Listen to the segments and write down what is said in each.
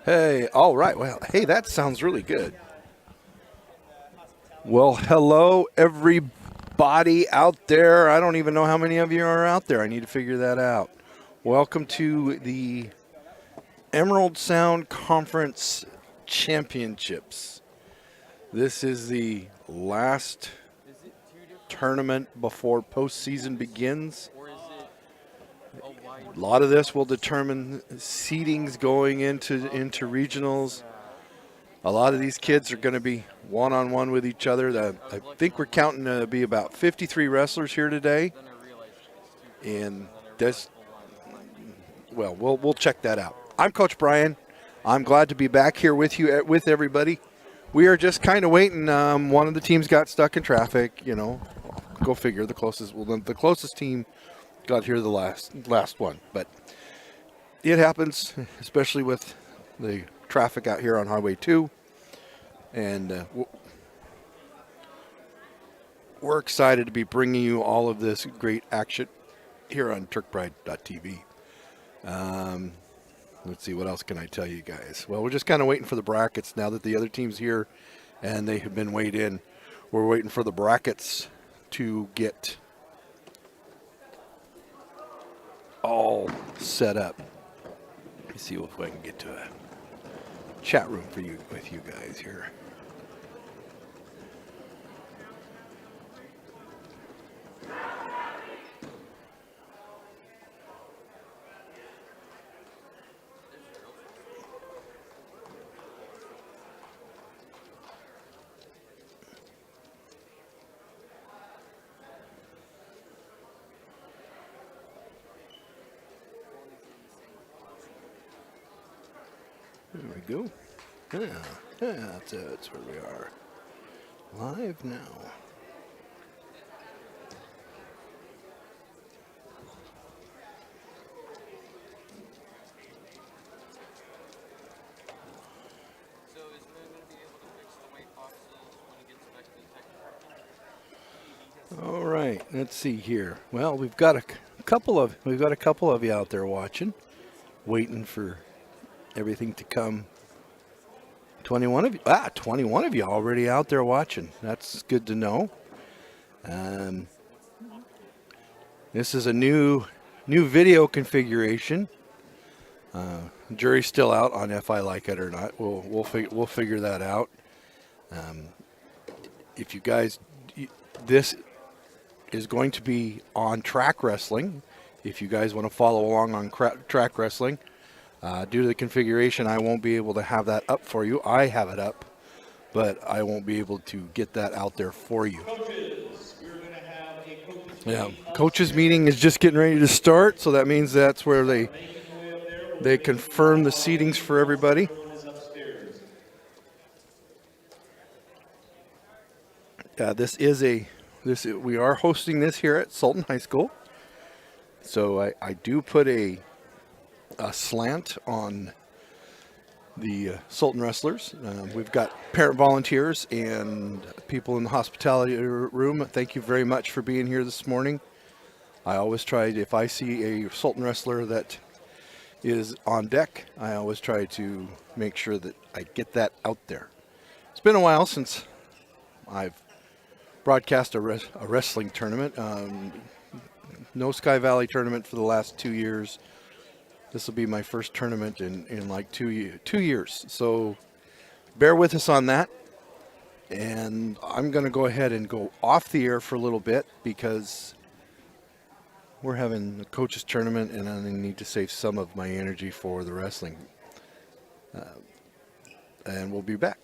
Hey, all right. Well, hey, that sounds really good. Well, hello, everybody out there. I don't even know how many of you are out there. I need to figure that out. Welcome to the Emerald Sound Conference Championships. This is the last tournament before postseason begins. A lot of this will determine seedings going into regionals. A lot of these kids are going to be one-on-one with each other. I think we're counting to be about 53 wrestlers here today. And this, well, we'll check that out. I'm Coach Bryant. I'm glad to be back here with you, with everybody. We are just kind of waiting. One of the teams got stuck in traffic. You know, go figure. The closest team got here the last one. But it happens, especially with the traffic out here on Highway 2. And we're excited to be bringing you all of this great action here on turkbride.tv. Let's see, what else can I tell you guys? Well, we're just kind of waiting for the brackets now that the other team's here and they have been weighed in. We're waiting for the brackets to get all set up. Let me see if I can get to a chat room for you with you guys here. There we go. Yeah, that's where we are. Live now. So is Moon going to be able to fix the weight boxes when he gets back to the tech? All right, let's see here. Well, we've got a couple of you out there watching, waiting for everything to come. 21 of you already out there watching. That's good to know. This is a new video configuration. Jury's still out on if I like it or not. We'll figure that out. If you guys, this is going to be on track wrestling. If you guys want to follow along on track wrestling, due to the configuration, I won't be able to have that up for you. I have it up, but I won't be able to get that out there for you. Coaches, we're going to have a coaches Yeah, coaches meeting is just getting ready to start, so that means that's where they confirm the seatings for everybody. We are hosting this here at Sultan High School, so I do put a slant on the Sultan wrestlers. We've got parent volunteers and people in the hospitality room. Thank you very much for being here this morning. I always try, if I see a Sultan wrestler that is on deck, I always try to make sure that I get that out there. It's been a while since I've broadcast a wrestling tournament. No Sky Valley tournament for the last 2 years. This will be my first tournament in like 2 years. So bear with us on that. And I'm going to go ahead and go off the air for a little bit because we're having a coaches tournament and I need to save some of my energy for the wrestling. And we'll be back.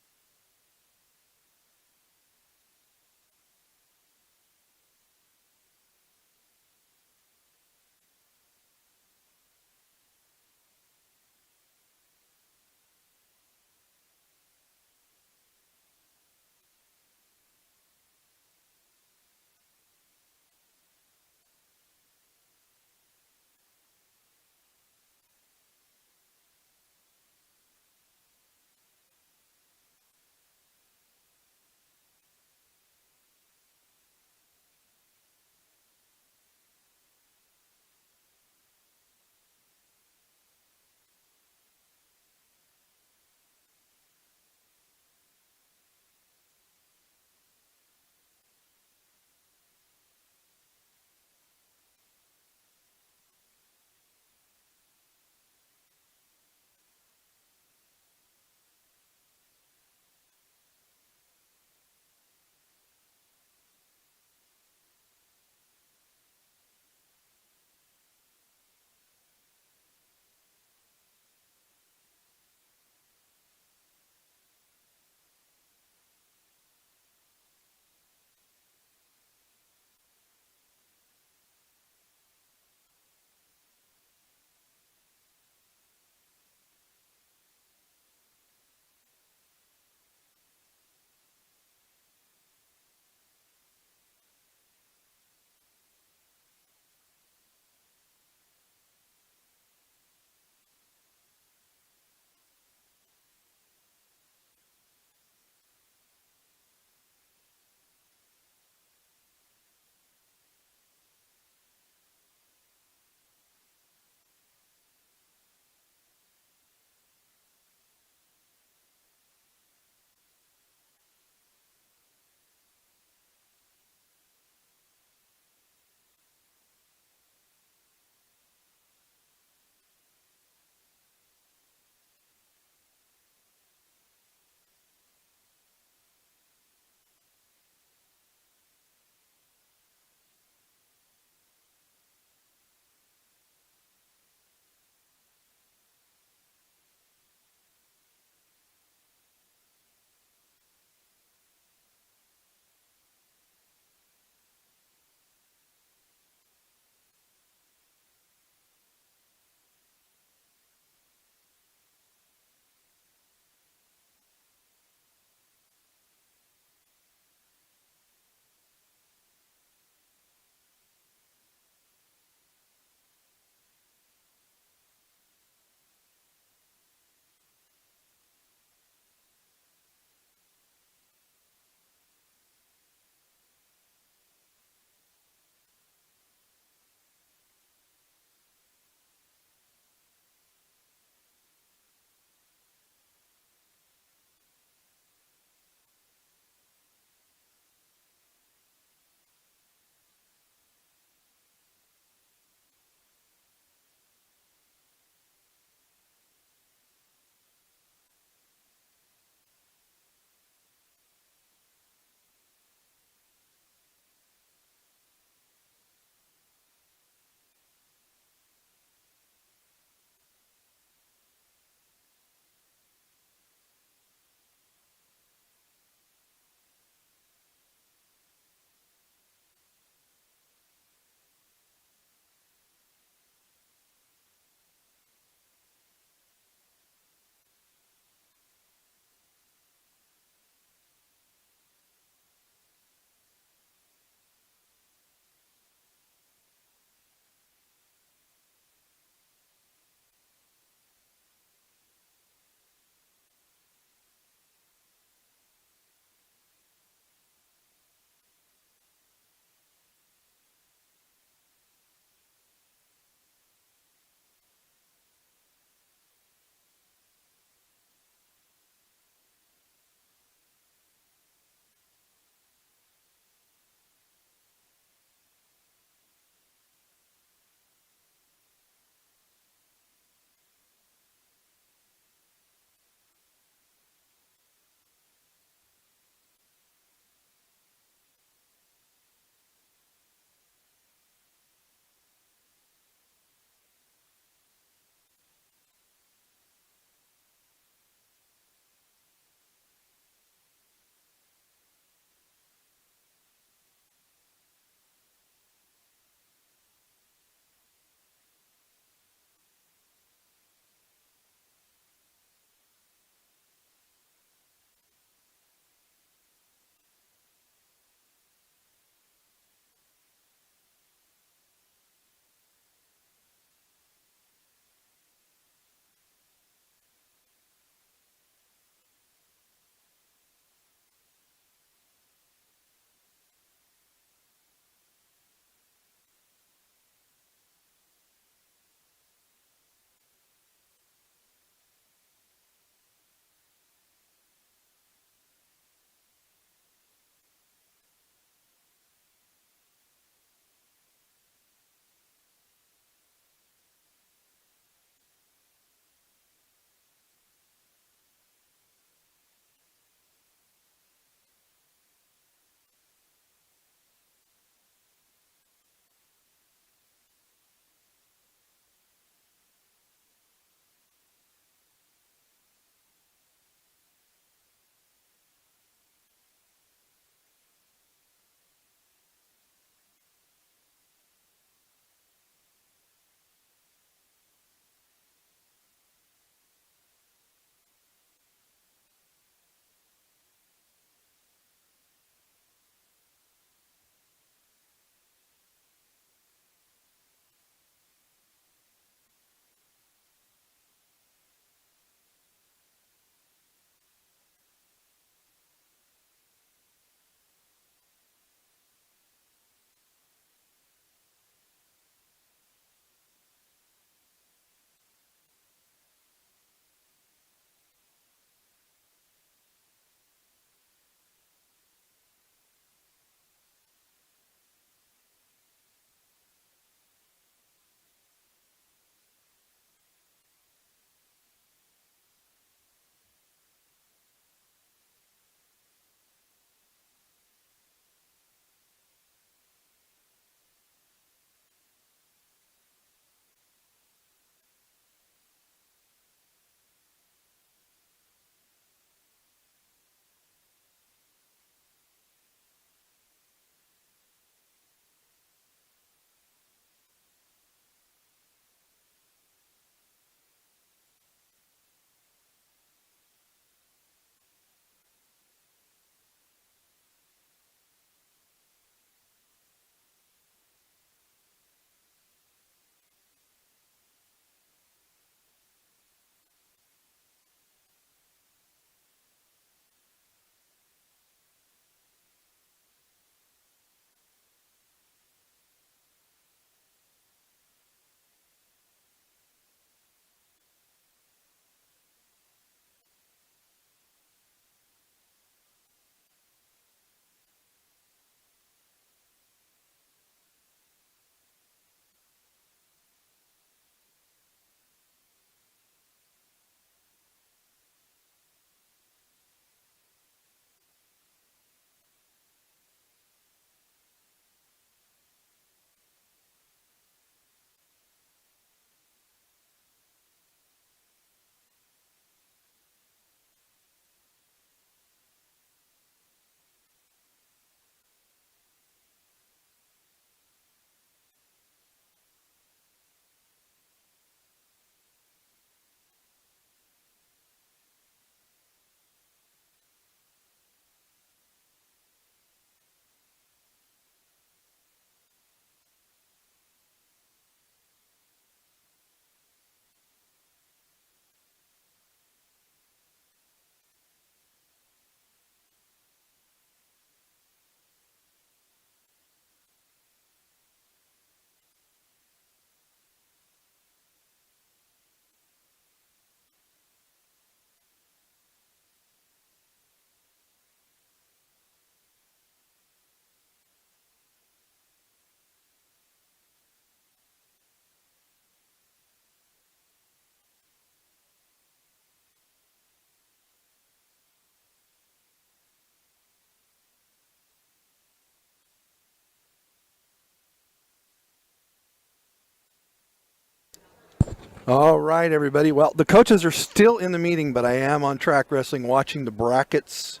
All right, everybody. Well, the coaches are still in the meeting, but I am on Track Wrestling watching the brackets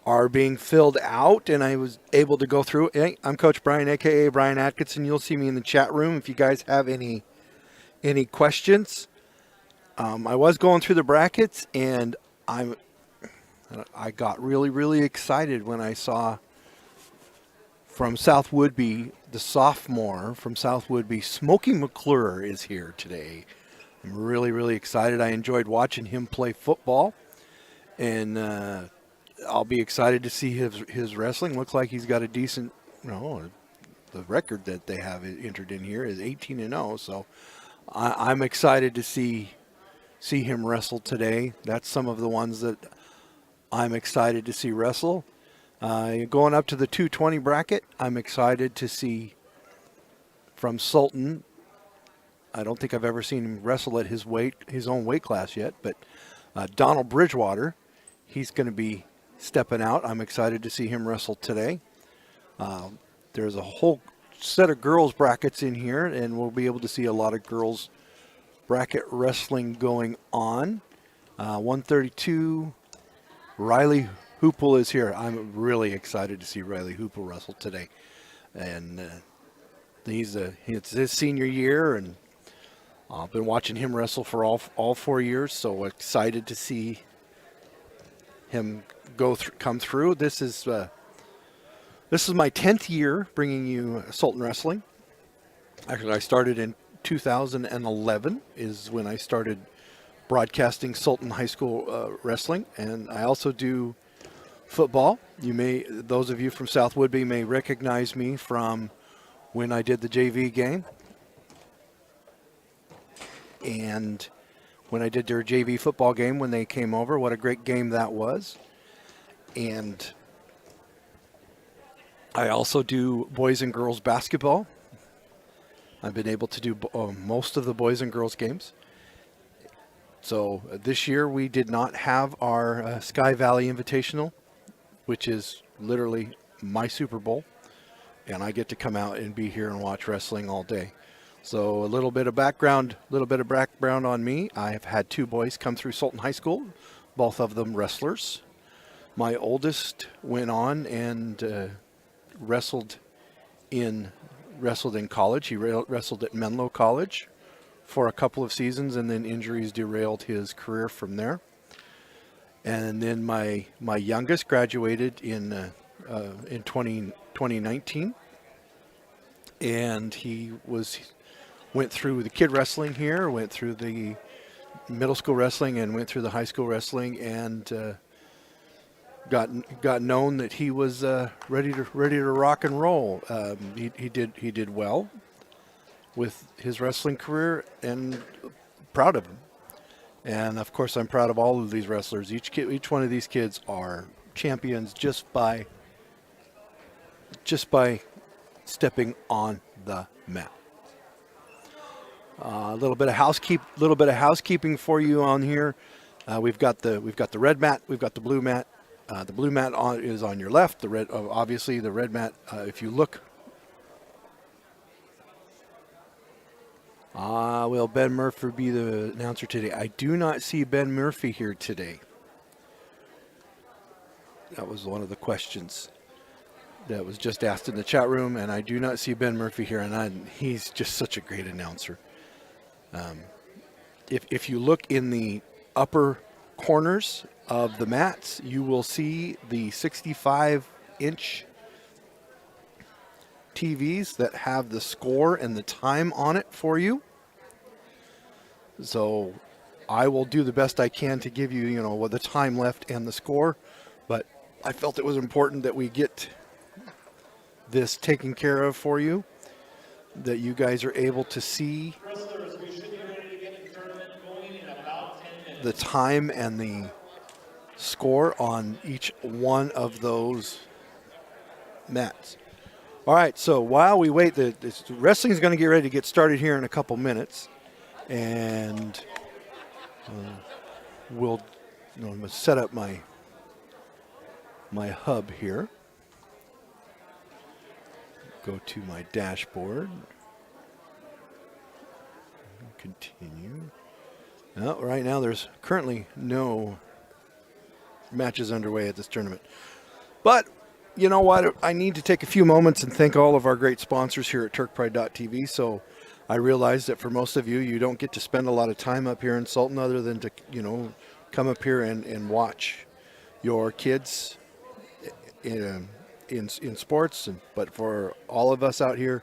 are being filled out, and I was able to go through. Hey, I'm Coach Brian, a.k.a. Brian Atkinson. You'll see me in the chat room if you guys have any questions. I was going through the brackets, and I got really, really excited when I saw from South Woodby, the sophomore from South Woodby, Smokey McClure is here today. I'm really, really excited. I enjoyed watching him play football, and I'll be excited to see his wrestling. Looks like he's got a decent, the record that they have entered in here is 18-0. So I'm excited to see him wrestle today. That's some of the ones that I'm excited to see wrestle. Going up to the 220 bracket, I'm excited to see from Sultan. I don't think I've ever seen him wrestle at his own weight class yet, but Donald Bridgewater, he's going to be stepping out. I'm excited to see him wrestle today. There's a whole set of girls brackets in here, and we'll be able to see a lot of girls bracket wrestling going on. 132, Riley Hoople is here. I'm really excited to see Riley Hoople wrestle today, and it's his senior year, and I've been watching him wrestle for all 4 years, so excited to see him come through. This is my 10th year bringing you Sultan Wrestling. Actually, I started in 2011 is when I started broadcasting Sultan High School wrestling, and I also do football. Those of you from South Woodby may recognize me from when I did the JV game. And when I did their JV football game when they came over, what a great game that was. And I also do boys and girls basketball. I've been able to do most of the boys and girls games. So this year we did not have our Sky Valley Invitational, which is literally my Super Bowl. And I get to come out and be here and watch wrestling all day. So a little bit of background on me. I have had 2 boys come through Sultan High School, both of them wrestlers. My oldest went on and wrestled in college. He wrestled at Menlo College for a couple of seasons, and then injuries derailed his career from there. And then my youngest graduated in 2019, and he went through the kid wrestling here, went through the middle school wrestling, and went through the high school wrestling, and got known that he was ready to rock and roll. He did well with his wrestling career, and proud of him. And of course, I'm proud of all of these wrestlers. Each one of these kids are champions just by stepping on the mat. A little bit of housekeeping for you on here. We've got the red mat. We've got the blue mat. The blue mat is on your left. The red, obviously, the red mat. If you look, will Ben Murphy be the announcer today? I do not see Ben Murphy here today. That was one of the questions that was just asked in the chat room, and I do not see Ben Murphy here, and he's just such a great announcer. If you look in the upper corners of the mats, you will see the 65-inch TVs that have the score and the time on it for you. So I will do the best I can to give you, with the time left and the score, but I felt it was important that we get this taken care of for you, that you guys are able to see Wrestlers, we should be ready to get the tournament going in about 10 minutes. the time and the score on each one of those mats. All right, so while we wait, the wrestling is going to get ready to get started here in a couple minutes, and I'm going to set up my hub here. Go to my dashboard. continue. No, right now there's currently no matches underway at this tournament. But you know what? I need to take a few moments and thank all of our great sponsors here at TurkPride.tv. So I realize that for most of you, you don't get to spend a lot of time up here in Sultan other than to, come up here and watch your kids in sports. But for all of us out here,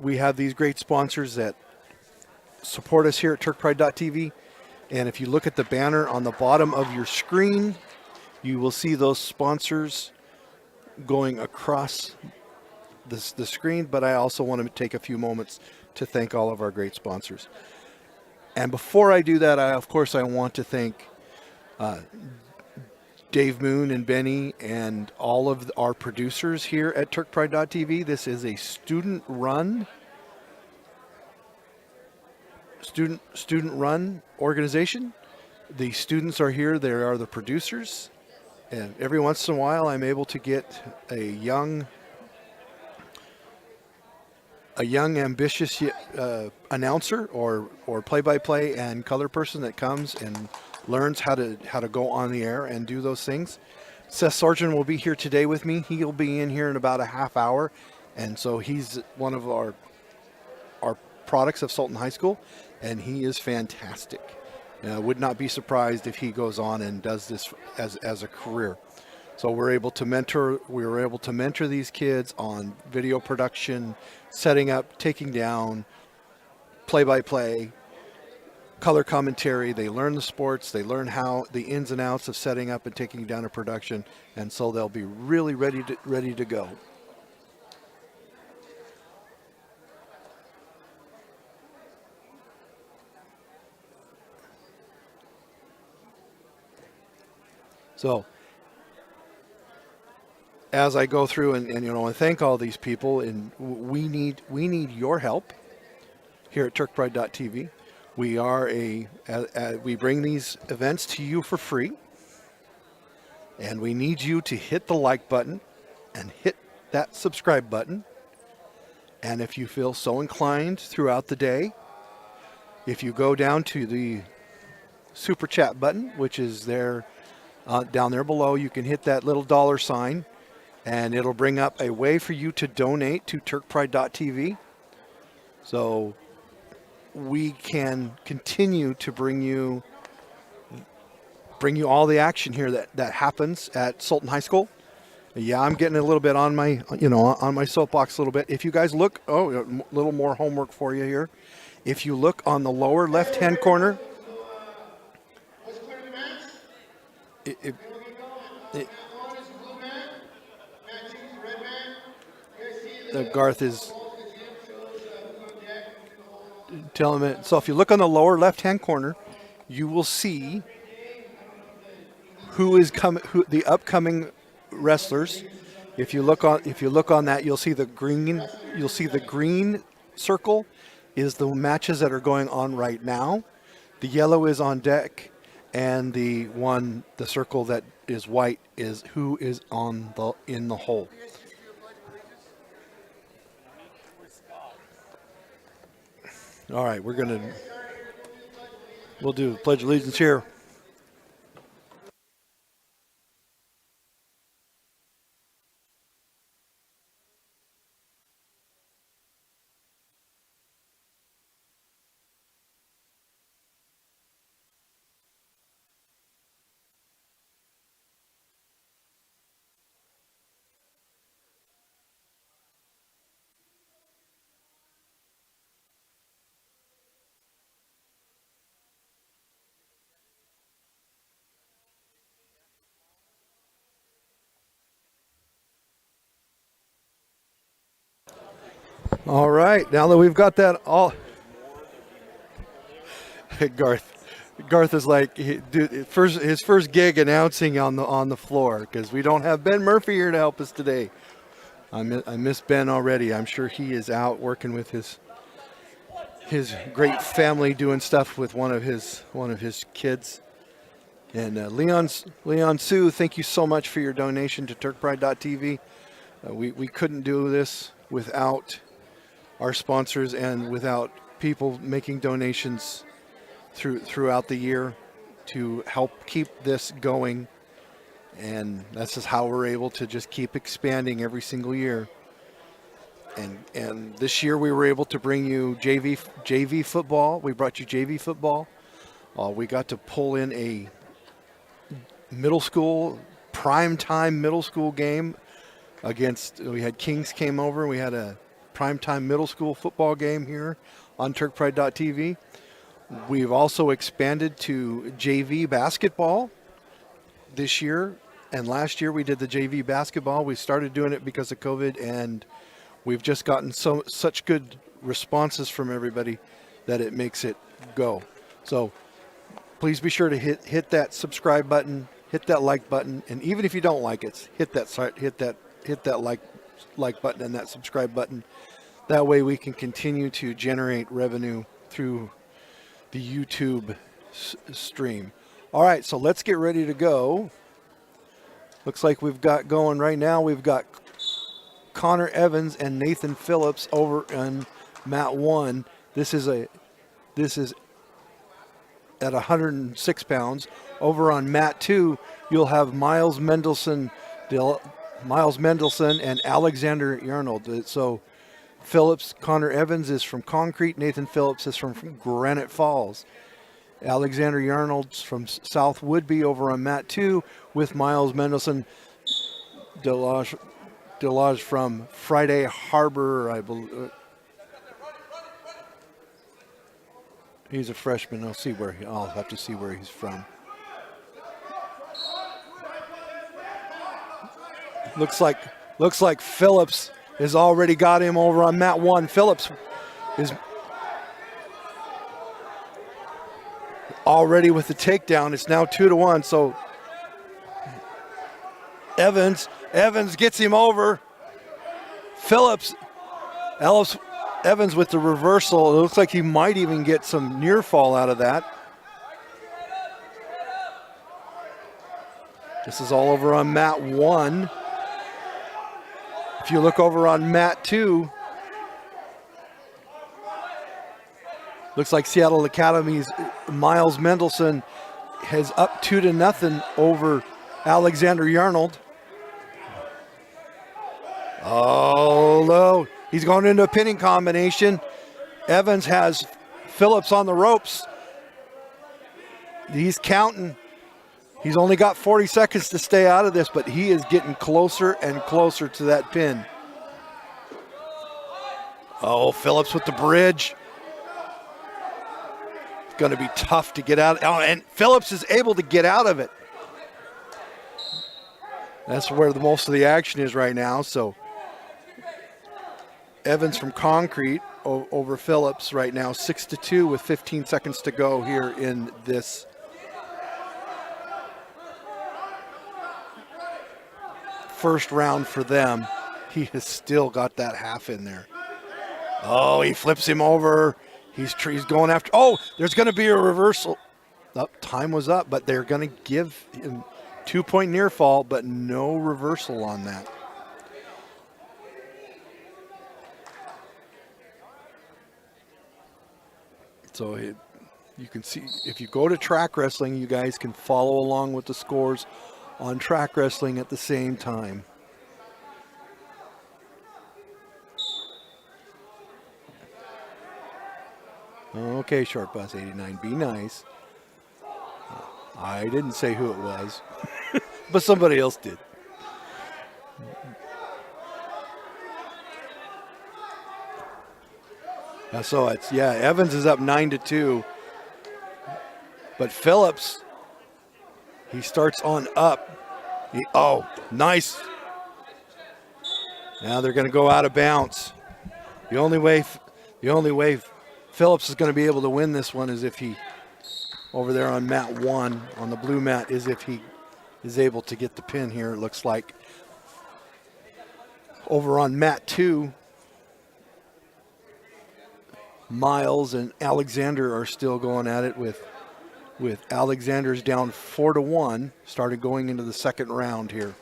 we have these great sponsors that support us here at TurkPride.tv. And if you look at the banner on the bottom of your screen, you will see those sponsors going across the screen. But I also want to take a few moments to thank all of our great sponsors. And before I do that, of course, I want to thank Dave Moon and Benny and all of our producers here at TurkPride.tv. This is a student-run organization. The students are here. They are the producers. And every once in a while, I'm able to get a young, ambitious announcer or play-by-play and color person that comes and learns how to go on the air and do those things. Seth Sergeant will be here today with me. He'll be in here in about a half hour, and so he's one of our products of Sultan High School, and he is fantastic. Would not be surprised if he goes on and does this as a career. So we were able to mentor these kids on video production, setting up, taking down, play-by-play, color commentary. They learn the sports. They learn how the ins and outs of setting up and taking down a production, and so they'll be really ready to go. So as I go through and thank all these people, and we need your help here at TurkPride.tv. We are we bring these events to you for free, and we need you to hit the like button and hit that subscribe button. And if you feel so inclined throughout the day, if you go down to the super chat button, which is there down there below, you can hit that little dollar sign, and it'll bring up a way for you to donate to TurkPride.tv. So we can continue to bring you all the action here that happens at Sultan High School. Yeah, I'm getting a little bit on my soapbox a little bit. If you guys look, a little more homework for you here. If you look on the lower left-hand corner, Garth is telling me. So if you look on the lower left-hand corner, you will see who is coming, the upcoming wrestlers. If you look on that, you'll see the green. You'll see the green circle is the matches that are going on right now. The yellow is on deck, and the circle that is white is who is in the hole. All right, we'll do the Pledge of Allegiance here. All right, now that we've got that all, Garth is like, his first gig announcing on the floor, because we don't have Ben Murphy here to help us today. I miss Ben already. I'm sure he is out working with his great family, doing stuff with one of his kids. And Leon Sue, thank you so much for your donation to TurkPride.tv. We couldn't do this without our sponsors and without people making donations throughout the year to help keep this going. And that's just how we're able to just keep expanding every single year. And this year we were able to bring you JV football. We brought you JV football. We got to pull in a middle school, primetime middle school game we had Kings came over. We had a primetime middle school football game here on TurkPride.tv. We've also expanded to JV basketball this year. And last year we did the JV basketball. We started doing it because of COVID, and we've just gotten such good responses from everybody that it makes it go. So please be sure to hit that subscribe button, hit that like button, and even if you don't like it, hit that like button and that subscribe button. That way we can continue to generate revenue through the YouTube stream. All right, so let's get ready to go. Looks like we've got going right now. We've got Connor Evans and Nathan Phillips over on mat 1. This is at 106 pounds. Over on mat 2, you'll have Miles Mendelson and Alexander Yarnold. So Connor Evans is from Concrete. Nathan Phillips is from Granite Falls. Alexander Yarnold's from South Woodby over on mat 2 with Miles Mendelson. Delage from Friday Harbor, I believe. He's a freshman. I'll have to see where he's from. Looks like Phillips has already got him over on mat 1. Phillips is already with the takedown. It's now 2-1. So Evans gets him over. Evans with the reversal. It looks like he might even get some near fall out of that. This is all over on mat 1. If you look over on mat 2, looks like Seattle Academy's Miles Mendelson has up 2-0 over Alexander Yarnold. Oh, no. He's going into a pinning combination. Evans has Phillips on the ropes. He's counting. He's only got 40 seconds to stay out of this, but he is getting closer and closer to that pin. Oh, Phillips with the bridge. It's going to be tough to get out. Oh, and Phillips is able to get out of it. That's where most of the action is right now. So Evans from Concrete over Phillips right now, 6-2 with 15 seconds to go here in this first round for them. He has still got that half in there. Oh, he flips him over. He's going after. Oh, there's going to be a reversal. Time was up, but they're going to give him 2-point near fall, but no reversal on that. So you can see, if you go to track wrestling, you guys can follow along with the scores on track wrestling at the same time. Okay, Short Bus 89, be nice. I didn't say who it was, but somebody else did. So Evans is up 9-2, but Phillips, he starts on up. Nice. Now they're going to go out of bounds. The only way Phillips is going to be able to win this one is if he, over there on mat 1, on the blue mat, is if he is able to get the pin here, it looks like. Over on mat 2, Miles and Alexander are still going at it with Alexander's down 4-1, started going into the second round here.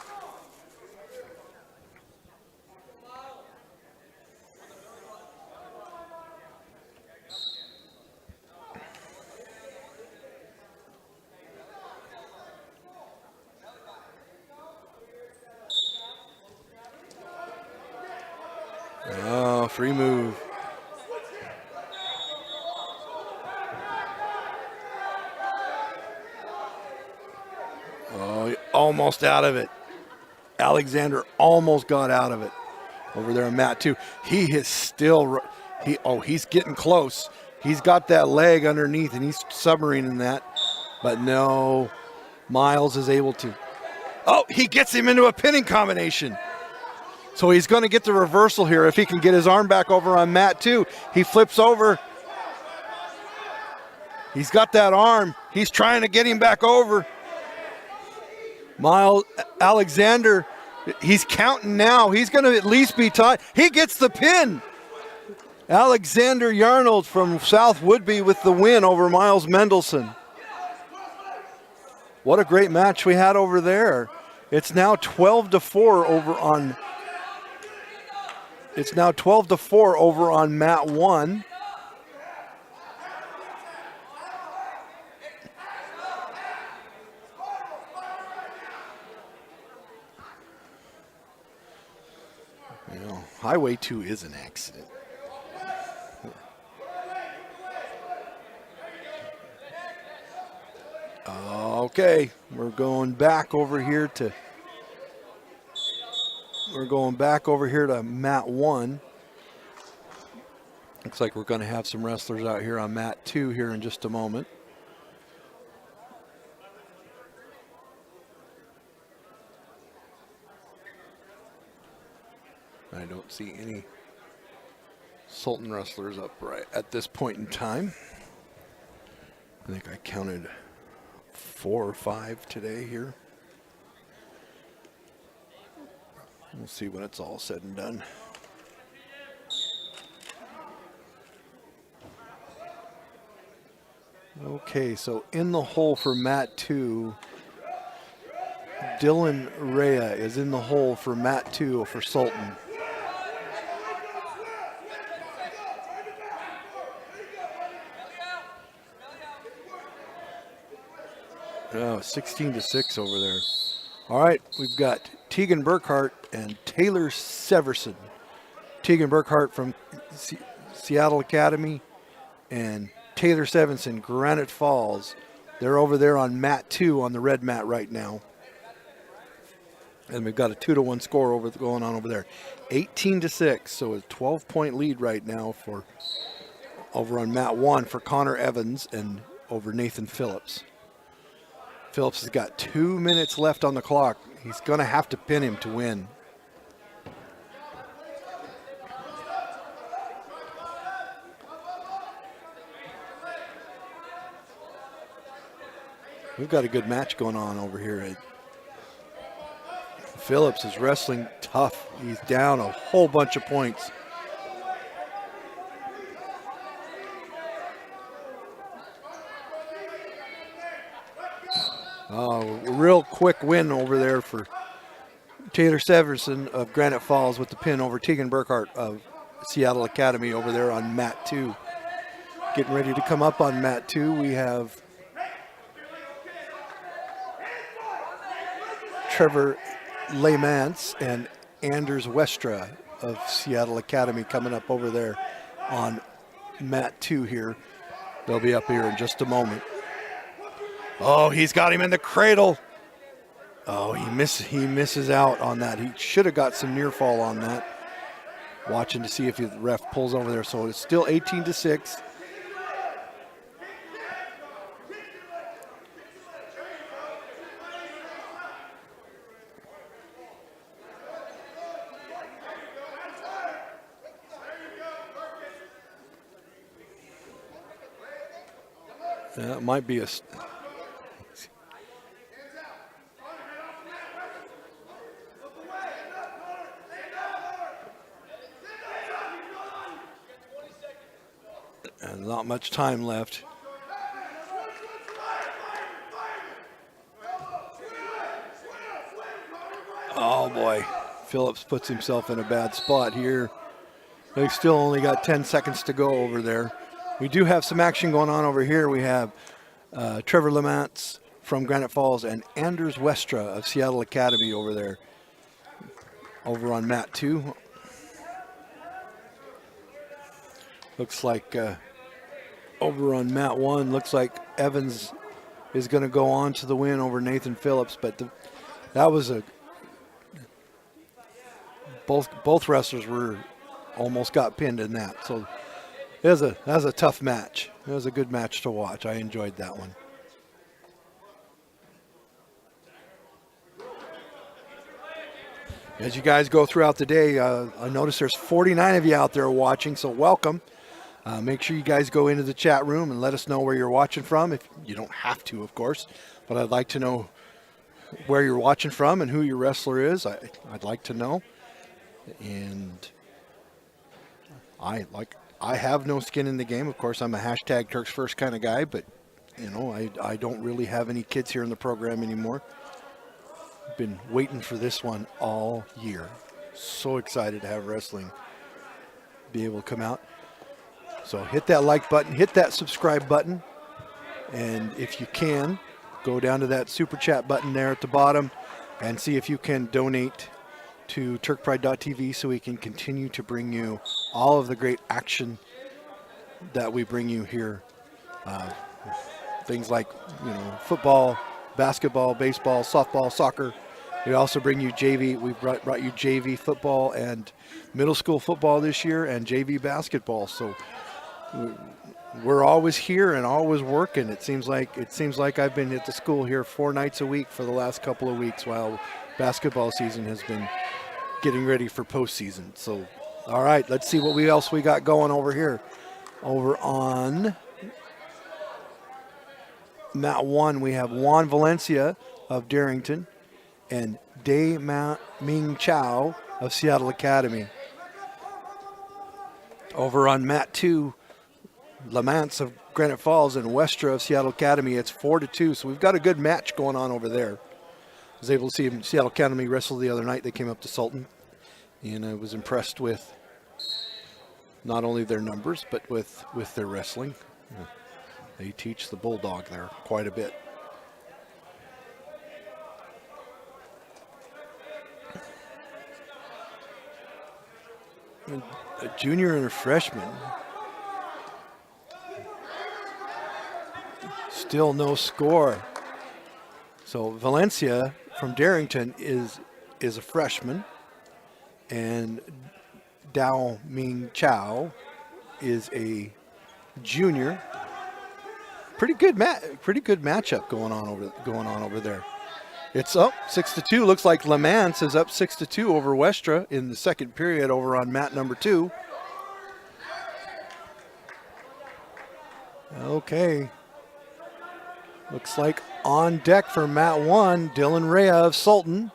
free move. Oh, almost out of it. Alexander almost got out of it. Over there on mat 2. He is still, he's getting close. He's got that leg underneath and he's submarining that. But no, Miles is able to. Oh, he gets him into a pinning combination. So he's going to get the reversal here if he can get his arm back over on mat 2. He flips over. He's got that arm. He's trying to get him back over. Miles Alexander, he's counting now. He's going to at least be tied. He gets the pin. Alexander Yarnold from South Woodby with the win over Miles Mendelson. What a great match we had over there. It's now 12-4 over on. It's now 12-4 over on mat 1. You know, Highway 2 is an accident. Okay, we're going back over here to mat 1. Looks like we're going to have some wrestlers out here on mat 2 here in just a moment. I don't see any Sultan wrestlers up right at this point in time. I think I counted 4 or 5 today here. We'll see when it's all said and done. Okay, so in the hole for mat 2, Dylan Rea is in the hole for mat 2 for Sultan. Oh, 16-6 over there. All right, we've got Tegan Burkhart and Taylor Severson. Tegan Burkhart from Seattle Academy and Taylor Severson, Granite Falls. They're over there on mat 2 on the red mat right now. And we've got a 2-1 score going on over there. 18-6, so a 12-point lead right now for over on mat 1 for Connor Evans and over Nathan Phillips. Phillips has got 2 minutes left on the clock. He's going to have to pin him to win. We've got a good match going on over here. Phillips is wrestling tough. He's down a whole bunch of points. Real quick win over there for Taylor Severson of Granite Falls with the pin over Tegan Burkhart of Seattle Academy over there on mat 2. Getting ready to come up on mat 2, we have Trevor Lemance and Anders Westra of Seattle Academy coming up over there on mat 2 here. They'll be up here in just a moment. Oh, he's got him in the cradle. Oh, he misses out on that. He should have got some near fall on that. Watching to see if the ref pulls over there. So it's still 18-6. That might be a... And not much time left. Oh boy, Phillips puts himself in a bad spot here. They've still only got 10 seconds to go over there. We do have some action going on over here. We have Trevor Lemance from Granite Falls and Anders Westra of Seattle Academy over there. Over on mat 2. Looks like over on mat 1, looks like Evans is going to go on to the win over Nathan Phillips, but that was both wrestlers were almost got pinned in that. So that was a tough match. It was a good match to watch. I enjoyed that one. As you guys go throughout the day, I notice there's 49 of you out there watching, so welcome. Make sure you guys go into the chat room and let us know where you're watching from. If you don't have to, of course, but I'd like to know where you're watching from and who your wrestler is. I'd like to know. And I have no skin in the game. Of course, I'm a hashtag Turks First kind of guy, but you know, I don't really have any kids here in the program anymore. Been waiting for this one all year. So excited to have wrestling be able to come out. So hit that like button, hit that subscribe button, and if you can, go down to that super chat button there at the bottom and see if you can donate to turkpride.tv so we can continue to bring you all of the great action that we bring you here. Things like, you know, football, basketball, baseball, softball, soccer. We also bring you JV. We brought you JV football and middle school football this year and JV basketball. So we're always here and always working. It seems like I've been at the school here 4 nights a week for the last couple of weeks while basketball season has been getting ready for postseason. So, all right, let's see what else we got going over here. Over on mat 1, we have Juan Valencia of Darrington and Day Ming Chow of Seattle Academy. Over on mat 2, Lamance of Granite Falls and Westra of Seattle Academy. It's 4-2, so we've got a good match going on over there. I was able to see Seattle Academy wrestle the other night. They came up to Sultan, and I was impressed with not only their numbers, but with their wrestling. They teach the Bulldog there quite a bit. A junior and a freshman. Still no score. So Valencia from Darrington is a freshman, and Dao Ming Chow is a junior. Pretty good matchup going on over there. It's up 6-2. Looks like Lamance is up 6-2 over Westra in the second period over on mat number 2. Okay. Looks like on deck for mat 1, Dylan Rea of Sultan.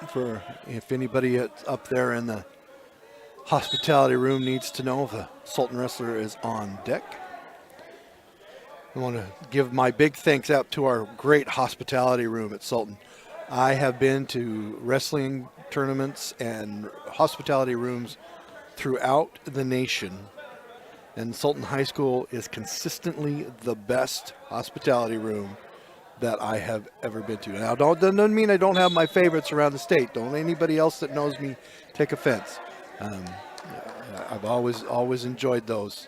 For if anybody up there in the hospitality room needs to know if a Sultan wrestler is on deck. I want to give my big thanks out to our great hospitality room at Sultan. I have been to wrestling tournaments and hospitality rooms throughout the nation, and Sultan High School is consistently the best hospitality room that I have ever been to. Now, doesn't mean I don't have my favorites around the state. Don't anybody else that knows me take offense. I've always enjoyed those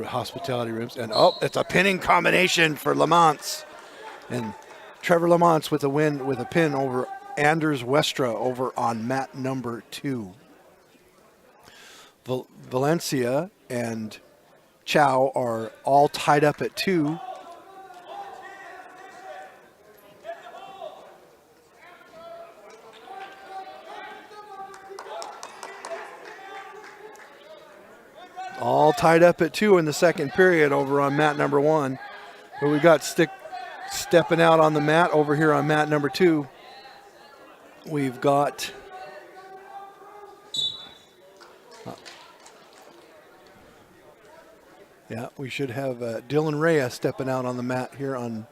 hospitality rooms. And it's a pinning combination for Lamance, and Trevor Lamance with a win with a pin over Anders Westra over on mat number 2. Valencia and Chow are all tied up at 2. All tied up at 2 in the second period over on mat number 1. But we got stepping out on the mat over here on mat number 2. We've got we should have Dylan Rea stepping out on the mat here on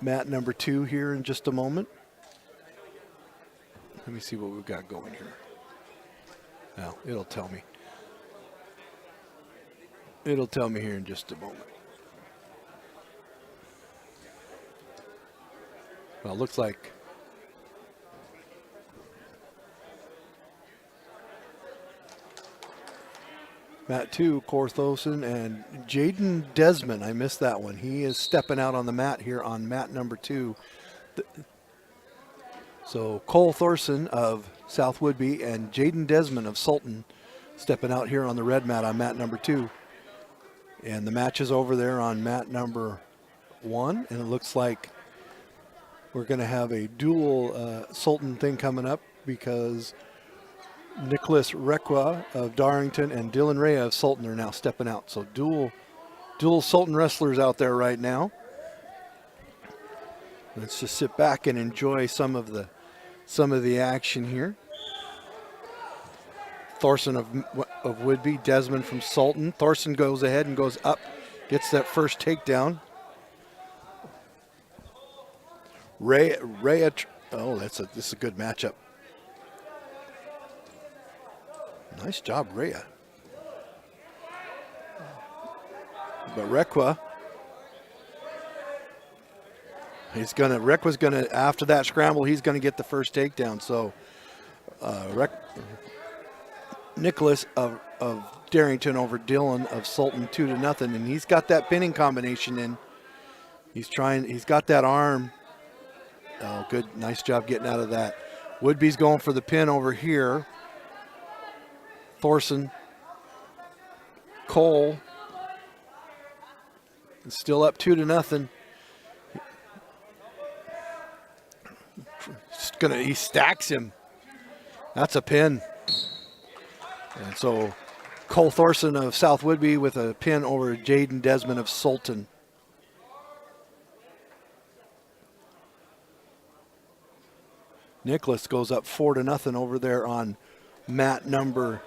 mat number 2 here in just a moment. Let me see what we've got going here. Now, it'll tell me. It'll tell me here in just a moment. Well, it looks like Mat 2, Corthosen, and Jaden Desmond. I missed that one. He is stepping out on the mat here on mat number 2. So Cole Thorson of South Woodby and Jaden Desmond of Sultan stepping out here on the red mat on mat number 2. And the match is over there on mat number 1. And it looks like we're going to have a dual Sultan thing coming up because Nicholas Requa of Darrington and Dylan Ray of Sultan are now stepping out. So dual Sultan wrestlers out there right now. Let's just sit back and enjoy some of the action here. Thorson of Woodby, Desmond from Sultan. Thorson goes ahead and goes up, gets that first takedown. This is a good matchup. Nice job, Rhea. But Requa, Requa's gonna, after that scramble, he's gonna get the first takedown. So Nicholas of Darrington over Dylan of Sultan 2-0, and he's got that pinning combination in. He's got that arm. Oh, good, nice job getting out of that. Woodby's going for the pin over here. Thorson, Cole, is still up 2-0. He stacks him. That's a pin. And so Cole Thorson of South Woodby with a pin over Jaden Desmond of Sultan. Nicholas goes up 4-0 over there on mat number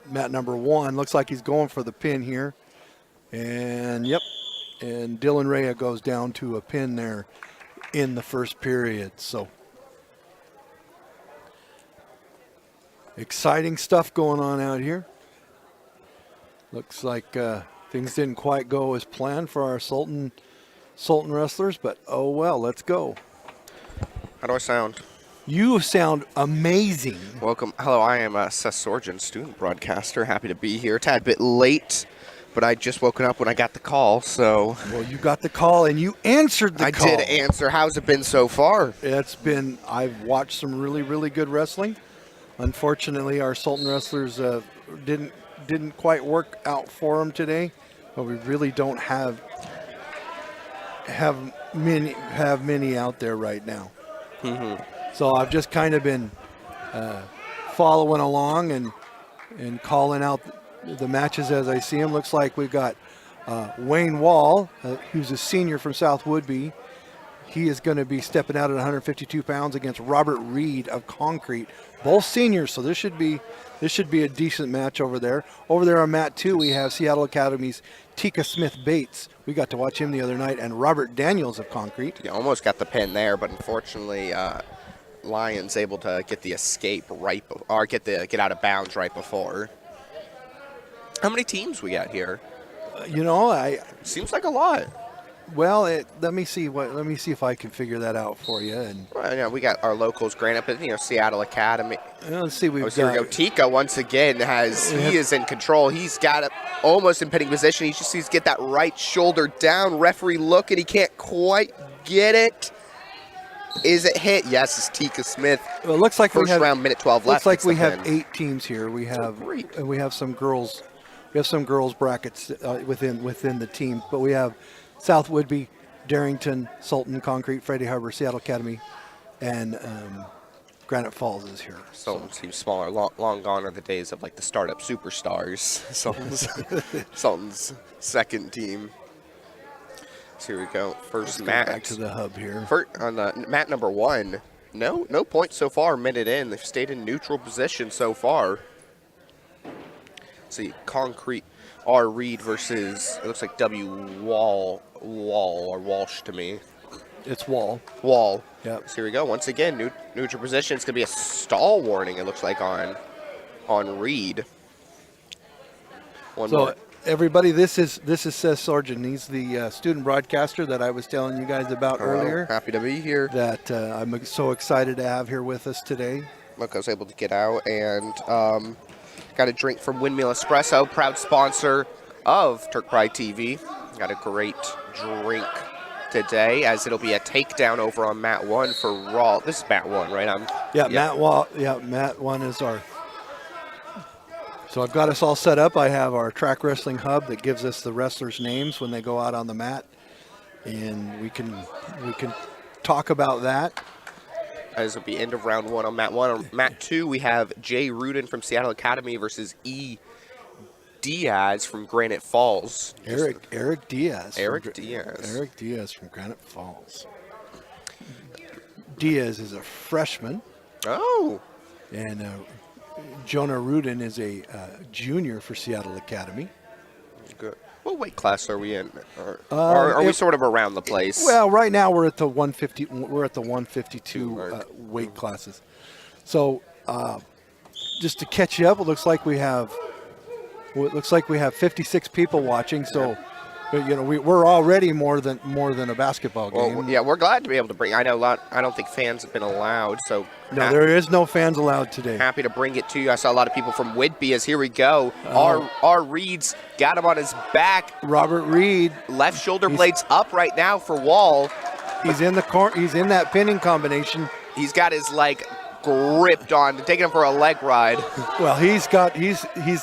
1. Looks like he's going for the pin here. And yep. And Dylan Rea goes down to a pin there in the first period. So exciting stuff going on out here. Looks like things didn't quite go as planned for our Sultan wrestlers, but oh well, let's go. How do I sound? You sound amazing. Welcome. Hello, I am Seth Sergeant, student broadcaster. Happy to be here. A tad bit late, but I just woken up when I got the call, so. Well, you got the call and you answered the call. I did answer. How's it been so far? I've watched some really, really good wrestling. Unfortunately, our Sultan wrestlers didn't quite work out for them today, but we really don't have many out there right now. Mm-hmm. So I've just kind of been following along and calling out the matches as I see them. Looks like we've got Wayne Wall, who's a senior from South Woodby. He is going to be stepping out at 152 pounds against Robert Reed of Concrete, both seniors. So this should be a decent match over there. Over there on mat 2, we have Seattle Academy's Tika Smith-Bates. We got to watch him the other night, and Robert Daniels of Concrete. You almost got the pin there, but unfortunately, Lyons able to get the escape get out of bounds right before. How many teams we got here? Seems like a lot. Well, let me see if I can figure that out for you. And we got our locals, Granite, Seattle Academy. Let's see. Here we go. Tika once again he is in control. He's got it almost in pinning position. He just needs to get that right shoulder down. Referee look, and he can't quite get it. Is it hit? Yes, it's Tika Smith. Well, it looks like first round, minute 12 left. Looks like we have 8 teams here. We have some girls. We have some girls brackets within the team, but we have South Woodby, Darrington, Sultan, Concrete, Freddie Harbor, Seattle Academy, and Granite Falls is here. Sultan seems smaller. Long gone are the days of like the startup superstars. Sultan's second team. So here we go. First match. Back to the hub here. On mat number 1. No points so far. Minute in. They've stayed in neutral position so far. Let's see, Concrete R. Reed versus, it looks like W. Wall or Walsh to me. It's Wall. Yep. So here we go. Once again, neutral position. It's going to be a stall warning, it looks like, on Reed. Everybody, this is Seth Sergeant. He's the student broadcaster that I was telling you guys about earlier. Happy to be here. That I'm so excited to have here with us today. Look, I was able to get out and got a drink from Windmill Espresso, proud sponsor of Turk Pride TV. Got a great drink today, as it'll be a takedown over on Mat 1 for Raw. This is Mat 1, right? Mat 1 is our. So I've got us all set up. I have our track wrestling hub that gives us the wrestlers' names when they go out on the mat, and we can talk about that. As it'll be end of round 1 on Mat 1. On Mat 2, we have Jay Rudin from Seattle Academy versus E. Diaz from Granite Falls. Eric Diaz. Eric Diaz. Eric Diaz from Granite Falls. Diaz is a freshman. Oh. And Jonah Rudin is a junior for Seattle Academy. Good. What weight class are we in? Or are we sort of around the place? Well, right now we're at the 150. We're at the 152 weight classes. So, just to catch you up, it looks like we have 56 people watching. So, we're already more than a basketball game. Well, yeah, we're glad to be able to bring. I know I don't think fans have been allowed. So no, there is no fans allowed today. Happy to bring it to you. I saw a lot of people from Whitby. As here we go. R. Reed's got him on his back. Robert Reed, left shoulder blades up right now for Wall. He's in the corner. He's in that pinning combination. He's got his gripped on, taking him for a leg ride. Well, he's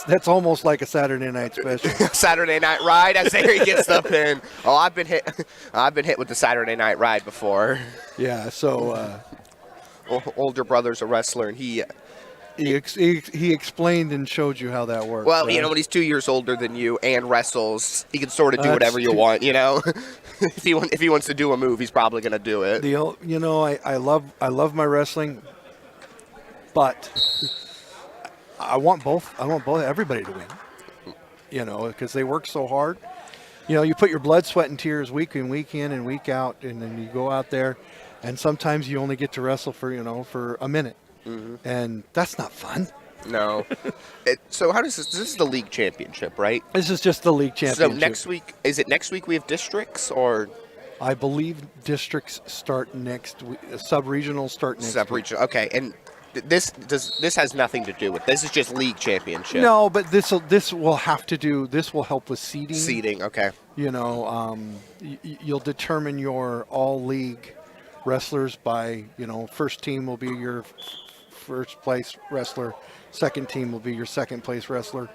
that's almost like a Saturday night special. Saturday night ride, as there he gets the pin. Oh, I've been hit with the Saturday night ride before. Yeah, so older brother's a wrestler, and he explained and showed you how that works. Well, when he's 2 years older than you and wrestles, he can sort of do whatever you want, if he wants to do a move, he's probably going to do it. I love my wrestling, but I want everybody to win. Because they work so hard. You put your blood, sweat, and tears week in, week in, and week out, and then you go out there, and sometimes you only get to wrestle for a minute, and that's not fun. No. So how does this is the league championship, right? This is just the league championship. So next week we have districts, or? I believe districts start next week. Sub-regionals start next week. Sub-regional, okay. And this has nothing to do with this. Is just league championship. No, but this will help with seeding. Seeding, okay. You'll determine your all league wrestlers by first team will be your first place wrestler, second team will be your second place wrestler,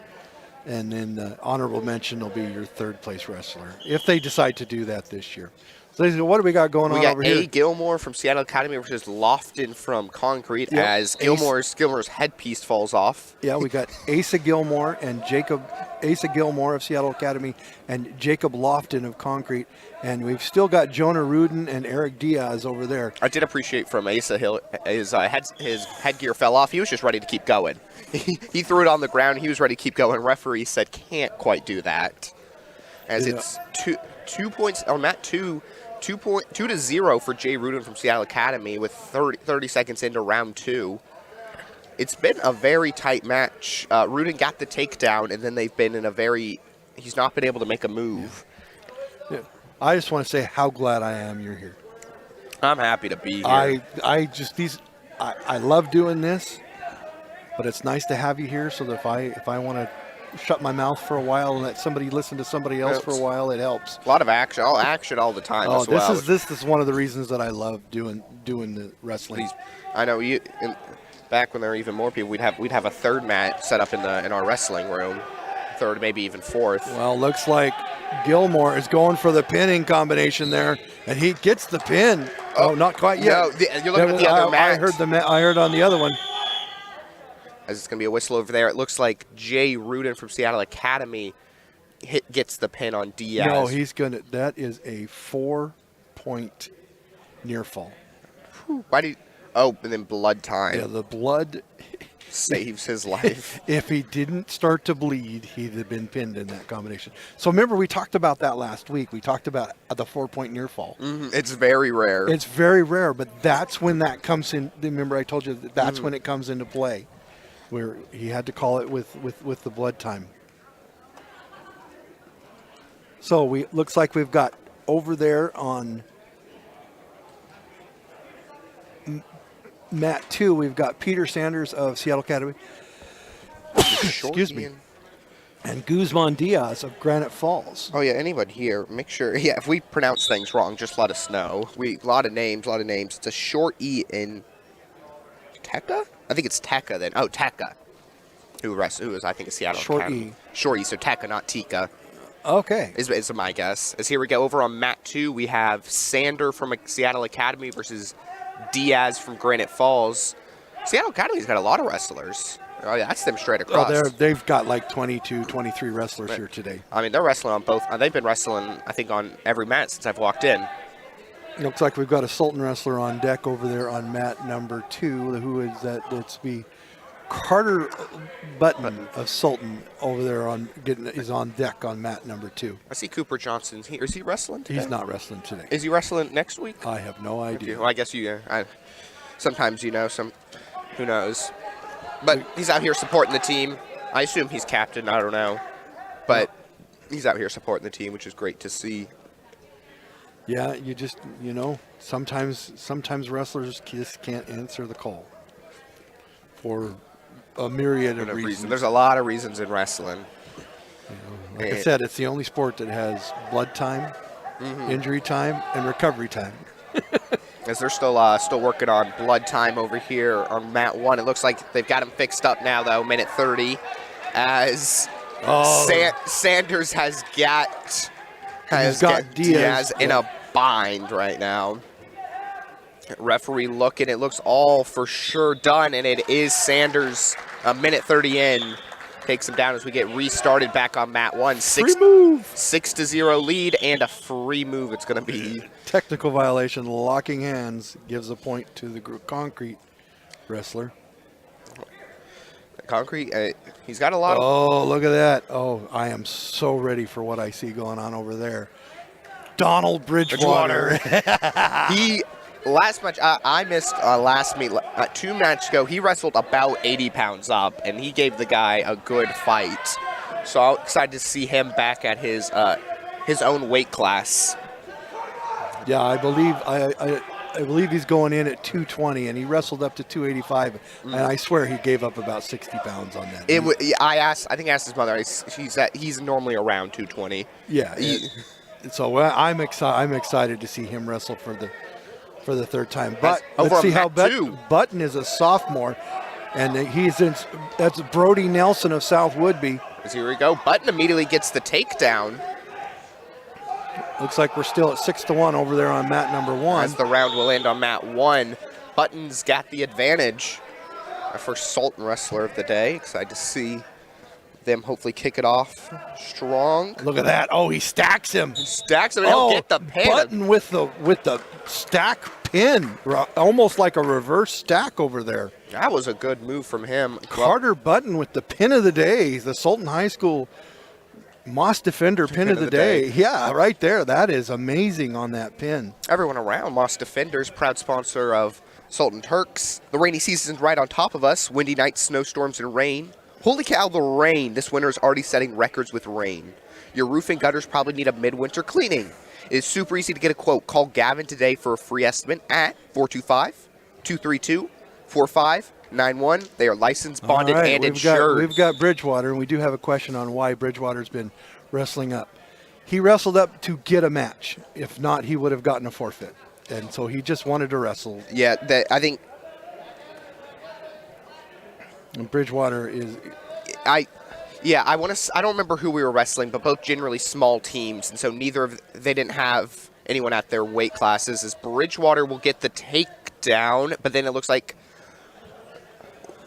and then honorable mention will be your third place wrestler if they decide to do that this year. So what do we got going on over here? We got A. Gilmore from Seattle Academy versus Lofton from Concrete, as Gilmore's headpiece falls off. Yeah, we got Asa Gilmore of Seattle Academy and Jacob Lofton of Concrete. And we've still got Jonah Rudin and Eric Diaz over there. I did appreciate from Asa Hill, his headgear fell off. He was just ready to keep going. He threw it on the ground. He was ready to keep going. Referee said can't quite do that. As it's 2 points on Mat 2. 2-0 for Jay Rudin from Seattle Academy with 30 seconds into round 2. It's been a very tight match. Rudin got the takedown, and then they've been he's not been able to make a move. Yeah. I just want to say how glad I am you're here. I'm happy to be here. I love doing this, but it's nice to have you here so that if I want to shut my mouth for a while and let somebody listen to somebody else for a while, it helps. A lot of action, all the time. This is one of the reasons that I love doing the wrestling. I know back when there were even more people, we'd have a third mat set up in our wrestling room, third, maybe even fourth. Well, looks like Gilmore is going for the pinning combination there, and he gets the pin. Oh, not quite yet. No, you're looking at the other mat. I heard on the other one. As it's going to be a whistle over there. It looks like Jay Rudin from Seattle Academy gets the pin on Diaz. No, that is a 4-point near fall. And then blood time. Yeah, the blood saves his life. If he didn't start to bleed, he'd have been pinned in that combination. So remember, we talked about that last week. We talked about the 4-point near fall. Mm-hmm. It's very rare. It's very rare, but that's when that comes in. Remember, I told you that's when it comes into play, where he had to call it with the blood time. So looks like we've got over there on mat 2, we've got Peter Sanders of Seattle Academy. Excuse me. And Guzman Diaz of Granite Falls. Oh yeah, anybody here, make sure. Yeah, if we pronounce things wrong, just let us know. A lot of names. It's a short E in Tekka? I think it's Tekka then. Oh, Tekka. Who is I think a Seattle Short Academy. E. Short E, so Tekka, not Tika. Okay. Is my guess. As here we go over on mat 2, we have Sander from Seattle Academy versus Diaz from Granite Falls. Seattle Academy's got a lot of wrestlers. Oh, yeah, that's them straight across. Oh, they've got like 22, 23 wrestlers here today. I mean, they're wrestling on both. They've been wrestling, I think, on every mat since I've walked in. Looks like we've got a Sultan wrestler on deck over there on mat number 2. Who is that? Let's be Carter Button of Sultan over there is on deck on mat number 2. I see Cooper Johnson here. Is he wrestling today? He's not wrestling today. Is he wrestling next week? I have no idea. Okay, well, I guess sometimes you know, who knows. But he's out here supporting the team. I assume he's captain. I don't know. But he's out here supporting the team, which is great to see. Yeah, sometimes wrestlers just can't answer the call for a myriad of reasons. There's a lot of reasons in wrestling. Like I said, it's the only sport that has blood time, injury time, and recovery time. As they're still working on blood time over here on mat 1. It looks like they've got him fixed up now, though, minute 30. As Sanders has got Diaz in a bind right now. Referee looking, it looks all for sure done, and it is Sanders, a minute 30 in. Takes him down as we get restarted back on mat 1. 6-0 lead and a free move. It's going to be technical violation. Locking hands gives a point to the concrete wrestler. Concrete, he's got a lot of... Oh, look at that. Oh, I am so ready for what I see going on over there. Donald Bridgewater. Last match, I missed last meet. 2 matches ago, he wrestled about 80 pounds up, and he gave the guy a good fight. So I'm excited to see him back at his own weight class. Yeah, I believe he's going in at 220, and he wrestled up to 285, and I swear he gave up about 60 pounds on that. I think I asked his mother. He's normally around 220. Yeah. So I'm excited to see him wrestle for the third time. But let's see how Button is a sophomore, and that's Brody Nelson of South Woodby. Here we go. Button immediately gets the takedown. Looks like we're still at 6-1 over there on mat number 1. As the round will end on mat 1, Button's got the advantage. Our first Sultan wrestler of the day. Excited to see them hopefully kick it off strong. Look at that. Oh, he stacks him. And he'll get the pin. Button with the stack pin. Almost like a reverse stack over there. That was a good move from him. Carter Button with the pin of the day. The Sultan High School Moss Defender pin of the day. Yeah, right there. That is amazing on that pin. Everyone around. Moss Defenders, proud sponsor of Sultan Turks. The rainy season's right on top of us. Windy nights, snowstorms, and rain. Holy cow, the rain. This winter is already setting records with rain. Your roof and gutters probably need a midwinter cleaning. It's super easy to get a quote. Call Gavin today for a free estimate at 425-232-4591. They are licensed, bonded, and insured. We've got Bridgewater, and we do have a question on why Bridgewater's been wrestling up. He wrestled up to get a match. If not, he would have gotten a forfeit. And so he just wanted to wrestle. Yeah, I think... And Bridgewater is... I don't remember who we were wrestling, but both generally small teams, and so they didn't have anyone at their weight classes. As Bridgewater will get the takedown, but then it looks like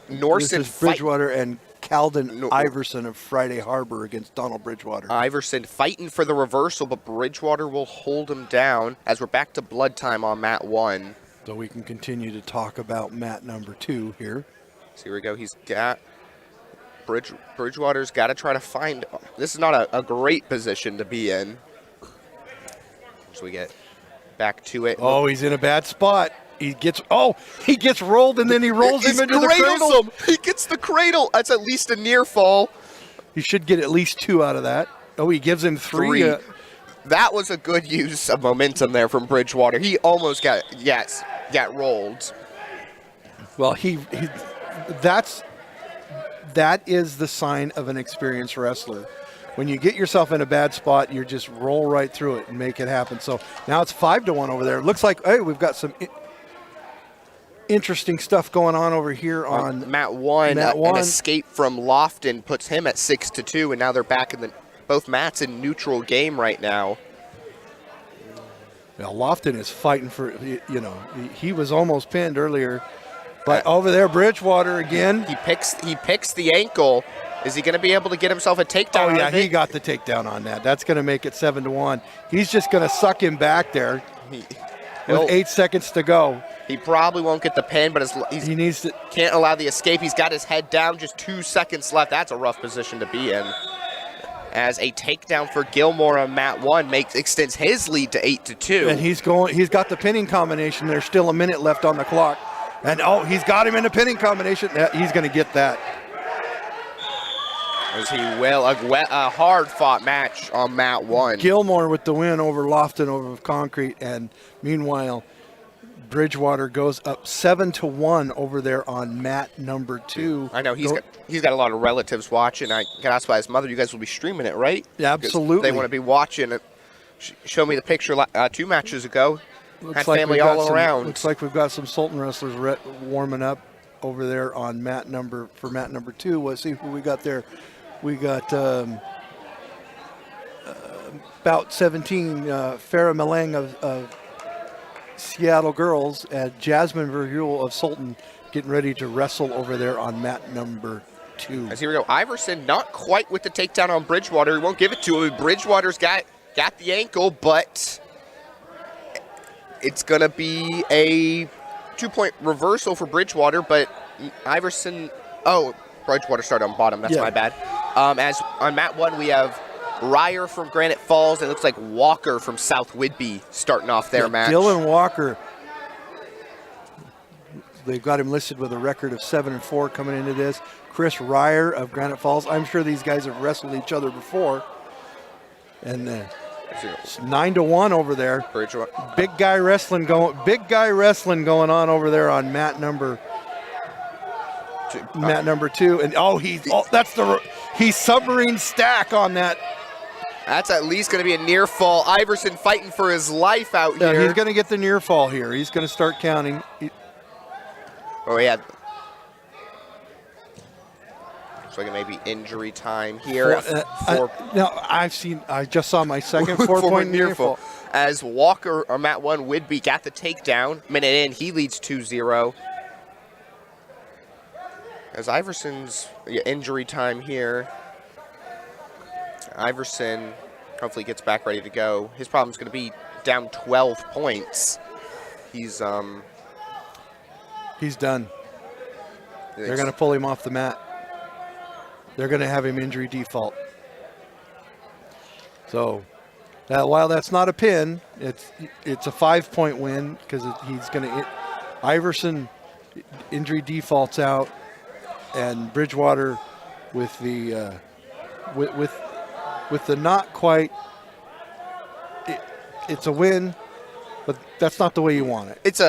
Norson... This is Bridgewater and Calden Iverson of Friday Harbor against Donald Bridgewater. Iverson fighting for the reversal, but Bridgewater will hold him down as we're back to blood time on mat 1. So we can continue to talk about mat number 2 here. So here we go. He's got... Bridgewater's got to try to find... This is not a great position to be in. So we get back to it. Oh, he's in a bad spot. He gets rolled, and then he rolls him into the cradle. He gets the cradle. That's at least a near fall. He should get at least 2 out of that. Oh, he gives him 3. That was a good use of momentum there from Bridgewater. He almost got rolled. Well, that is the sign of an experienced wrestler. When you get yourself in a bad spot, you just roll right through it and make it happen. So now it's 5-1 over there. It looks like, hey, we've got some interesting stuff going on over here on Mat 1. Mat An 1. escape from Lofton puts him at 6-2, and now they're back in both mats in neutral game right now. Now, Lofton is fighting for, he was almost pinned earlier. But over there, Bridgewater again. He picks the ankle. Is he going to be able to get himself a takedown? Oh, yeah, he got the takedown on that. That's going to make it 7-1. He's just going to suck him back there with 8 seconds to go. He probably won't get the pin, but he needs to. Can't allow the escape. He's got his head down, just 2 seconds left. That's a rough position to be in. As a takedown for Gilmore on mat 1 extends his lead to 8-2. And he's got the pinning combination. There's still a minute left on the clock. And he's got him in a pinning combination. He's going to get that. As he will, a hard-fought match on mat 1. Gilmore with the win over Lofton over Concrete, and meanwhile, Bridgewater goes up 7-1 over there on mat number 2. I know he's got a lot of relatives watching. I got asked by his mother, "You guys will be streaming it, right?" Yeah, absolutely. They want to be watching it. Show me the picture 2 matches ago. Had like family all around. Looks like we've got some Sultan wrestlers warming up over there on mat number 2. Let's see who we got there. We got about 17 Farrah Malang of Seattle girls and Jasmine Verhule of Sultan getting ready to wrestle over there on mat number 2. As here we go, Iverson not quite with the takedown on Bridgewater. He won't give it to him. Bridgewater's got the ankle, but it's going to be a 2-point reversal for Bridgewater, but Iverson, Bridgewater started on bottom. That's my bad. As on mat 1, we have Ryer from Granite Falls, and it looks like Walker from South Whidbey starting off their match. Dylan Walker, they've got him listed with a record of 7-4 coming into this. Chris Ryer of Granite Falls. I'm sure these guys have wrestled each other before. And it's 9-1 over there. Bridgewater. Big guy wrestling going on over there on mat number 2. And he's submarine stack on that. That's at least going to be a near fall. Iverson fighting for his life out here. He's going to get the near fall here. He's going to start counting. Yeah. Looks like it may be injury time here. I just saw my second 4-point near fall. As Walker on mat 1, Whidbey got the takedown. Minute in, he leads 2-0. As Iverson's injury time here. Iverson hopefully gets back ready to go. His problem's going to be down 12 points. He's done. They're going to pull him off the mat. They're going to have him injury default. So, while that's not a pin, it's a 5-point win because he's going to. Iverson injury defaults out, and Bridgewater with the with the not quite. It's a win, but that's not the way you want it. It's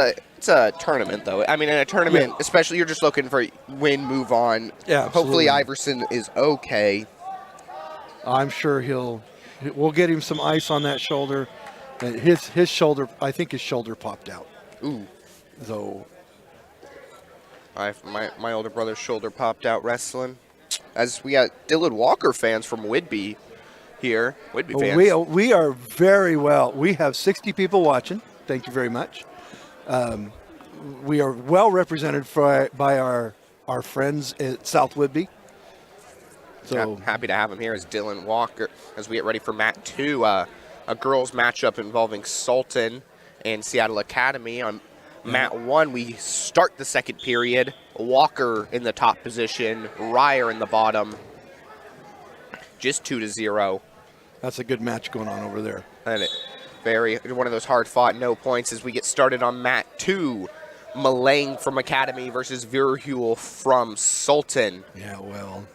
a tournament, though. I mean, in a tournament, especially, you're just looking for win, move on. Yeah, absolutely. Hopefully Iverson is okay. I'm sure we'll get him some ice on that shoulder. And his shoulder, I think his shoulder popped out. Ooh. So. My older brother's shoulder popped out wrestling. As we got Dylan Walker fans from Whidbey here. Whidbey fans. We are very well. We have 60 people watching. Thank you very much. We are well represented by our friends at South Whidbey. So happy to have him here as Dylan Walker as we get ready for mat 2, a girls matchup involving Sultan and Seattle Academy. On mat 1, we start the second period. Walker in the top position, Ryer in the bottom. Just 2-0. That's a good match going on over there. And one of those hard-fought no points as we get started on mat 2. Malang from Academy versus Verhule from Sultan. Yeah, well,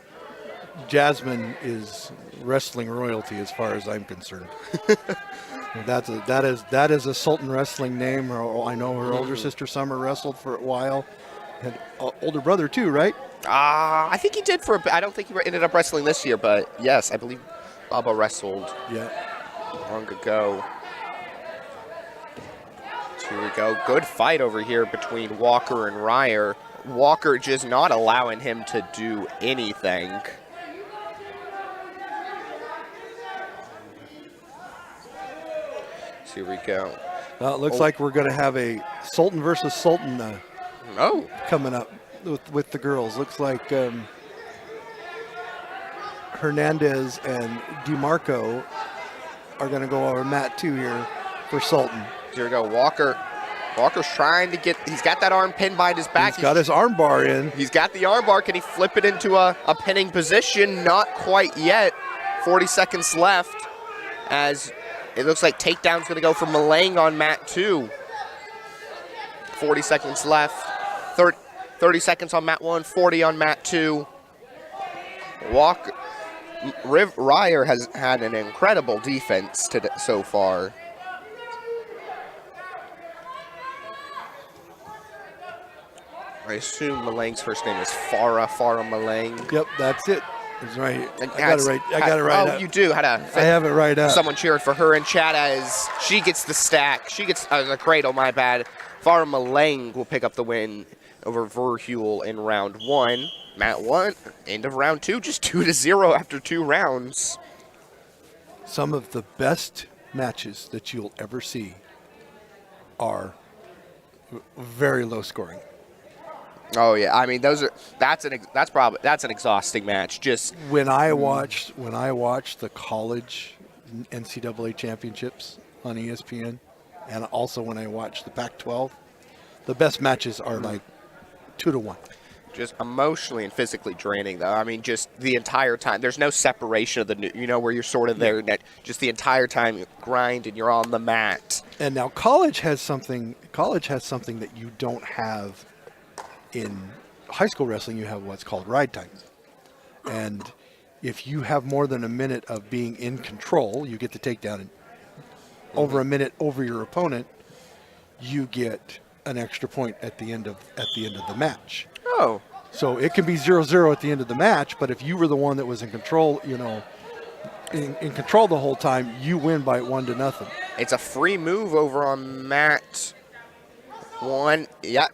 Jasmine is wrestling royalty as far as I'm concerned. That is a Sultan wrestling name. I know her older sister Summer wrestled for a while, had older brother too, right? I think he did for a bit. I don't think he ended up wrestling this year, but yes, I believe Bubba wrestled Yeah. long ago. So here we go. Good fight over here between Walker and Ryer. Walker just not allowing him to do anything. So here we go. Well, it looks like we're going to have a Sultan versus Sultan Oh, coming up with the girls. Looks like Hernandez and DeMarco are going to go over mat 2 here for Sultan. here we go. Walker's trying to get, he's got that arm pinned behind his back. He's got his arm bar in. He's got the arm bar. Can he flip it into a pinning position? Not quite yet. 40 seconds left as it looks like takedown's going to go for Malang on mat 2. 40 seconds left. 30 seconds on mat 1, 40 on mat 2. Ryer has had an incredible defense so far. I assume Malang's first name is Farah Malang. Yep, that's it. It's right. I got Has- it right. I got it right. Oh, up. you do. I have it right up. Someone cheering for her in chat as she gets the stack. She gets the cradle, my bad. Farah Malang will pick up the win over Verhule in round 1. Mat 1, end of round 2, just 2-0 after 2 rounds. Some of the best matches that you'll ever see are very low scoring. Oh yeah, I mean that's an exhausting match. Just When I watched the college NCAA championships on ESPN, and also when I watched the Pac-12, the best matches are like 2-1. just emotionally and physically draining, though. I mean, just the entire time. There's no separation of where you're sort of there. Just the entire time you grind and you're on the mat. And now college has something that you don't have in high school wrestling. You have what's called ride time. And if you have more than a minute of being in control, you get the takedown. And over a minute over your opponent, you get an extra point at the end of the match. Oh. So it can be 0-0 at the end of the match, but if you were the one that was in control, in control the whole time, you win by 1-0. It's a free move over on mat 1. Yeah.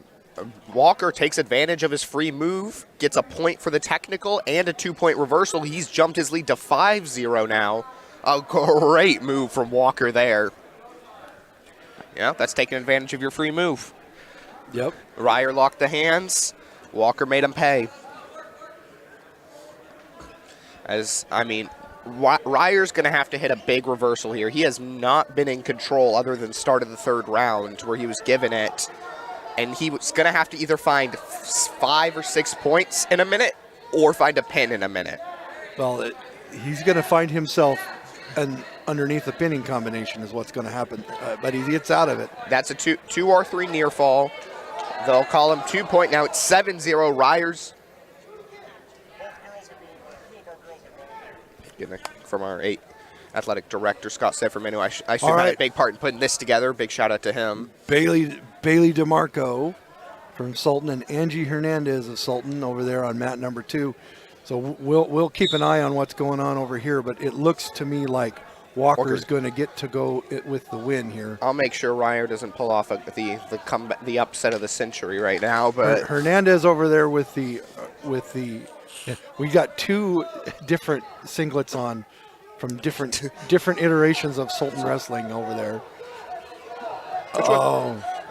Walker takes advantage of his free move, gets a point for the technical and a 2-point reversal. He's jumped his lead to 5-0 now. A great move from Walker there. Yeah, that's taking advantage of your free move. Yep. Ryer locked the hands. Walker made him pay. Ryer's going to have to hit a big reversal here. He has not been in control other than start of the 3rd round where he was given it. And he was going to have to either find 5 or 6 points in a minute or find a pin in a minute. Well, he's going to find himself underneath a pinning combination is what's going to happen. But he gets out of it. That's a 2 or 3 near fall. They'll call him 2-point. Now it's 7-0. Ryer's. From our 8 athletic director, Scott Sefferman, who I assume had a big part in putting this together. Big shout out to him. Bailey DeMarco from Sultan and Angie Hernandez of Sultan over there on mat number 2. So we'll keep an eye on what's going on over here, but it looks to me like Walker's going to get to go with the win here. I'll make sure Ryer doesn't pull off the upset of the century right now. But Hernandez over there with the we got 2 different singlets on from different iterations of Sultan wrestling over there.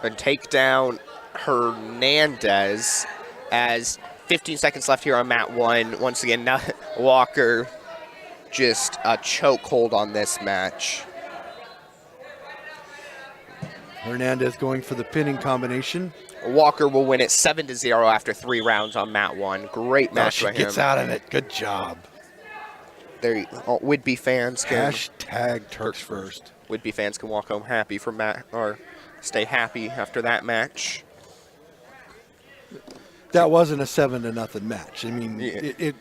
And take down Hernandez as 15 seconds left here on mat 1. Once again, now Walker just a chokehold on this match. Hernandez going for the pinning combination. Walker will win it 7-0 after 3 rounds on mat 1. Great match by him. She gets out of it. Good job. There, would-be fans can # Turks first. Would-be fans can walk home happy from or stay happy after that match. That wasn't a 7-0 match. I mean,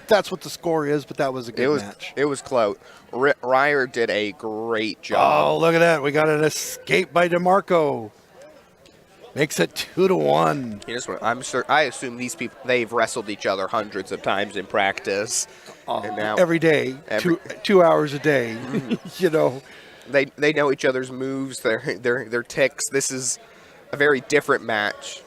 that's what the score is, but that was a good match. It was close. Ryer did a great job. Oh, look at that. We got an escape by DeMarco. Makes it 2-1. I assume these people, they've wrestled each other hundreds of times in practice. And now Every day, two hours a day. You know, they know each other's moves, their ticks. This is a very different match.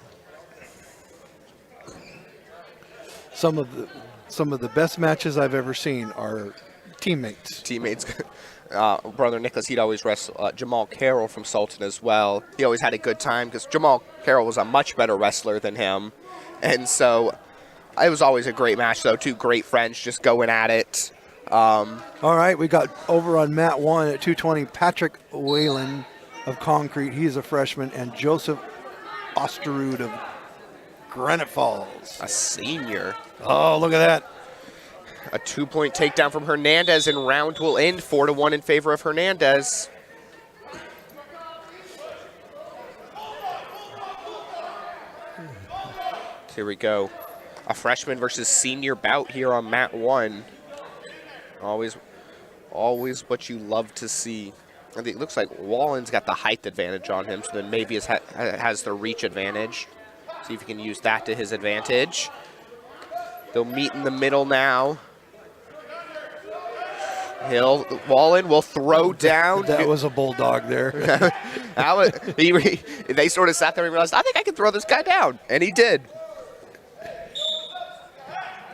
some of the best matches I've ever seen are teammates. Brother Nicholas, he'd always wrestle Jamal Carroll from Sultan as well. He always had a good time because Jamal Carroll was a much better wrestler than him. And so it was always a great match, though. Two great friends just going at it. All right, we got over on mat 1 at 220, Patrick Whalen of Concrete. He's a freshman. And Joseph Osterud of Granite Falls. A senior. Oh, look at that. A 2-point takedown from Hernandez, and round will end 4-1 in favor of Hernandez. Here we go. A freshman versus senior bout here on mat 1. Always what you love to see. I think it looks like Wallen's got the height advantage on him, so then maybe has the reach advantage. See if he can use that to his advantage. They'll meet in the middle now. Wallen will throw down. That was a bulldog there. They sort of sat there and realized, I think I can throw this guy down. And he did.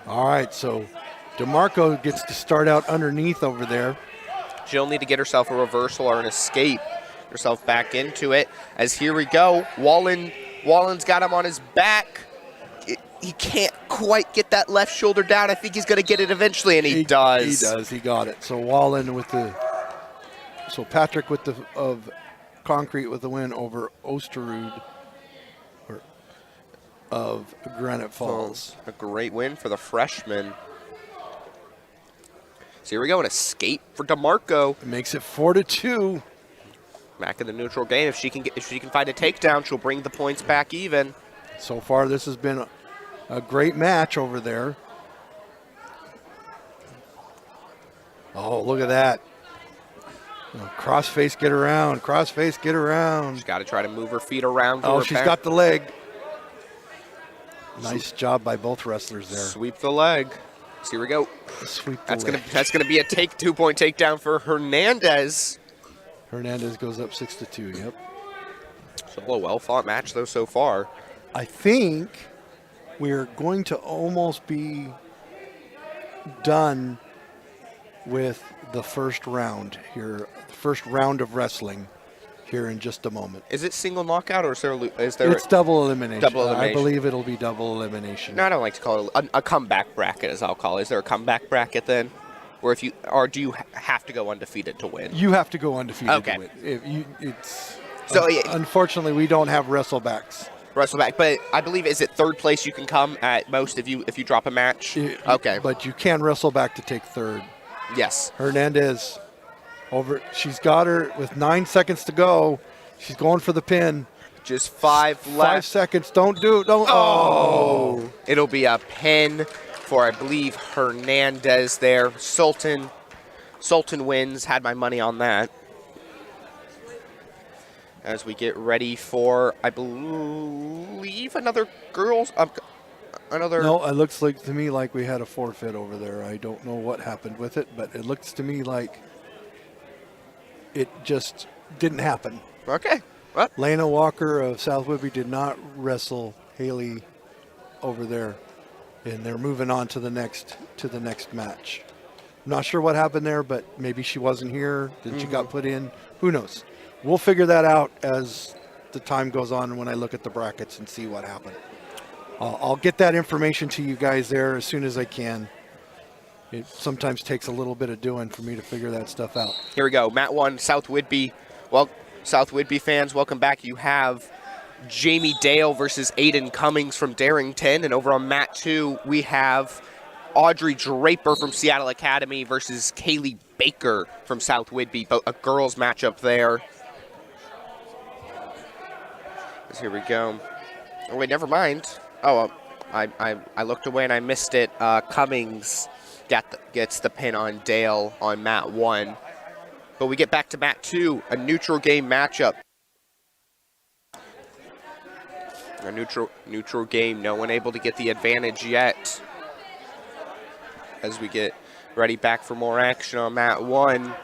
All right, so DeMarco gets to start out underneath over there. She'll need to get herself a reversal or an escape. Herself back into it. As here we go. Wallen's got him on his back. He can't quite get that left shoulder down. I think he's going to get it eventually, and he does. He does. He got it. So Wallen Patrick of Concrete with the win over Osterud of Granite Falls. A great win for the freshman. So here we go, an escape for DeMarco. It makes it 4-2. Back in the neutral game. If she can find a takedown, she'll bring the points back even. So far, this has been a great match over there. Oh, look at that. Crossface, get around. Crossface, get around. She's got to try to move her feet around. Oh, she's got the leg. Nice job by both wrestlers there. Sweep the leg. So here we go. Sweep the That's leg. that's gonna be a 2-point takedown for Hernandez. Hernandez goes up 6-2. Yep. So a well-fought match though so far. I think we're going to almost be done with the first round here, the first round of wrestling here in just a moment. Is it single knockout or is there It's double elimination. Double elimination. I believe it'll be double elimination. No, I don't like to call it a comeback bracket, as I'll call it. Is there a comeback bracket then? Or do you have to go undefeated to win? You have to go undefeated Okay. to win. So unfortunately, we don't have wrestlebacks. Wrestleback, but I believe is it third place you can come at most if you drop a match? Okay. But you can wrestle back to take third. Yes. Hernandez over. She's got her with 9 seconds to go. She's going for the pin. Just 5 left. 5 seconds. Don't. Oh. It'll be a pin for, I believe, Hernandez there. Sultan wins. Had my money on that. As we get ready for, I believe, another girls. No, it looks like to me like we had a forfeit over there. I don't know what happened with it, but it looks to me like it just didn't happen. Okay. Well, Lena Walker of South Whitby did not wrestle Haley over there, and they're moving on to the next match. I'm not sure what happened there, but maybe she wasn't here. Then she got put in. Who knows? We'll figure that out as the time goes on and when I look at the brackets and see what happened. I'll get that information to you guys there as soon as I can. It sometimes takes a little bit of doing for me to figure that stuff out. Here we go. Mat 1, South Whitby. Well, South Whitby fans, welcome back. You have Jamie Dale versus Aiden Cummings from Darrington. And over on mat 2, we have Audrey Draper from Seattle Academy versus Kaylee Baker from South Whitby. A girls matchup there. Here we go. Oh, wait, never mind. Oh, I looked away and I missed it. Cummings gets the pin on Dale on mat 1. But we get back to mat 2, a neutral game matchup. A neutral game. No one able to get the advantage yet. As we get ready back for more action on mat 1.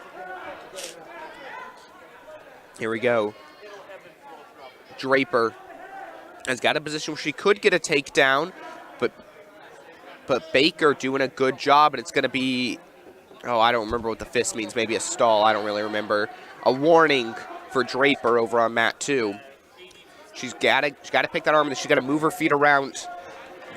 Here we go. Draper has got a position where she could get a takedown, but Baker doing a good job, and it's going to be, oh, I don't remember what the fist means. Maybe a stall. I don't really remember. A warning for Draper over on mat 2. She's got to pick that arm, and she's got to move her feet around,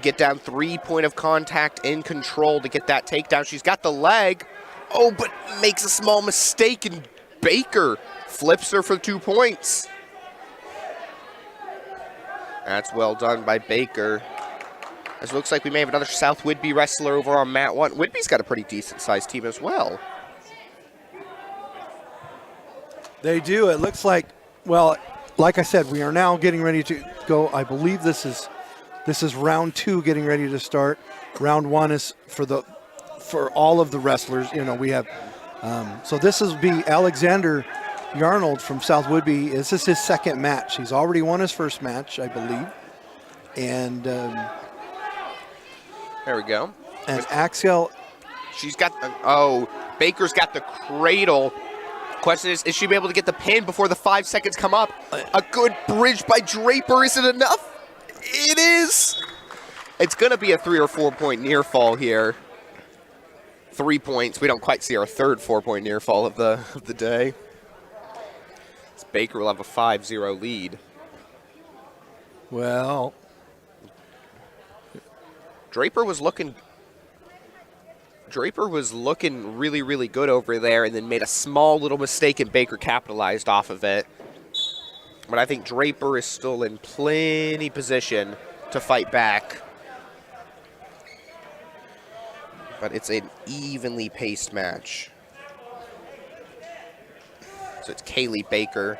get down 3 point of contact in control to get that takedown. She's got the leg. Oh, but makes a small mistake, and Baker flips her for 2 points. That's well done by Baker. As it looks like we may have another South Whidbey wrestler over on mat 1. Whidbey's got a pretty decent-sized team as well. They do. It looks like, well, like I said, we are now getting ready to go. I believe this is round 2 getting ready to start. Round 1 is for all of the wrestlers. You know, we have, so this will be Alexander Yarnold from South Whidbey. This is his second match. He's already won his first match, I believe. And there we go. And Axel, she's got, Baker's got the cradle. Question is she be able to get the pin before the 5 seconds come up? A good bridge by Draper. Is it enough? It is. It's going to be a 3 or 4 point near fall here. 3 points. We don't quite see our third 4 point near fall of the day. Baker will have a 5-0 lead. well, Draper was looking really, really good over there, and then made a small little mistake, and Baker capitalized off of it. But I think Draper is still in plenty position to fight back. But it's an evenly paced match. So it's Kaylee Baker.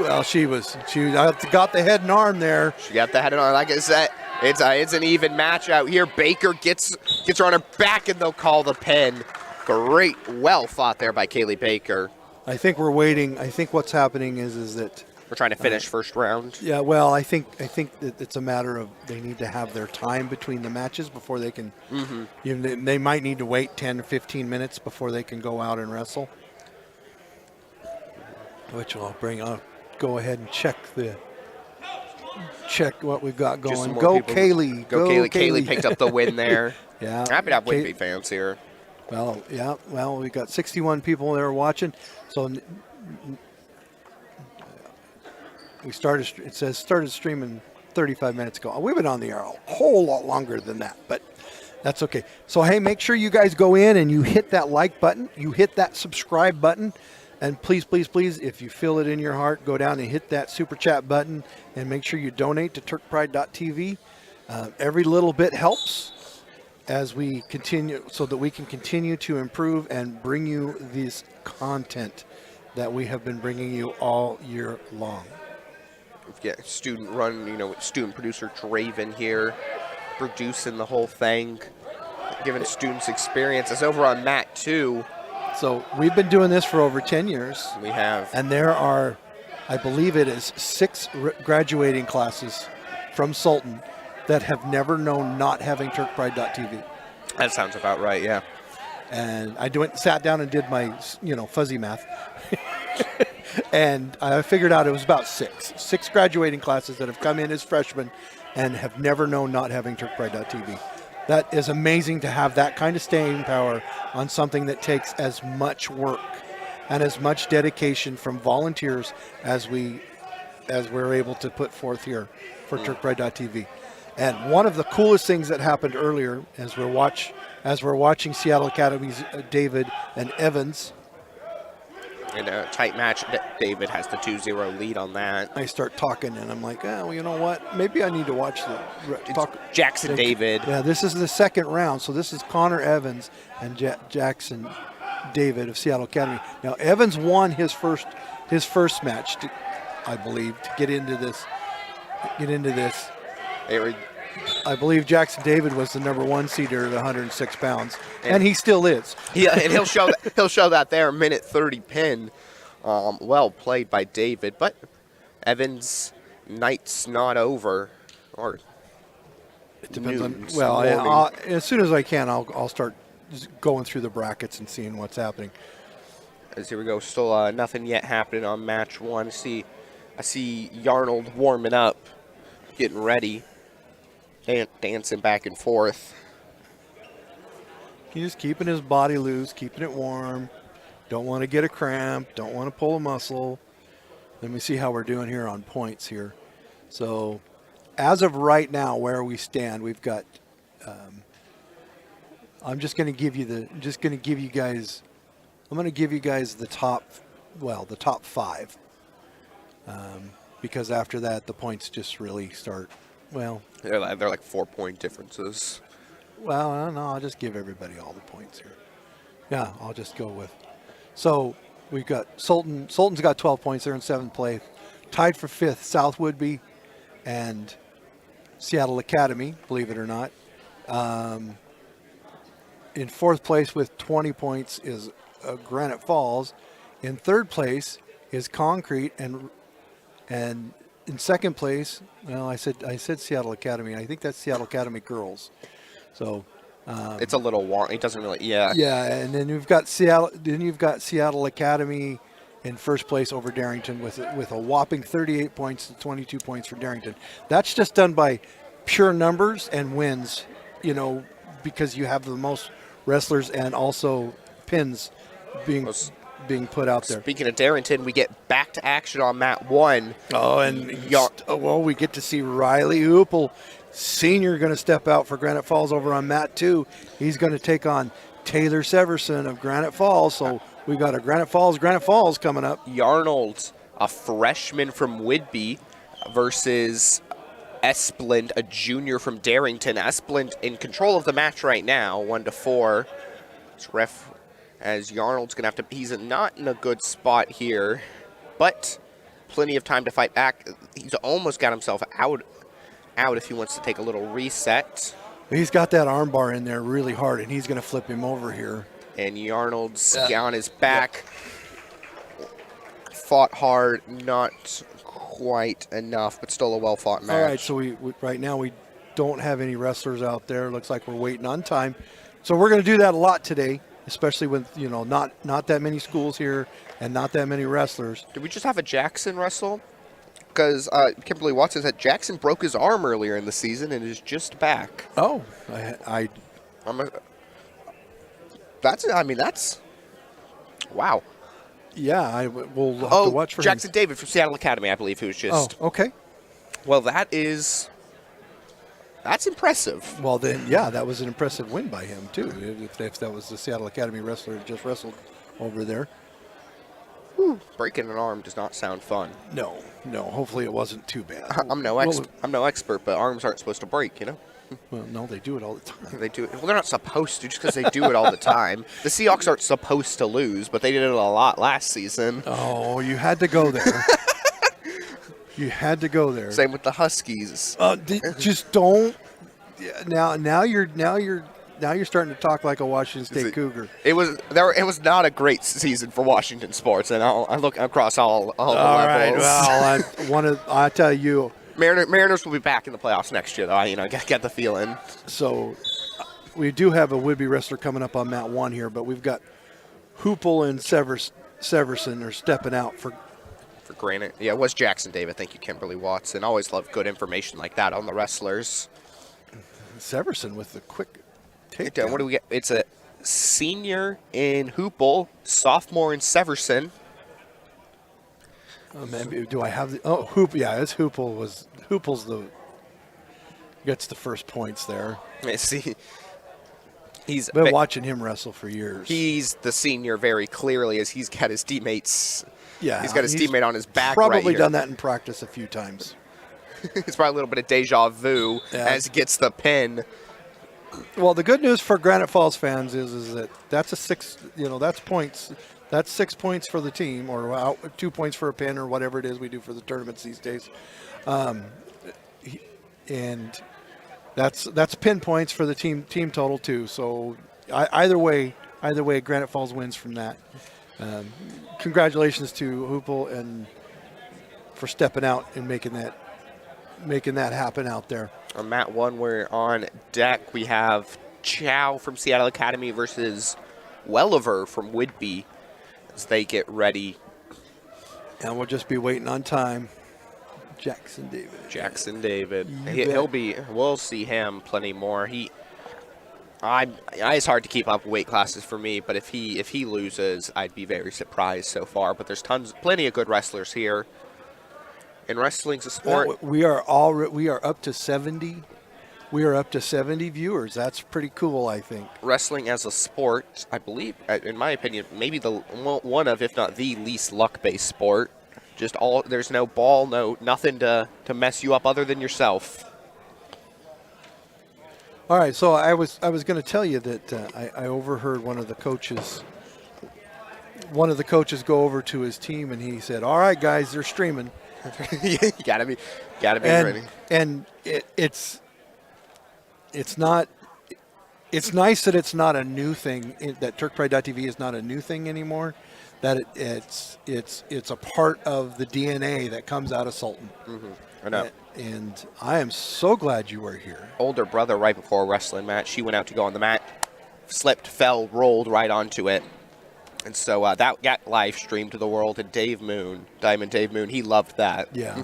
well, she got the head and arm there. She got the head on. Like I said, it's an even match out here. Baker gets her on her back, and they'll call the pin. Great, well fought there by Kaylee Baker. I think we're waiting. I think what's happening is that We're trying to finish first round. yeah. Well, I think that it's a matter of they need to have their time between the matches before they can. You know, they might need to wait 10 to 15 minutes before they can go out and wrestle. Which I'll bring. I'll go ahead and check what we've got Just some going. more Go people. Kaylee. Go Kaylee. Kaylee picked up the win there. Yeah. Happy to have Whidbey fans here. Well, yeah. Well, we got 61 people there watching. So we started. It says started streaming 35 minutes ago. We've been on the air a whole lot longer than that, but that's okay. So hey, make sure you guys go in and you hit that like button. You hit that subscribe button. And please, please, please, if you feel it in your heart, go down and hit that super chat button and make sure you donate to turkpride.tv. Every little bit helps as we continue so that we can continue to improve and bring you this content that we have been bringing you all year long. We've got student producer Draven here producing the whole thing, giving students experience. It's over on mat 2. So we've been doing this for over 10 years. We have. And there are, I believe it is 6 graduating classes from Sultan that have never known not having turkpride.tv. That sounds about right, yeah. And I sat down and did my, fuzzy math. And I figured out it was about 6 graduating classes that have come in as freshmen and have never known not having turkpride.tv. That is amazing to have that kind of staying power on something that takes as much work and as much dedication from volunteers as we're able to put forth here for turkpride.tv. And one of the coolest things that happened earlier as we're watching Seattle Academy's David and Evans. In a tight match, David has the 2-0 lead on that. I start talking and I'm like, oh, well, you know what? Maybe I need to watch Jackson David. Yeah, this is the second round. So this is Connor Evans and Jackson David of Seattle Academy. Now Evans won his first match, I believe, to get into this. I believe Jackson David was the number 1 seeder at 106 pounds, and he still is. Yeah, and he'll show that there, minute 30 pin. Well played by David, but Evans, night's not over, or It depends on. noon's Well, morning. as soon as I can, I'll start just going through the brackets and seeing what's happening. As here we go, still nothing yet happening on match 1. I see Yarnold warming up, getting ready, dancing back and forth. He's just keeping his body loose, keeping it warm. Don't want to get a cramp. Don't want to pull a muscle. Let me see how we're doing here on points here. So, as of right now, where we stand, we've got. I'm just going to give you guys. I'm going to give you guys the top 5. Because after that, the points just really start. Well, They're like 4-point differences. Well, I don't know. I'll just give everybody all the points here. Yeah, I'll just go with. So we've got Sultan. Sultan's got 12 points. They're in 7th place. Tied for 5th, South Woodby and Seattle Academy, believe it or not. In 4th place with 20 points is Granite Falls. In 3rd place is Concrete, and in 2nd place, well, I said Seattle Academy. I think that's Seattle Academy girls. So It's a little warm. It doesn't really, yeah. yeah, and then you've got Seattle. Then you've got Seattle Academy in 1st place over Darrington with a whopping 38 points to 22 points for Darrington. That's just done by pure numbers and wins, because you have the most wrestlers and also pins being put out there. Speaking of Darrington, we get back to action on mat 1. Oh, and we get to see Riley Hoople, Senior, going to step out for Granite Falls over on mat 2. He's going to take on Taylor Severson of Granite Falls. So we got a Granite Falls coming up. Yarnold, a freshman from Whidbey, versus Esplin, a junior from Darrington. Esplin in control of the match right now, 1-4. It's ref as Yarnold's going to have to. He's not in a good spot here, but plenty of time to fight back. He's almost got himself out if he wants to take a little reset. He's got that arm bar in there really hard, and he's going to flip him over here. And Yarnold's on his back. Fought hard, not quite enough, but still a well-fought match. All right, so we right now we don't have any wrestlers out there. Looks like we're waiting on time. So we're going to do that a lot today, especially with not that many schools here and not that many wrestlers. Did we just have a Jackson wrestle? Because Kimberly Watson said Jackson broke his arm earlier in the season and is just back. Oh, That's wow. Yeah, we'll have to watch for Jackson him. David from Seattle Academy, I believe, who's just. Oh, okay. Well, that's impressive. Well, then, yeah, that was an impressive win by him too. If that was the Seattle Academy wrestler who just wrestled over there. Breaking an arm does not sound fun. No. Hopefully, it wasn't too bad. I'm no expert, but arms aren't supposed to break, Well, no, they do it all the time. They do it. Well, they're not supposed to, just because they do it all the time. The Seahawks aren't supposed to lose, but they did it a lot last season. Oh, you had to go there. You had to go there. Same with the Huskies. Just don't. Yeah, now you're starting to talk like a Washington State Cougar. It was not a great season for Washington sports, and I look across all the levels. Right, well, I tell you. Mariners will be back in the playoffs next year, though. I get the feeling. So we do have a would-be wrestler coming up on mat 1 here, but we've got Hoople and Severson are stepping out for Granite. Yeah, it was Jackson David. Thank you, Kimberly Watson. Always love good information like that on the wrestlers. Severson with the quick takedown. What do we get? It's a senior in Hoople, sophomore in Severson. Do I have the? Oh, Hoop. Yeah, it's Hoople. Hoople's gets the first points there. See, he's been watching him wrestle for years. He's the senior very clearly, as he's got his teammates. Yeah, he's got his teammate on his back. Probably right done that in practice a few times. It's probably a little bit of deja vu as he gets the pin. Well, the good news for Granite Falls fans is that that's a 6. That's points. That's 6 points for the team, or 2 points for a pin, or whatever it is we do for the tournaments these days. And that's pin points for the team total too. So either way, Granite Falls wins from that. Congratulations to Hoople and for stepping out and making that making that happen out there. On mat 1, we're on deck. We have Chow from Seattle Academy versus Welliver from Whidbey as they get ready. And we'll just be waiting on time. Jackson David. Jackson David. You He'll bet. be. We'll see him plenty more. It's hard to keep up weight classes for me, but if he loses, I'd be very surprised so far. But there's plenty of good wrestlers here. And wrestling's a sport. We are up to 70. We are up to 70 viewers. That's pretty cool, I think. Wrestling as a sport, I believe, in my opinion, maybe one of, if not the least luck-based sport. There's no ball, nothing to mess you up other than yourself. All right, so I was going to tell you that I overheard one of the coaches go over to his team, and he said, "All right, guys, they're streaming." You gotta be ready. And it's not. It's nice that it's not a new thing. That TurkPride.tv is not a new thing anymore. That it's a part of the DNA that comes out of Sultan. Mm-hmm. I know. And I am so glad you were here. Older brother, right before a wrestling match, she went out to go on the mat, slipped, fell, rolled right onto it. And so that got live streamed to the world. And Diamond Dave Moon, he loved that. Yeah.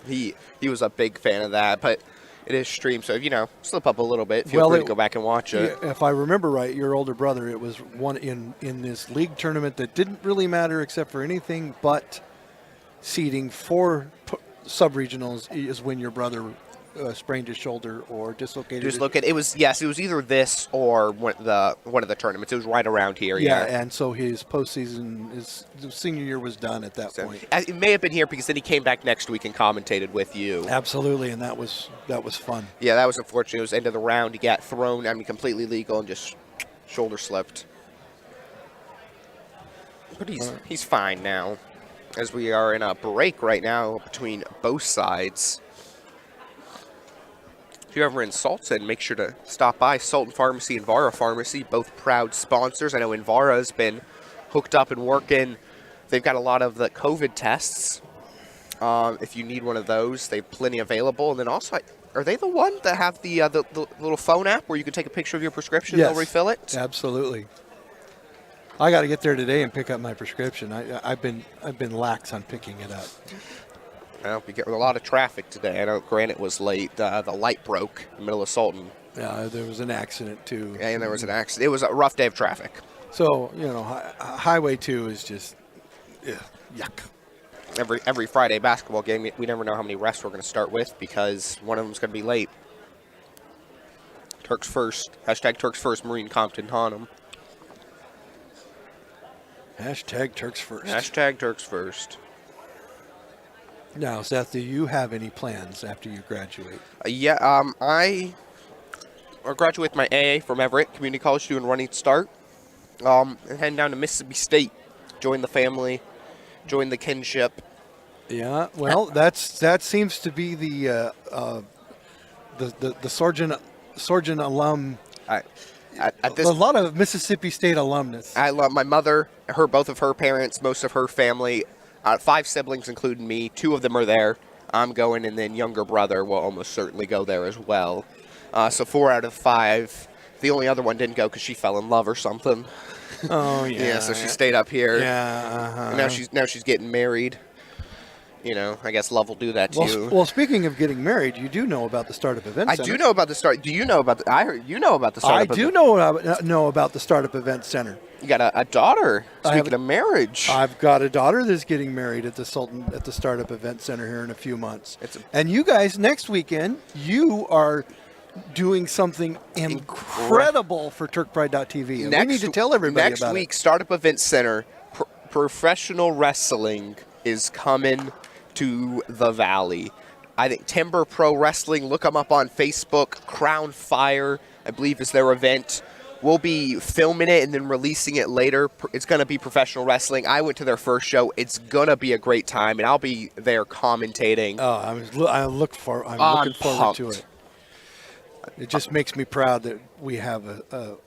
He was a big fan of that. But it is streamed, so slip up a little bit. Feel free to go back and watch it. If I remember right, your older brother, it was one in this league tournament that didn't really matter except for anything but seeding for sub-regionals is when your brother sprained his shoulder or dislocated. Just look at it was either this or one of the tournaments. It was right around here. Yeah, and so his postseason, his senior year was done at that point. It may have been here because then he came back next week and commentated with you. Absolutely, and that was fun. Yeah, that was unfortunate. It was end of the round. He got thrown. Completely legal and just shoulder slipped. But he's fine now, as we are in a break right now between both sides. If you're ever in Sultan, make sure to stop by Sultan Pharmacy and Vara Pharmacy, both proud sponsors. I know Invara has been hooked up and working. They've got a lot of the COVID tests. If you need one of those, they have plenty available. And then also, are they the one that have the little phone app where you can take a picture of your prescription and they'll refill it? Absolutely. I got to get there today and pick up my prescription. I've been lax on picking it up. Well, we get a lot of traffic today. I know Granite was late. The light broke in the middle of Sultan. Yeah, there was an accident too. Yeah, and there was an accident. It was a rough day of traffic. So, Highway 2 is just yuck. Every Friday basketball game, we never know how many refs we're going to start with because one of them's going to be late. Turks first. Hashtag Turks first. Marine Compton Honham. Hashtag Turks first. Hashtag Turks first. Now, Seth, do you have any plans after you graduate? I graduate with my AA from Everett Community College doing running start. And heading down to Mississippi State, join the family, join the kinship. Yeah, well, that seems to be the Sergeant alum. A lot of Mississippi State alumnus. I love my mother, both of her parents, most of her family. 5 siblings, including me. 2 of them are there. I'm going, and then younger brother will almost certainly go there as well. So 4 out of 5. The only other one didn't go because she fell in love or something. Oh yeah. Yeah, so she stayed up here. Yeah. And now she's getting married. I guess love will do that to you. Well, speaking of getting married, you do know about the Startup Event Center. I do know about the start. Do you know about the? I heard you know about the startup. I do know about the Startup Event Center. You got a daughter. Speaking of marriage, I've got a daughter that's getting married at the Startup Event Center here in a few months. And you guys, next weekend, you are doing something incredible for TurkPride.tv. And we need to tell everybody about it. Next week, Startup Event Center, professional wrestling is coming to the Valley. I think Timber Pro Wrestling, look them up on Facebook. Crown Fire, I believe, is their event. We'll be filming it and then releasing it later. It's going to be professional wrestling. I went to their first show. It's going to be a great time, and I'll be there commentating. Oh, I'm looking forward to it. It just makes me proud that we have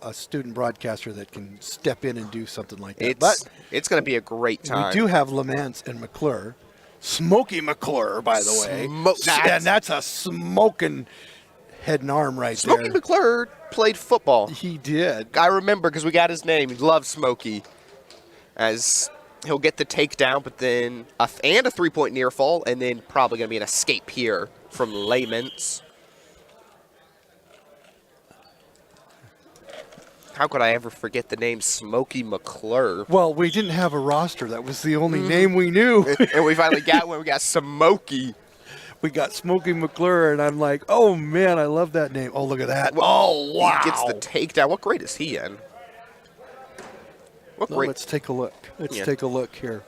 a student broadcaster that can step in and do something like that. It's going to be a great time. We do have Lamance and McClure, Smokey McClure, by the way. And that's a smoking head and arm right Smokey there. McClure played football. He did. I remember because we got his name. He loves Smokey. As he'll get the takedown, but then and a 3-point near fall, and then probably going to be an escape here from Laments. How could I ever forget the name Smokey McClure? Well, we didn't have a roster. That was the only name we knew. And we finally got one. We got Smokey. We got Smokey McClure, and I'm like, oh, man, I love that name. Oh, look at that. Oh, wow. He gets the takedown. What grade is he in? What Well, grade? let's take a look. Let's Yeah. take a look here.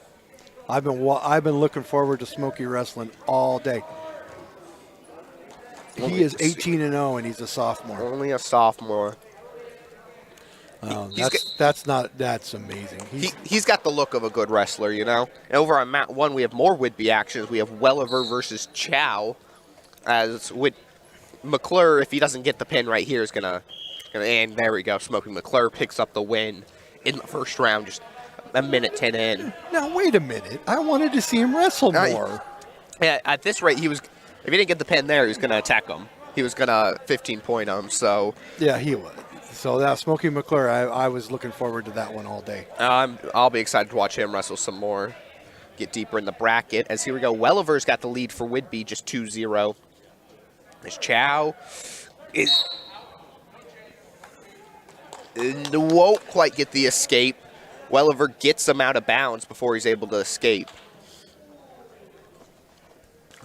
I've been looking forward to Smokey wrestling all day. He is 18-0, and he's a sophomore. Only a sophomore. That's amazing. He's got the look of a good wrestler, you know. And over on mat 1, we have more Whitby actions. We have Welliver versus Chow. As with McClure, if he doesn't get the pin right here, is gonna and there we go. Smokey McClure picks up the win in the first round, just a minute 10 in. Now wait a minute. I wanted to see him wrestle more. Yeah, at this rate, if he didn't get the pin there, he was gonna attack him. He was gonna 15-point him. So Yeah, he was. So that Smokey McClure, I was looking forward to that one all day. I'll be excited to watch him wrestle some more. Get deeper in the bracket. As here we go, Welliver's got the lead for Whitby, just 2-0. As Chow won't quite get the escape. Welliver gets him out of bounds before he's able to escape.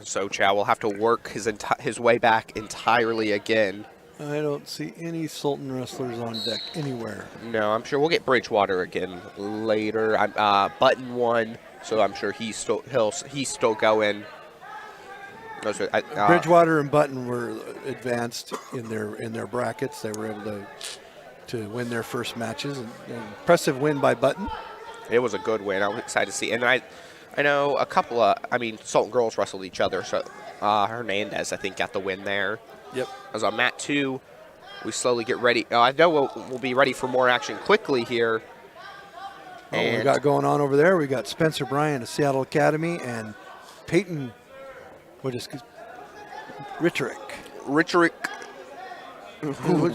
So Chow will have to work his way back entirely again. I don't see any Sultan wrestlers on deck anywhere. No, I'm sure we'll get Bridgewater again later. Button won, so I'm sure he's still going. No, so Bridgewater and Button were advanced in their brackets. They were able to win their first matches. An impressive win by Button. It was a good win. I was excited to see. And I know a couple of, Sultan girls wrestled each other. So Hernandez, I think, got the win there. Yep. As on mat 2, we slowly get ready. I know we'll be ready for more action quickly here. What we got going on over there, we got Spencer Bryant of Seattle Academy and Peyton, Richerick.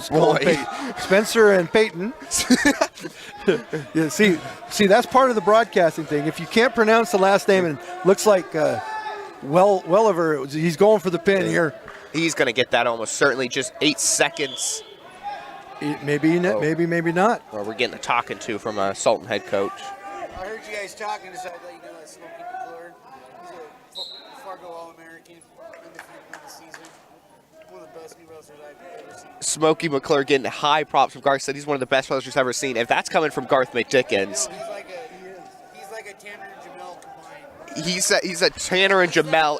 Boy. Spencer and Peyton. Yeah, see, that's part of the broadcasting thing. If you can't pronounce the last name and looks like Welliver, he's going for the pin here. He's going to get that almost certainly. Just 8 seconds. Maybe not. Well, we're getting a talking to from a Sultan head coach. I heard you guys talking, so I'd let you know that Smokey McClure. He's a Fargo All-American in the season. One of the best new wrestlers I've ever seen. Smokey McClure getting high props from Garth. Said he's one of the best wrestlers I've ever seen. If that's coming from Garth McDickens. He's like a Tanner and Jamel combined. He's a Tanner and Jamel.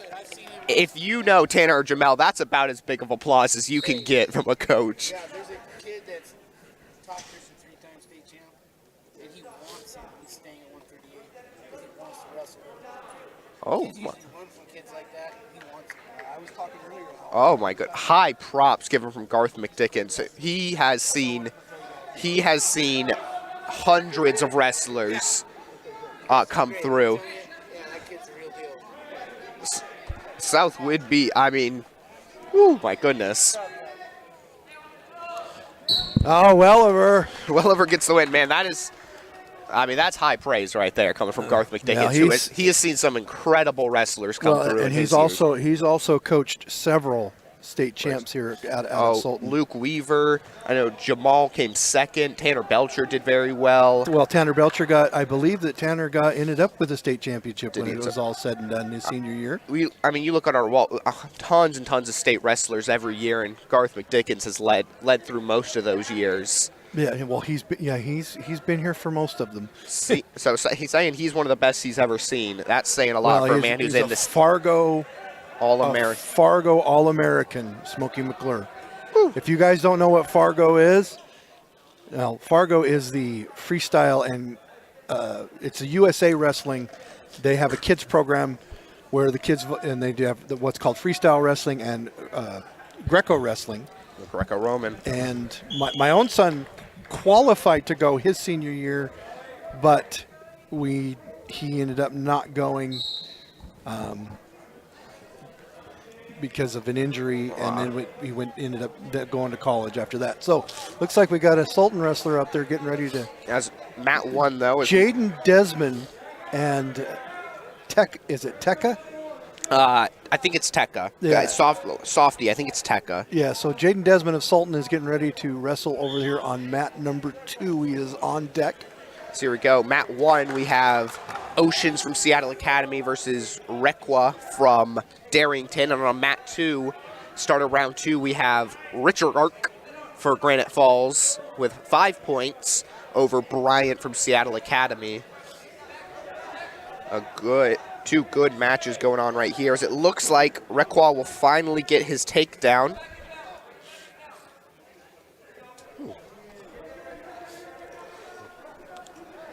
If you know Tanner or Jamel, that's about as big of applause as you can get from a coach. Yeah, there's a kid that's top Christian 3-time state champ, and he wants it. He's staying at 138 because he wants to wrestle. Oh Kids my! usually run from kids like that. He wants it. I was talking earlier about Oh my God! High props given from Garth McDickens. He has seen hundreds of wrestlers come through. Yeah, that kid's a real deal. South Whitby, woo, my goodness. Oh, Welliver. Welliver gets the win, man. That's high praise right there coming from Garth McDickens. He has seen some incredible wrestlers come through. And he's also coached several state champs here out of Sultan. Luke Weaver. I know Jamal came second. Tanner Belcher did very well. Well, Tanner Belcher ended up with a state championship when it was all said and done his senior year. You look at our wall, tons and tons of state wrestlers every year, and Garth McDickens has led through most of those years. Yeah, well, he's been here for most of them. So he's saying he's one of the best he's ever seen. That's saying a lot for a man who's in this Fargo All-American. Fargo All-American, Smokey McClure. If you guys don't know what Fargo is, well, Fargo is the freestyle and it's a USA Wrestling. They have a kids program where the kids, and they do have what's called freestyle wrestling and Greco wrestling. Greco-Roman. And my own son qualified to go his senior year, but he ended up not going because of an injury, and then he ended up going to college after that. So looks like we got a Sultan wrestler up there getting ready to. As Matt won, though. Jaden Desmond and is it Tekka? I think it's Tekka. Yeah. Softy, I think it's Tekka. Yeah, so Jaden Desmond of Sultan is getting ready to wrestle over here on mat number 2. He is on deck. So here we go. Mat 1, we have Oceans from Seattle Academy versus Requa from Darrington. And on mat 2, start of round 2, we have Richard Ark for Granite Falls with 5 points over Bryant from Seattle Academy. Two good matches going on right here, as it looks like Requa will finally get his takedown.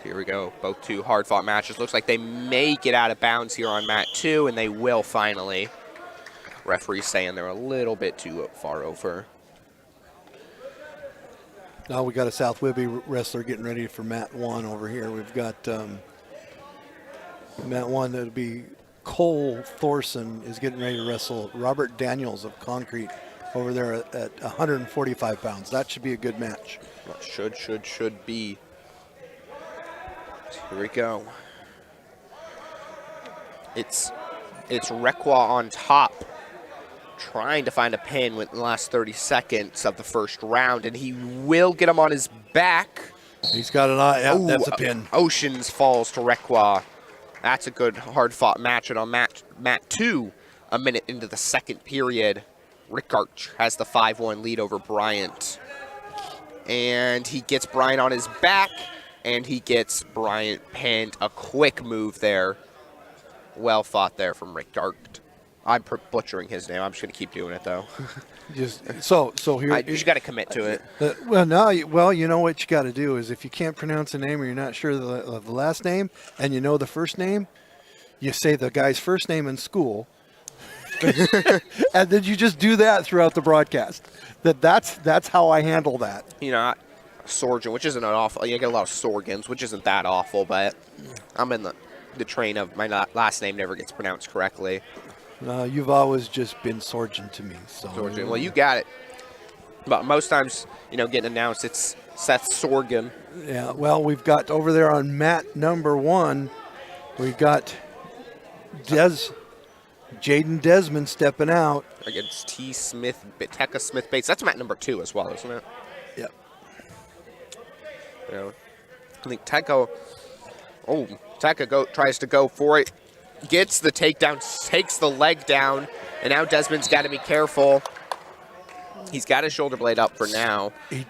Here we go. Both two hard-fought matches. Looks like they may get out of bounds here on mat 2, and they will finally. Referee's saying they're a little bit too far over. Now we got a South Whitby wrestler getting ready for mat 1 over here. We've got mat 1, that'll be Cole Thorson is getting ready to wrestle Robert Daniels of Concrete over there at 145 pounds. That should be a good match. Should be. Here we go. It's Requa on top, trying to find a pin within the last 30 seconds of the first round, and he will get him on his back. He's got an eye. Yeah, that's a pin. Oceans falls to Requa. That's a good hard-fought match. And on mat 2, a minute into the second period, Rick Arch has the 5-1 lead over Bryant. And he gets Bryant on his back, and he gets Bryant pinned. A quick move there. Well fought there from Rick Arch. I'm butchering his name. I'm just going to keep doing it, though. So here. You just got to commit to it. You know what you got to do is, if you can't pronounce a name or you're not sure of the last name and you know the first name, you say the guy's first name in school, and then you just do that throughout the broadcast. That's how I handle that. You know, Sergeant, which isn't an awful. You get a lot of Sorgans, which isn't that awful, but I'm in the train of my last name never gets pronounced correctly. You've always just been Sergeant to me. So. Sergeant. Well, you got it. But most times, getting announced, it's Seth Sergeant. Yeah, well, we've got over there on mat number 1, we've got Jaden Desmond stepping out. Against Tekka Smith Bates. That's mat number 2 as well, isn't it? Yep. I think Tekka tries to go for it. Gets the takedown, takes the leg down, and now Desmond's got to be careful. He's got his shoulder blade up for now. He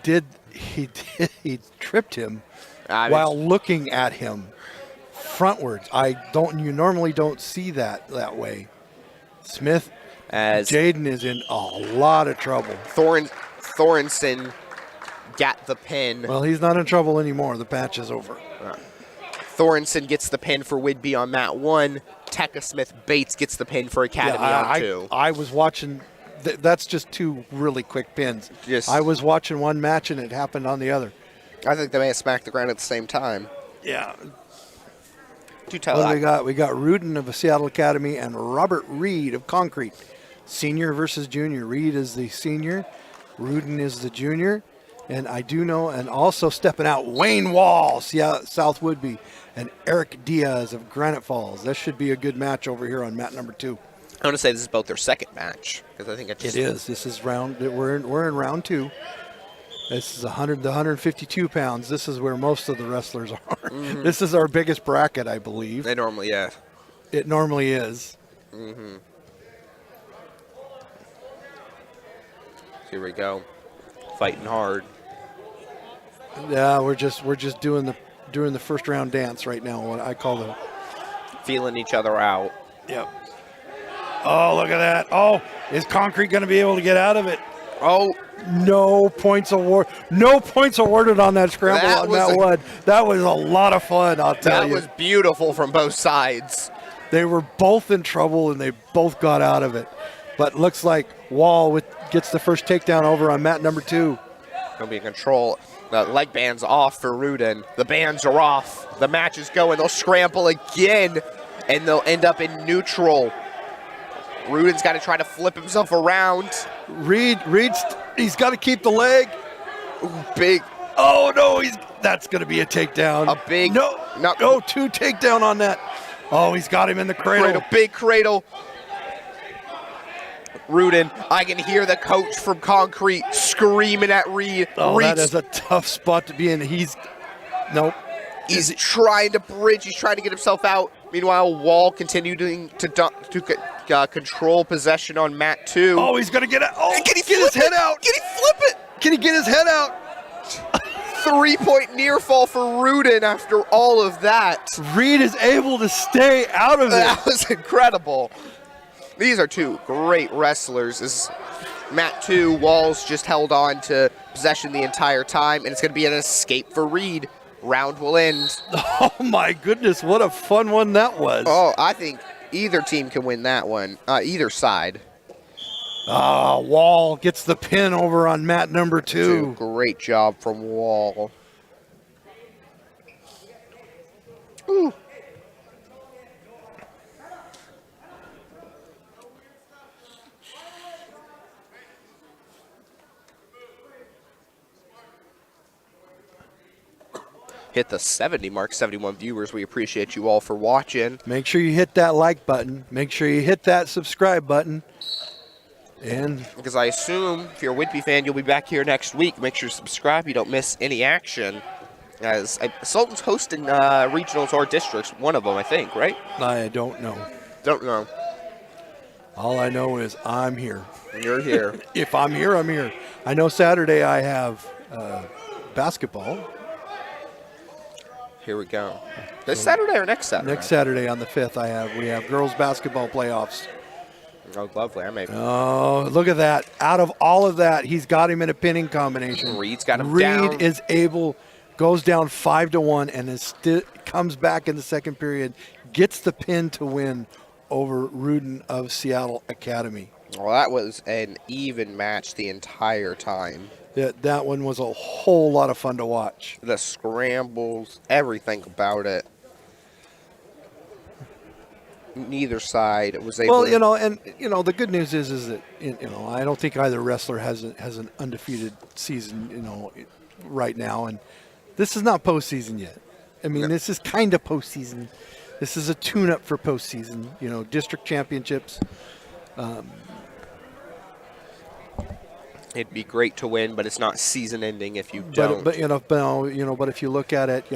He tripped him while looking at him frontwards. You normally don't see that way. Smith, as Jaden is in a lot of trouble. Thorensen got the pin. Well, he's not in trouble anymore. The patch is over. Thorensen gets the pin for Whidbey on mat 1. Tekka Smith Bates gets the pin for Academy on 2. I was watching. That's just 2 really quick pins. I was watching one match and it happened on the other. I think they may have smacked the ground at the same time. Yeah. We got Rudin of the Seattle Academy and Robert Reed of Concrete. Senior versus junior. Reed is the senior. Rudin is the junior. And I do know, and also stepping out, Wayne Wall, South Whidbey, and Eric Diaz of Granite Falls. This should be a good match over here on mat number 2. I want to say this is both their second match, because I think it is. This is we're in round 2. This is 152 pounds. This is where most of the wrestlers are. Mm-hmm. This is our biggest bracket, I believe. It normally is. Mm-hmm. Here we go. Fighting hard. Yeah, we're just doing the first round dance right now. What I call the feeling each other out. Yep. Oh, look at that! Oh, is Concrete going to be able to get out of it? Oh, no points awarded. No points awarded on that scramble on that one. That was a lot of fun. I'll tell you. That was beautiful from both sides. They were both in trouble and they both got out of it. But looks like Wall gets the first takedown over on mat number 2. Gonna be in control. The leg band's off for Rudin. The bands are off. The match is going. They'll scramble again. and they'll end up in neutral. Rudin's got to try to flip himself around. He's got to keep the leg. Big. Oh no, that's going to be a takedown. A big. No, two takedown on that. Oh, he's got him in the cradle. Big cradle. Rudin, I can hear the coach from Concrete screaming at Reed. Oh, that is a tough spot to be in. He's trying to bridge. He's trying to get himself out. Meanwhile, Wall continuing to control possession on mat 2. Oh, he's going to get it. Oh, can he get his head out? Can he flip it? Can he get his head out? 3-point near fall for Rudin after all of that. Reed is able to stay out of it. That was incredible. These are two great wrestlers. As mat 2, Wall's just held on to possession the entire time, and it's going to be an escape for Reed. Round will end. Oh my goodness, what a fun one that was. Oh, I think either team can win that one, either side. Wall gets the pin over on mat number 2. Great job from Wall. Ooh. Hit the 70 mark, 71 viewers. We appreciate you all for watching. Make sure you hit that like button. Make sure you hit that subscribe button. And because I assume if you're a Whitby fan, you'll be back here next week. Make sure to subscribe. You don't miss any action. As Sultan's hosting regionals or districts, one of them, I think, right? I don't know. Don't know. All I know is I'm here. You're here. If I'm here, I'm here. I know Saturday I have basketball. Here we go. This Saturday or next Saturday? Next Saturday on the 5th, we have girls basketball playoffs. Oh, lovely. Oh, look at that. Out of all of that, he's got him in a pinning combination. Reed's got him down. Reed is able, goes down 5-1, and comes back in the second period, gets the pin to win over Rudin of Seattle Academy. Well, that was an even match the entire time. That one was a whole lot of fun to watch. The scrambles, everything about it. Neither side was able. Well, the good news is that I don't think either wrestler has an undefeated season, right now, and this is not postseason yet. I mean, This is kind of postseason. This is a tune-up for postseason. District championships. It'd be great to win, but it's not season-ending if you don't. But if you look at it,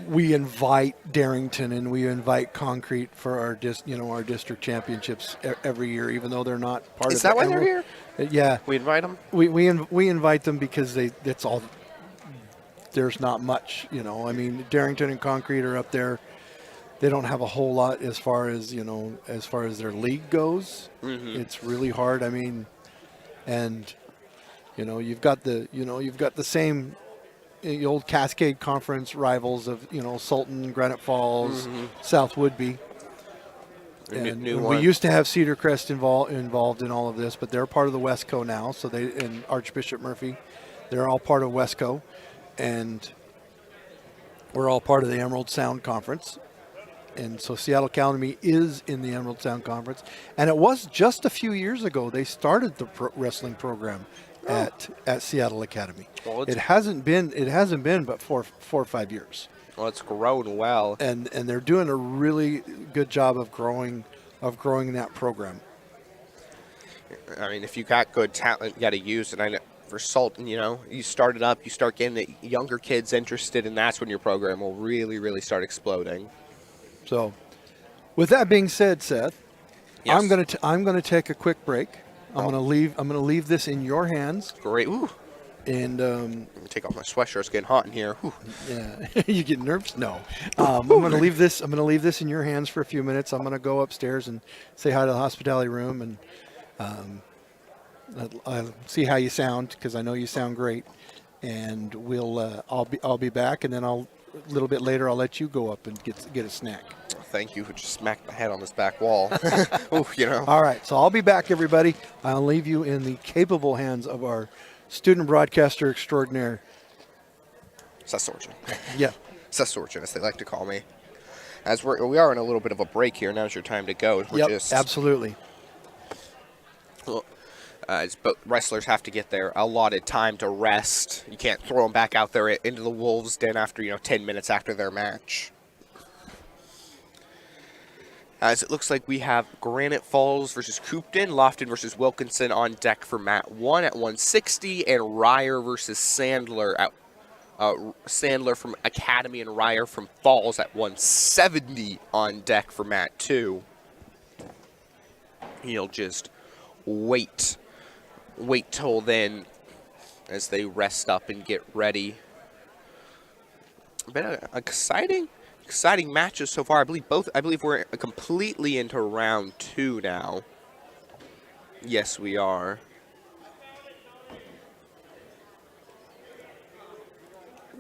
we invite Darrington and we invite Concrete for our district championships every year, even though they're not part of it. Is that why they're here? Yeah, we invite them. We invite them because that's all. There's not much, I mean, Darrington and Concrete are up there. They don't have a whole lot as far as their league goes. Mm-hmm. It's really hard. I mean, and you've got the same. The old Cascade Conference rivals of Sultan, Granite Falls, mm-hmm. South Woodby, and we used to have Cedar Crest involved in all of this, but they're part of the Westco now. So and Archbishop Murphy, they're all part of Westco, and we're all part of the Emerald Sound Conference. And so Seattle Academy is in the Emerald Sound Conference, and it was just a few years ago they started the wrestling program at Seattle Academy. Well, it hasn't been but 4 or 5 years. Well, it's grown well, and they're doing a really good job of growing that program. I mean, if you got good talent, you got to use it. I know for Sultan, you start it up, you start getting the younger kids interested, and that's when your program will really, really start exploding. So, with that being said, Seth, yes. I'm gonna take a quick break. I'm gonna leave this in your hands. Great. Ooh. And let me take off my sweatshirt. It's getting hot in here. Ooh. Yeah. You get nervous? No. I'm gonna leave this in your hands for a few minutes. I'm gonna go upstairs and say hi to the hospitality room, and I'll see how you sound, because I know you sound great. And I'll be back, and then a little bit later I'll let you go up and get a snack. Thank you for just smacked my head on this back wall. Ooh, All right, so I'll be back, everybody. I'll leave you in the capable hands of our student broadcaster extraordinaire, Seth Sergeant. Yeah. Seth Sergeant, as they like to call me. As we are in a little bit of a break here. Now's your time to go. Yep, absolutely. Well, as both wrestlers have to get their allotted time to rest. You can't throw them back out there into the Wolves' den after 10 minutes after their match. As it looks like we have Granite Falls versus Coopton, Lofton versus Wilkinson on deck for mat 1 at 160, and Ryer versus Sandler at Sandler from Academy and Ryer from Falls at 170 on deck for mat 2. He'll just wait till then as they rest up and get ready. Been exciting matches so far. I believe we're completely into round 2 now. Yes, we are.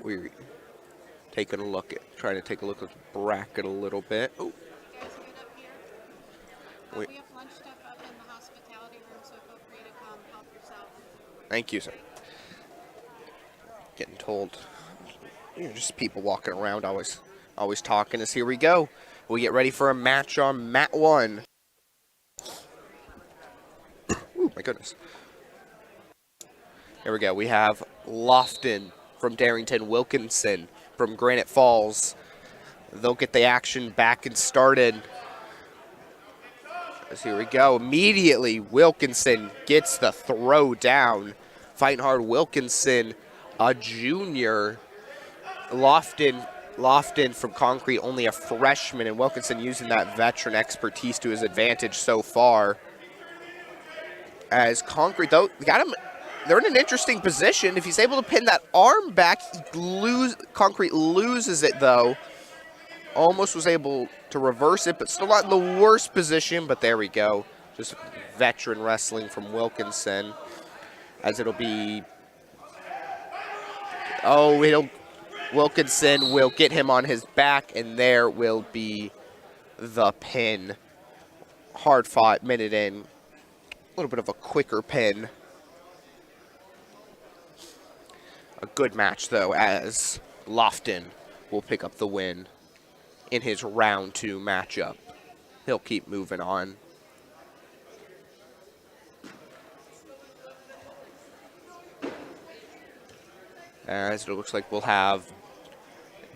We're trying to take a look at the bracket a little bit. Oh. Guys, get up here. We have lunch stuff up in the hospitality room, so feel free to come help yourself. Thank you, sir. Getting told. Just people walking around, always talking. As here we go. We get ready for a match on mat 1. Ooh, my goodness. Here we go. We have Lofton from Darrington, Wilkinson from Granite Falls. They'll get the action back and started. As here we go. Immediately, Wilkinson gets the throw down. Fighting hard, Wilkinson, a junior. Lofton from Concrete, only a freshman, and Wilkinson using that veteran expertise to his advantage so far. As Concrete, though, they're in an interesting position. If he's able to pin that arm back, Concrete loses it, though. Almost was able to reverse it, but still not in the worst position. But there we go. Just veteran wrestling from Wilkinson. As it'll be... Wilkinson will get him on his back, and there will be the pin. Hard fought, minute in. A little bit of a quicker pin. A good match, though, as Lofton will pick up the win in his round 2 matchup. He'll keep moving on. As it looks like we'll have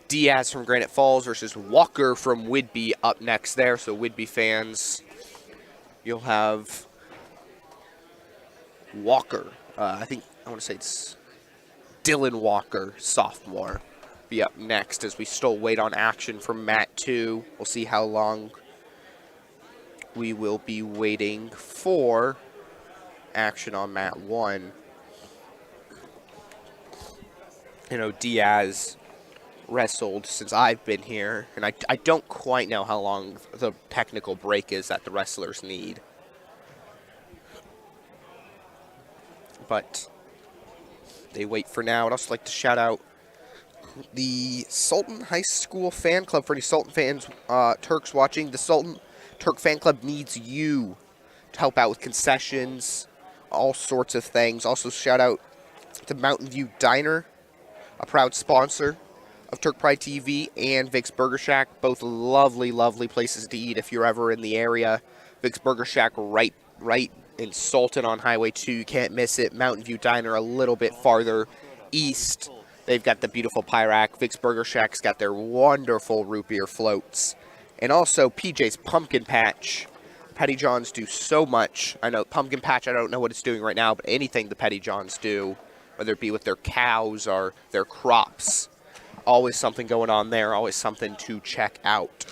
Diaz from Granite Falls versus Walker from Whidbey up next there. So Whidbey fans, you'll have Walker. I want to say it's Dylan Walker, sophomore, be up next as we still wait on action from mat 2. We'll see how long we will be waiting for action on mat 1. Diaz wrestled since I've been here, and I don't quite know how long the technical break is that the wrestlers need. But they wait for now. I'd also like to shout out the Sultan High School fan club for any Sultan fans, Turks watching. The Sultan Turk fan club needs you to help out with concessions, all sorts of things. Also shout out to Mountain View Diner, a proud sponsor of Turk Pride TV, and Vic's Burger Shack. Both lovely, lovely places to eat if you're ever in the area. Vic's Burger Shack right in Sultan on Highway 2. You can't miss it. Mountain View Diner a little bit farther east. They've got the beautiful pie rack. Vic's Burger Shack's got their wonderful root beer floats. And also PJ's Pumpkin Patch. Petty Johns do so much. I know Pumpkin Patch, I don't know what it's doing right now, but anything the Petty Johns do, whether it be with their cows or their crops. Always something going on there, always something to check out.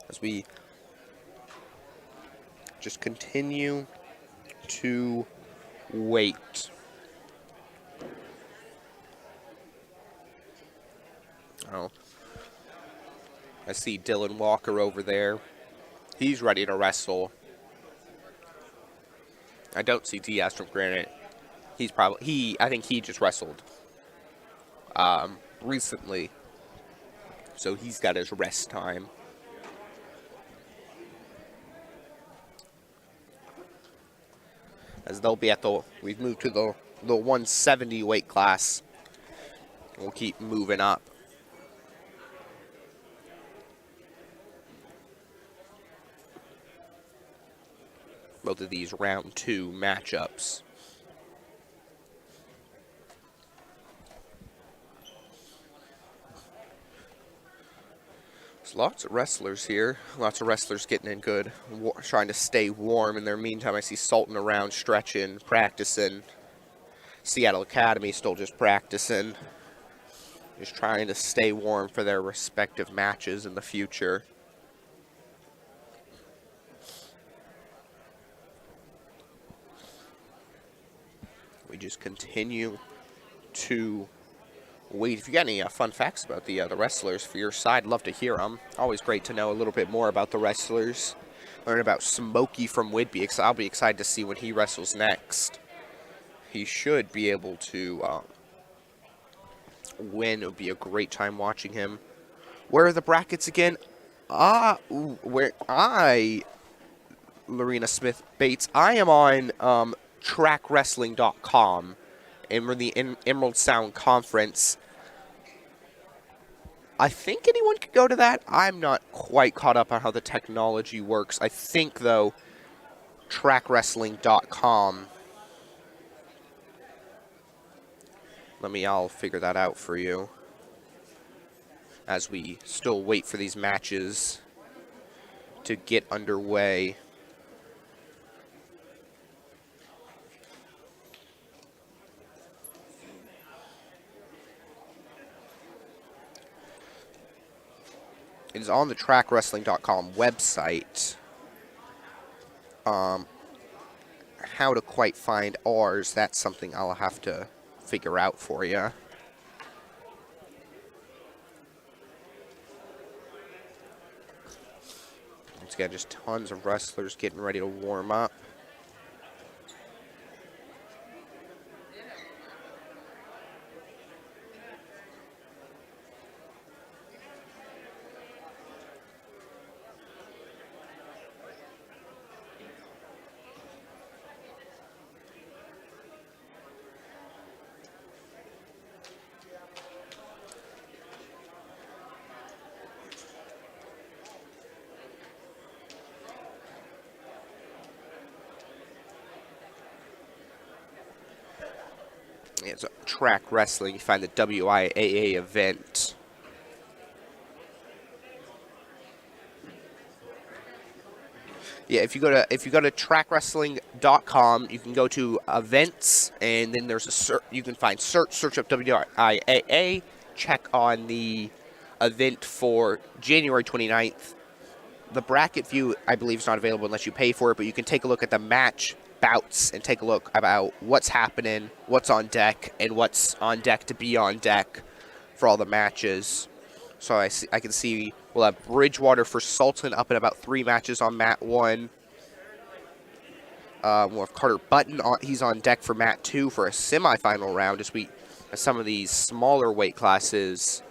As we just continue to wait. Oh, I see Dylan Walker over there. He's ready to wrestle. I don't see Diaz from Granite. I think he just wrestled recently. So he's got his rest time. As they'll be at we've moved to the 170 weight class. We'll keep moving up. Both of these round 2 matchups. There's lots of wrestlers here. Lots of wrestlers getting in good, trying to stay warm. In their meantime, I see Sultan around stretching, practicing. Seattle Academy still just practicing. Just trying to stay warm for their respective matches in the future. We just continue to wait. If you got any fun facts about the wrestlers for your side, love to hear them. Always great to know a little bit more about the wrestlers. Learn about Smokey from Whidbey, because I'll be excited to see when he wrestles next. He should be able to win. It would be a great time watching him. Where are the brackets again? Lorena Smith Bates, I am on trackwrestling.com, and we're in the Emerald Sound Conference. I think anyone could go to that. I'm not quite caught up on how the technology works. I think, though, trackwrestling.com. I'll figure that out for you as we still wait for these matches to get underway. It is on the trackwrestling.com website. How to quite find ours, that's something I'll have to figure out for you. Once again, just tons of wrestlers getting ready to warm up. It's Track Wrestling. You find the WIAA event. Yeah, if you go to trackwrestling.com, you can go to events, and then there's a search. You can find search up WIAA. Check on the event for January 29th. The bracket view, I believe, is not available unless you pay for it, but you can take a look at the match bouts and take a look about what's happening, what's on deck, and what's on deck to be on deck for all the matches. So I can see we'll have Bridgewater for Sultan up in about 3 matches on mat 1. We'll have Carter Button he's on deck for mat 2 for a semifinal round as some of these smaller weight classes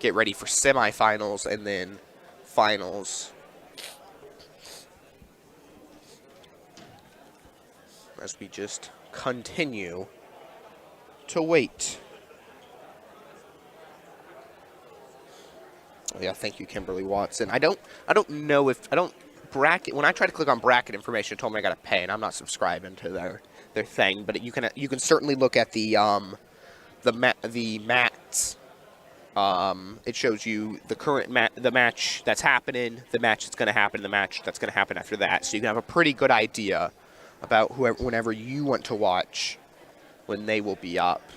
get ready for semifinals and then finals. As we just continue to wait. Yeah, thank you, Kimberly Watson. I don't know if bracket. When I try to click on bracket information, it told me I got to pay, and I'm not subscribing to their thing. But you can certainly look at the mats. It shows you the current the match that's happening, the match that's going to happen, the match that's going to happen after that. So you can have a pretty good idea about whenever you want to watch when they will be up.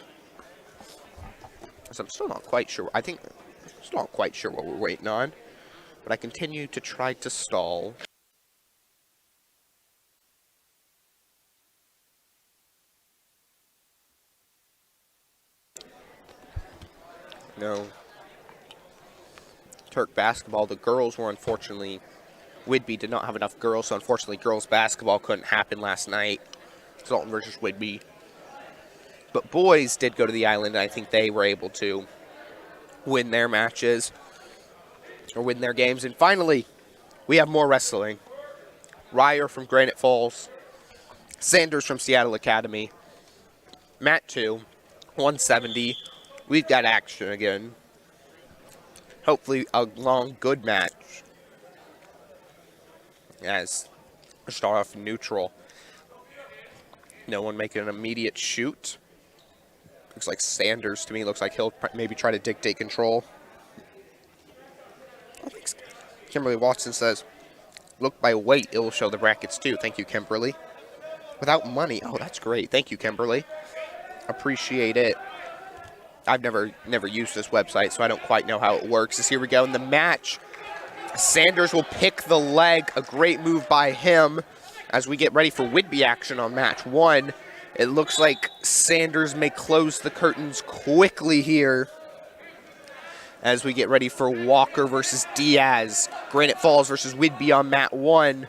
So I'm still not quite sure. Still not quite sure what we're waiting on, but I continue to try to stall. No. Turk basketball, the girls were unfortunately, Whidbey did not have enough girls, so unfortunately girls basketball couldn't happen last night. Sultan versus Whidbey. But boys did go to the island, and I think they were able to win their matches or win their games. And finally, we have more wrestling. Ryer from Granite Falls, Sanders from Seattle Academy, Mat 2, 170. we've got action again. Hopefully a long, good match. As we start off neutral. No one making an immediate shoot. Looks like Sanders to me. Looks like he'll maybe try to dictate control. Kimberly Watson says, look by weight, it will show the brackets too. Thank you, Kimberly. Without money. Oh, that's great. Thank you, Kimberly. Appreciate it. I've never used this website, so I don't quite know how it works. As here we go in the match. Sanders will pick the leg. A great move by him as we get ready for Whitby action on match 1. It looks like Sanders may close the curtains quickly here as we get ready for Walker versus Diaz. Granite Falls versus Whitby on mat 1.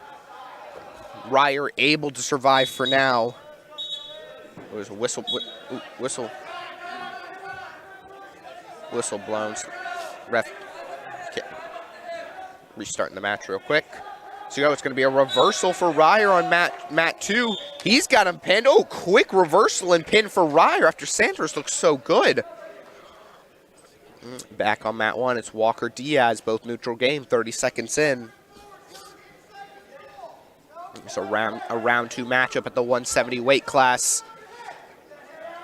Ryer able to survive for now. There's a whistle blown. Ref restarting the match real quick. So it's going to be a reversal for Ryer on mat 2. He's got him pinned. Oh, quick reversal and pin for Ryer after Sanders looks so good. Back on mat 1, it's Walker Diaz, both neutral game, 30 seconds in. It's a round 2 matchup at the 170 weight class.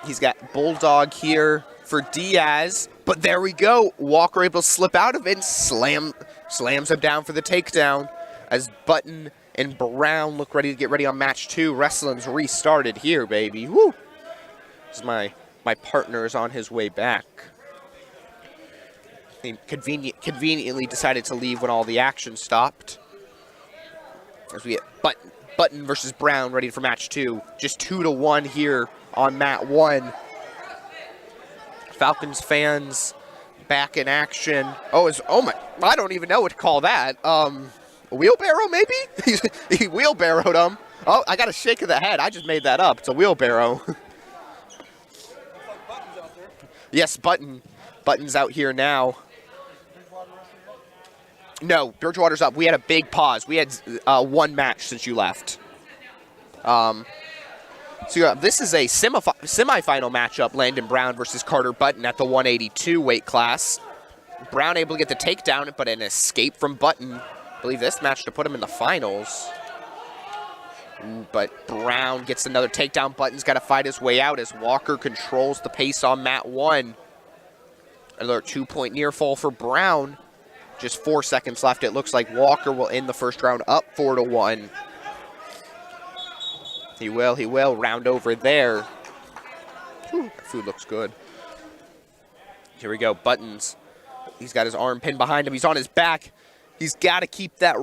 He's got Bulldog here for Diaz, but there we go. Walker able to slip out of it and slams him down for the takedown as Button and Brown look ready to get ready on match 2. Wrestling's restarted here, baby. Woo! This is my partner is on his way back. He conveniently decided to leave when all the action stopped. As we get Button versus Brown ready for match 2. Just 2-1 here on mat 1. Falcons fans back in action. Oh my! I don't even know what to call that. Wheelbarrow maybe? He wheelbarrowed him. Oh, I got a shake of the head. I just made that up. It's a wheelbarrow. Yes, Button's out here now. No, Bridgewater's up. We had a big pause. We had one match since you left. So this is a semifinal matchup, Landon Brown versus Carter Button at the 182 weight class. Brown able to get the takedown, but an escape from Button. I believe this match to put him in the finals. But Brown gets another takedown. Button's got to fight his way out as Walker controls the pace on mat 1. Another 2-point near fall for Brown. Just 4 seconds left. It looks like Walker will end the first round up 4-1. He will. Round over there. Whew, that food looks good. Here we go. Buttons. He's got his arm pinned behind him. He's on his back. He's got to keep that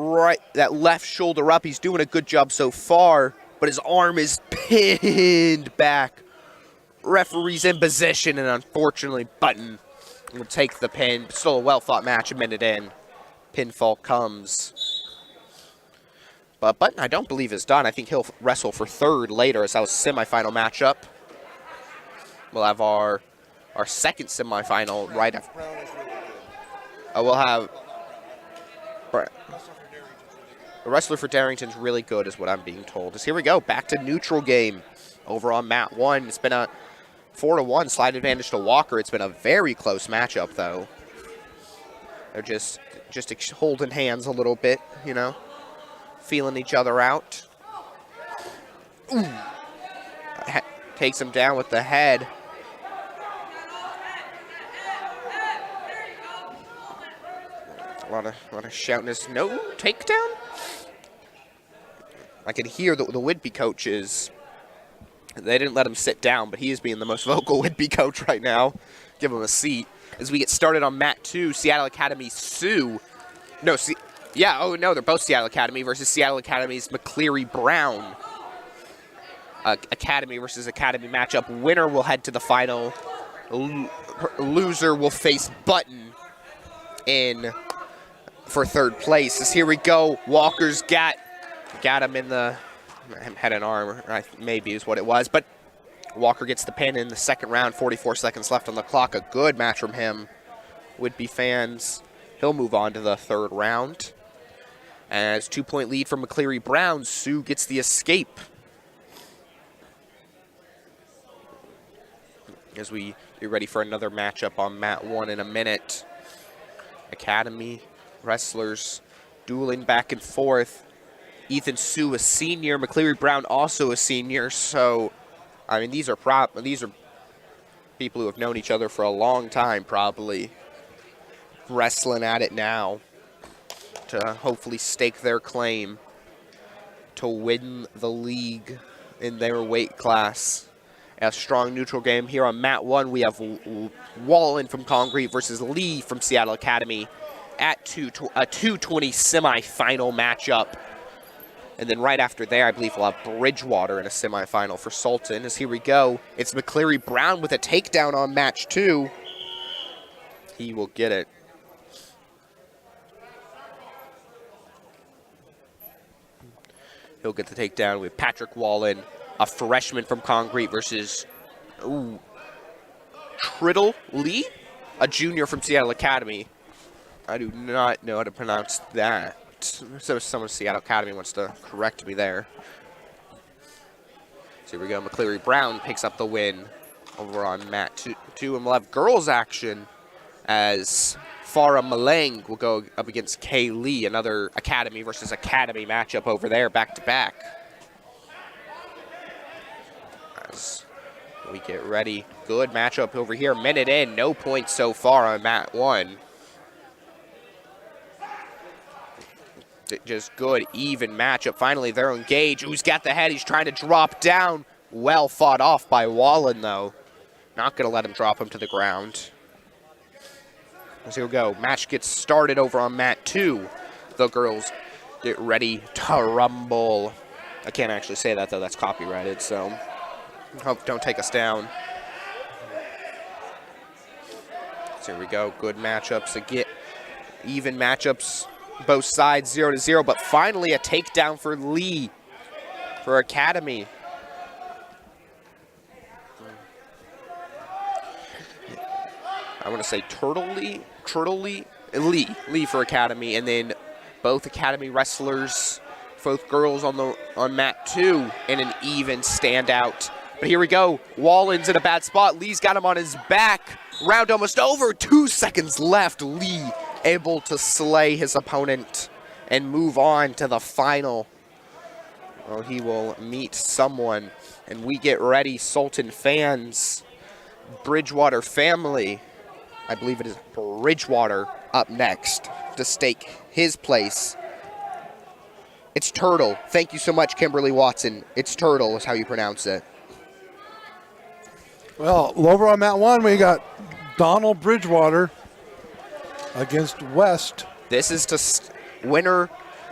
left shoulder up. He's doing a good job so far, but his arm is pinned back. Referee's in position, and unfortunately, Button will take the pin. Still a well-fought match a minute in. Pinfall comes. But Button, I don't believe, is done. I think he'll wrestle for third later as that was a semifinal matchup. We'll have our second semifinal right after. We'll have the wrestler for Darrington's really good, is what I'm being told. Here we go, back to neutral game over on mat 1. It's been a 4-1 slight advantage to Walker. It's been a very close matchup, though. They're just holding hands a little bit, you know, feeling each other out. Ooh. Takes him down with the head. A lot of shouting. Is no takedown? I can hear the Whitby coaches. They didn't let him sit down, but he is being the most vocal Whitby coach right now. Give him a seat. As we get started on mat 2, Seattle Academy Sioux. No, they're both Seattle Academy versus Seattle Academy's McCleary Brown. Academy versus Academy matchup. Winner will head to the final. Loser will face Button in for third place. As here we go. Walker's got him in the head and arm, maybe is what it was. But Walker gets the pin in the second round. 44 seconds left on the clock. A good match from him. Whitby fans. He'll move on to the third round. As 2-point lead from McCleary Brown. Sioux gets the escape. as we get ready for another matchup on mat 1 in a minute. Academy wrestlers dueling back and forth. Ethan Sue, a senior. McCleary Brown, also a senior. So, I mean, these are people who have known each other for a long time, probably wrestling at it now to hopefully stake their claim to win the league in their weight class. A strong neutral game here on mat 1. We have Wallen from Concrete versus Lee from Seattle Academy at a 220 semifinal matchup. And then right after there, I believe we'll have Bridgewater in a semifinal for Sultan. As here we go, it's McCleary Brown with a takedown on match 2. He will get it. He'll get the takedown with Patrick Wallen, a freshman from Concrete, versus Triddle Lee, a junior from Seattle Academy. I do not know how to pronounce that. So someone at Seattle Academy wants to correct me there. So here we go. McCleary Brown picks up the win over on mat 2. And we'll have girls action as Farah Maleng will go up against Kay Lee, another Academy versus Academy matchup over there, back-to-back. As we get ready. Good matchup over here. Minute in, no points so far on mat 1. Just good, even matchup. Finally, they're engaged. Who's got the head? He's trying to drop down. Well fought off by Wallen, though. Not going to let him drop him to the ground. As here we go. Match gets started over on mat 2. The girls get ready to rumble. I can't actually say that, though. That's copyrighted, so hope don't take us down. So here we go. Good matchups again. Even matchups. Both sides 0-0, but finally a takedown for Lee for Academy. I want to say Lee for Academy, and then both Academy wrestlers, both girls on mat 2 in an even standout. But here we go. Wallen's in a bad spot. Lee's got him on his back. Round almost over. 2 seconds left. Lee able to slay his opponent and move on to the final. Well, he will meet someone, and we get ready, Sultan fans, Bridgewater family. I believe it is Bridgewater up next to stake his place. It's Turtle. Thank you so much, Kimberly Watson. It's Turtle is how you pronounce it. Well, over on mat 1, we got Donald Bridgewater against West. This is to winner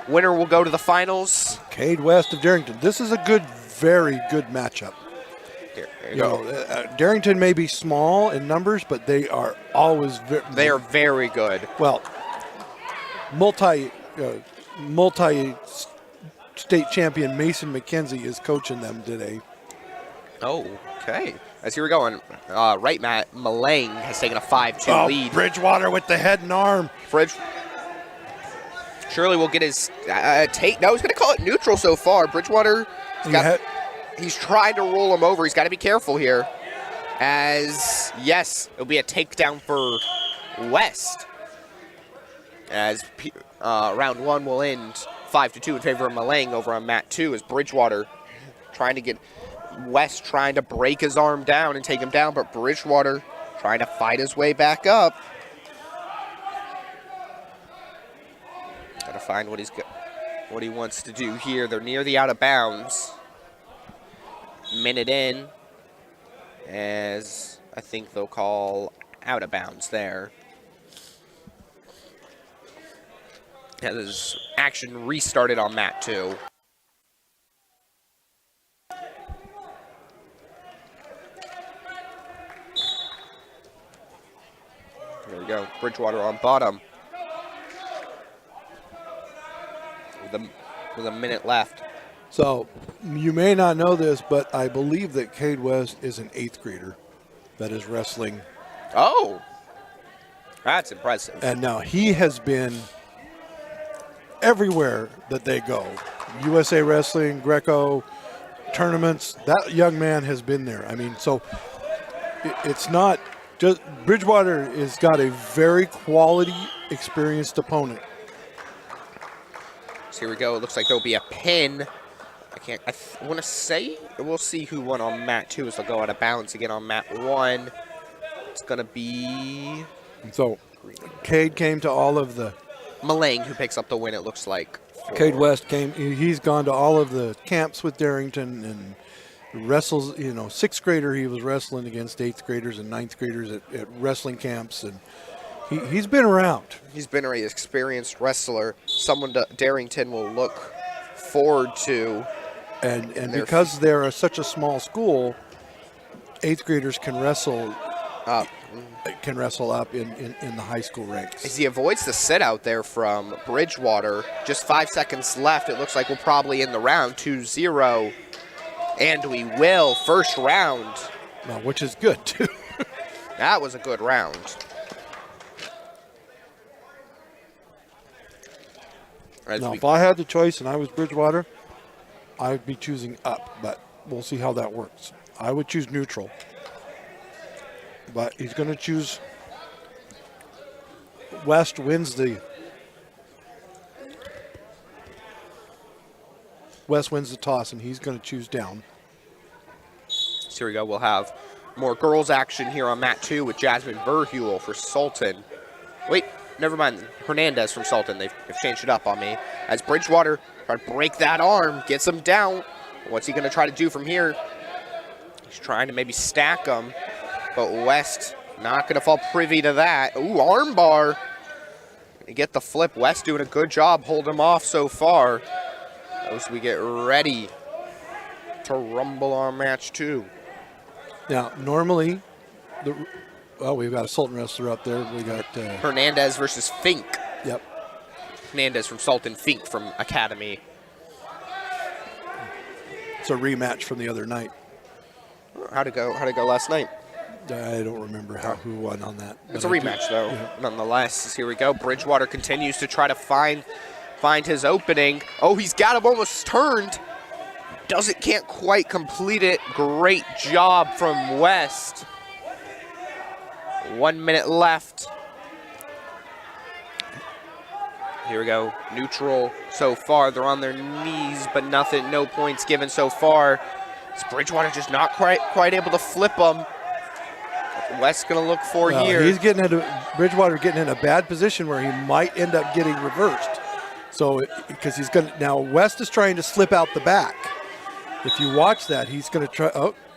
will go to the finals. Cade West of Darrington. This is a very good matchup. Here you go. Darrington may be small in numbers, but they are always they are very good. Well, multi-state champion Mason McKenzie is coaching them today. Oh, okay. As here we go on right, Matt Maleng has taken a 5-2 lead. Bridgewater with the head and arm. Surely will get his take. No, he's going to call it neutral so far. Bridgewater, he's trying to roll him over. He's got to be careful here. As, yes, it'll be a takedown for West. As round 1 will end 5-2 in favor of Maleng over on mat 2 as Bridgewater trying to get West trying to break his arm down and take him down, but Bridgewater trying to fight his way back up. Got to find what he wants to do here. They're near the out of bounds. Minute in, as I think they'll call out of bounds there. As action restarted on mat 2. There we go. Bridgewater on bottom. With a minute left. So you may not know this, but I believe that Cade West is an 8th grader that is wrestling. Oh, that's impressive. And now he has been everywhere that they go. USA Wrestling, Greco, tournaments. That young man has been there. I mean, so it's not just Bridgewater has got a very quality, experienced opponent. So here we go. It looks like there'll be a pin. I want to say, we'll see who won on mat 2 as they'll go out of bounds again on mat 1. It's going to be So, Cade came to all of the. Malang who picks up the win, it looks like. Cade West came. He's gone to all of the camps with Darrington and wrestles. You know, sixth grader he was wrestling against eighth graders and ninth graders at wrestling camps, and he's been around. He's been an experienced wrestler. Someone Darrington will look forward to. And because they're such a small school, eighth graders can wrestle up. In the high school ranks. As he avoids the sit out there from Bridgewater, just 5 seconds left. It looks like we'll probably end the round 2-0. And we will. First round. Well, which is good, too. That was a good round. Now, if I had the choice and I was Bridgewater, I would be choosing up, but we'll see how that works. I would choose neutral. But he's going to choose West wins the toss, and he's going to choose down. So here we go. We'll have more girls action here on mat 2 with Jasmine Verhule for Sultan. Wait, never mind. Hernandez from Sultan. They've changed it up on me. As Bridgewater try to break that arm, gets him down. What's he going to try to do from here? He's trying to maybe stack him. But West not going to fall privy to that. Ooh, armbar. Get the flip. West doing a good job holding him off so far. As we get ready to rumble our match 2. Now, normally, we've got a Sultan wrestler up there. We got Hernandez versus Fink. Yep. Hernandez from Sultan, Fink from Academy. It's a rematch from the other night. How'd it go last night? I don't remember who won on that. It's a rematch, though, nonetheless. Here we go. Bridgewater continues to try to find his opening. Oh, he's got him almost turned. Can't quite complete it. Great job from West. 1 minute left. Here we go. Neutral so far. They're on their knees, but nothing, no points given so far. Is Bridgewater just not quite able to flip him? West's going to look for here. He's Bridgewater getting in a bad position where he might end up getting reversed. So, because he's going to, now West is trying to slip out the back. If you watch that, he's going to try,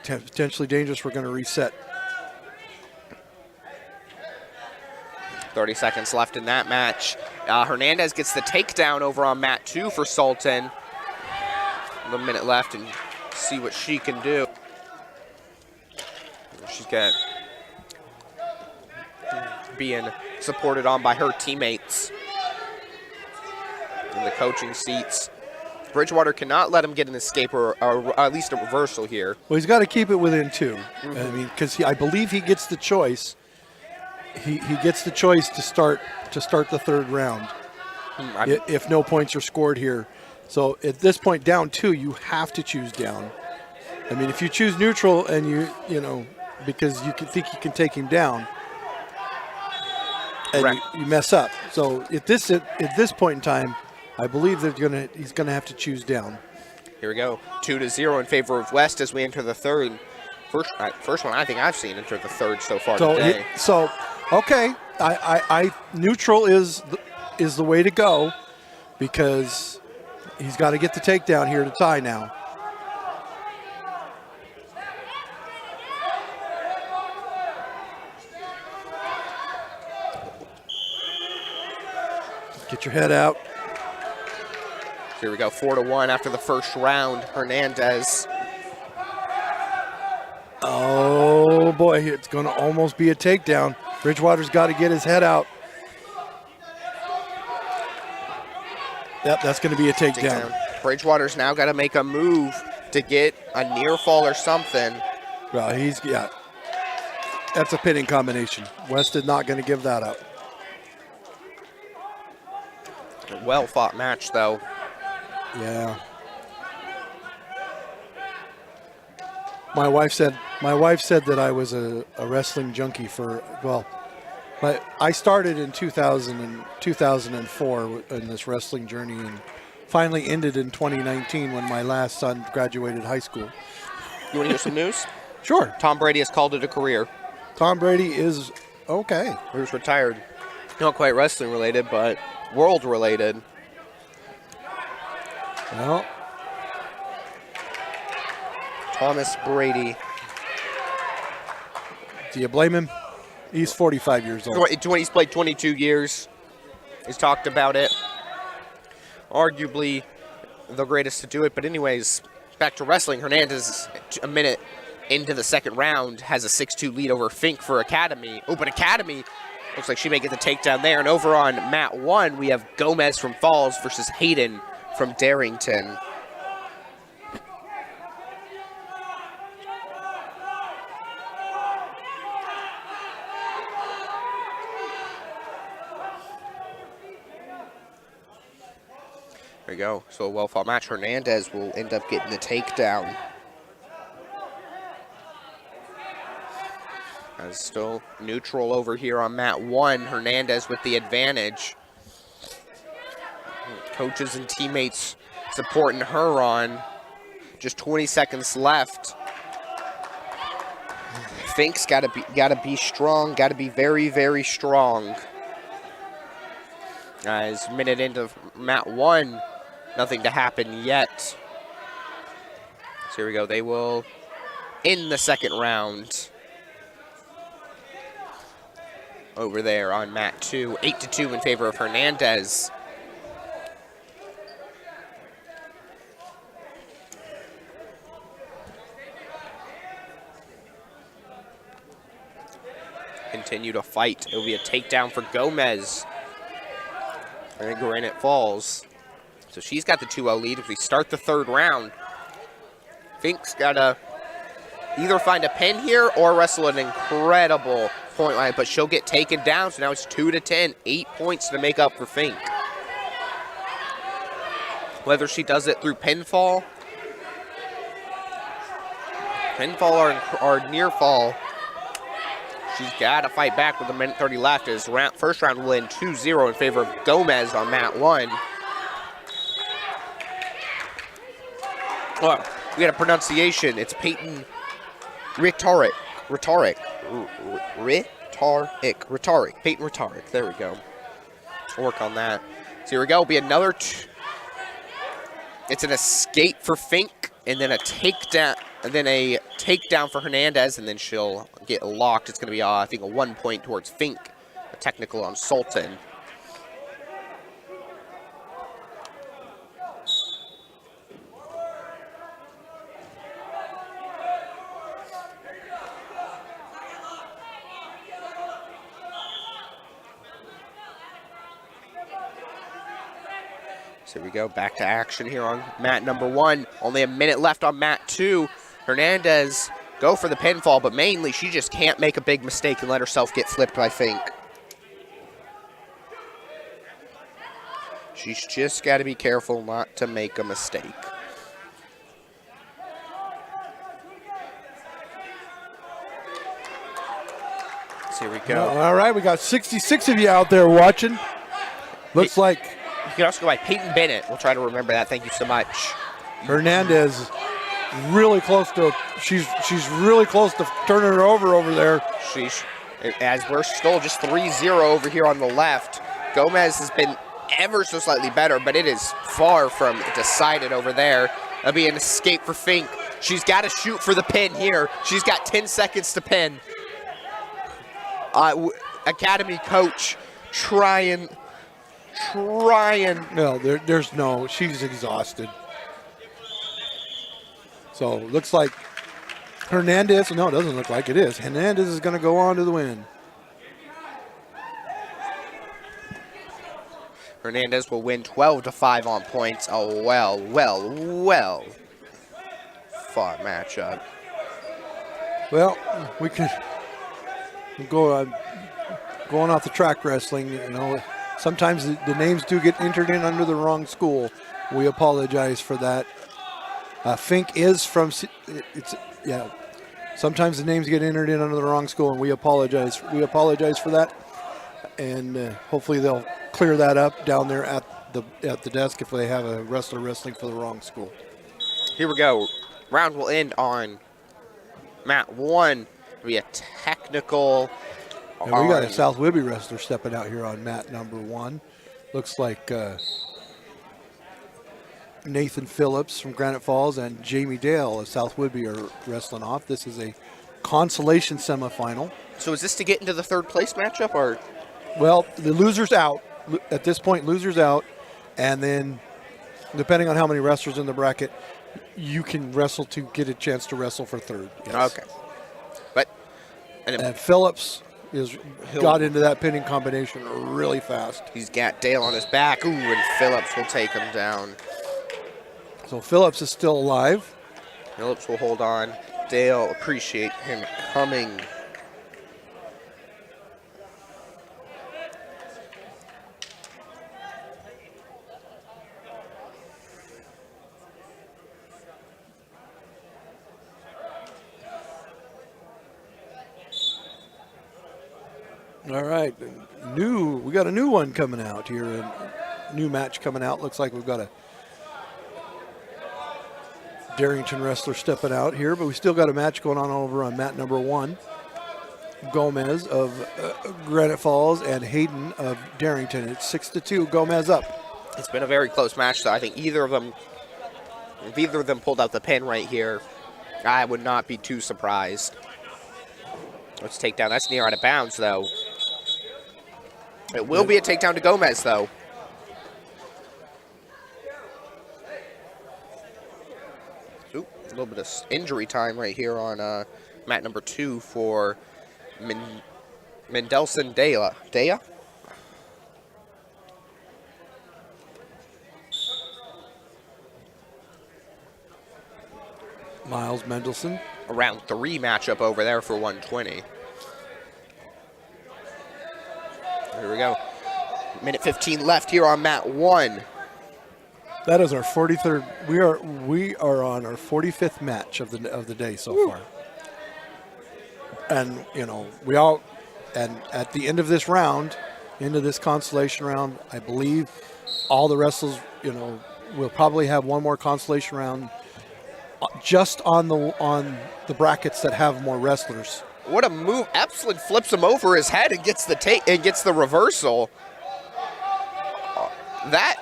potentially dangerous. We're going to reset. 30 seconds left in that match. Hernandez gets the takedown over on mat 2 for Sultan. 1 minute left and see what she can do. She's got being supported on by her teammates in the coaching seats. Bridgewater cannot let him get an escape or at least a reversal here. Well, he's got to keep it within 2. I mean, because I believe he gets the choice. He gets the choice to start the third round if no points are scored here. So at this point, down 2, you have to choose down. I mean, if you choose neutral and you know because you think you can take him down, and you mess up. So at this point in time, I believe he's gonna have to choose down. Here we go, 2-0 in favor of West as we enter the third. First one I think I've seen enter the third so far today. Okay, I neutral is the way to go because he's got to get the takedown here to tie now. Get your head out. Here we go, 4-1 after the first round. Hernandez. Oh boy, it's going to almost be a takedown. Bridgewater's got to get his head out. Yep, that's going to be a takedown. Bridgewater's now got to make a move to get a near fall or something. Well, that's a pinning combination. West is not going to give that up. Well fought match, though. Yeah. My wife said that I was a wrestling junkie for, well, I started in 2004 in this wrestling journey and finally ended in 2019 when my last son graduated high school. You want to hear some news? Sure. Tom Brady has called it a career. Tom Brady is okay. He's retired. Not quite wrestling related, but world related. Well, Thomas Brady. do you blame him? He's 45 years old. He's played 22 years. He's talked about it. Arguably the greatest to do it. But anyways, back to wrestling. Hernandez, a minute into the second round, has a 6-2 lead over Fink for Academy. Oh, but Academy looks like she may get the takedown there. And over on mat 1, we have Gomez from Falls versus Hayden from Darrington. There we go. So a well-fought match. Hernandez will end up getting the takedown. As still neutral over here on mat 1. Hernandez with the advantage. Coaches and teammates supporting her on. Just 20 seconds left. Fink's gotta be strong. Gotta be very, very strong. Guys, minute into mat 1. Nothing to happen yet. So here we go. They will end the second round. Over there on mat 2. 8-2 in favor of Hernandez. Continue to fight. It will be a takedown for Gomez. And Granite Falls. So she's got the 2-0 lead as we start the third round. Fink's got to either find a pin here or wrestle an incredible point line, but she'll get taken down. So now it's 2-10, 8 points to make up for Fink. Whether she does it through pinfall or near fall, she's got to fight back with a minute 30 left as first round will end 2-0 in favor of Gomez on mat 1. Oh, we got a pronunciation. It's Peyton Rhetoric. Peyton Rhetoric. There we go. We'll work on that. So here we go. It'll be another. It's an escape for Fink, and then a takedown, for Hernandez, and then she'll get locked. It's going to be, I think, a 1 point towards Fink. A technical on Sultan. So here we go, back to action here on mat number 1. Only a minute left on mat 2. Hernandez go for the pinfall, but mainly she just can't make a big mistake and let herself get flipped by Fink. She's just got to be careful not to make a mistake. So here we go. All right, we got 66 of you out there watching. Looks like you can also go by Peyton Bennett. We'll try to remember that. Thank you so much. Hernandez really close to, she's really close to turning her over there. As we're still just 3-0 over here on the left. Gomez has been ever so slightly better, but it is far from decided over there. That'll be an escape for Fink. She's got to shoot for the pin here. She's got 10 seconds to pin. Academy coach trying. No, there's no, she's exhausted. So looks like Hernandez, no, it doesn't look like it is. Hernandez is going to go on to the win. Hernandez will win 12-5 on points. Oh, well fought matchup. Well, we could go on, going off the track wrestling, you know. Sometimes the names do get entered in under the wrong school. We apologize for that. Fink is from, Sometimes the names get entered in under the wrong school, and we apologize. We apologize for that, and hopefully they'll clear that up down there at the desk if they have a wrestler wrestling for the wrong school. Here we go. Round will end on mat 1. It'll be a technical. And we got a South Whitby wrestler stepping out here on mat number 1. Looks like Nathan Phillips from Granite Falls and Jamie Dale of South Whitby are wrestling off. This is a consolation semifinal. So is this to get into the third place matchup, or? Well, the loser's out. At this point, loser's out. And then, depending on how many wrestlers in the bracket, you can wrestle to get a chance to wrestle for third. Yes. Okay. But and Phillips got into that pinning combination really fast. He's got Dale on his back. Ooh, and Phillips will take him down. So Phillips is still alive. Phillips will hold on. Dale, appreciate him coming. All right, we got a new one coming out here. A new match coming out. Looks like we've got a Darrington wrestler stepping out here, but we still got a match going on over on mat number 1. Gomez of Granite Falls and Hayden of Darrington. It's 6-2. Gomez up. It's been a very close match, so I think if either of them pulled out the pin right here, I would not be too surprised. Let's take down. That's near out of bounds, though. It will be a takedown to Gomez, though. Ooh, a little bit of injury time right here on mat number 2 for Mendelson Dea. Miles Mendelson. A round 3 matchup over there for 120. Here we go. Minute 15 left here on mat 1. That is our 43rd. We are on our 45th match of the day so far. And and at the end of this round, into this consolation round, I believe all the wrestlers, will probably have one more consolation round just on the brackets that have more wrestlers. What a move. Epsilon flips him over his head and gets the reversal. That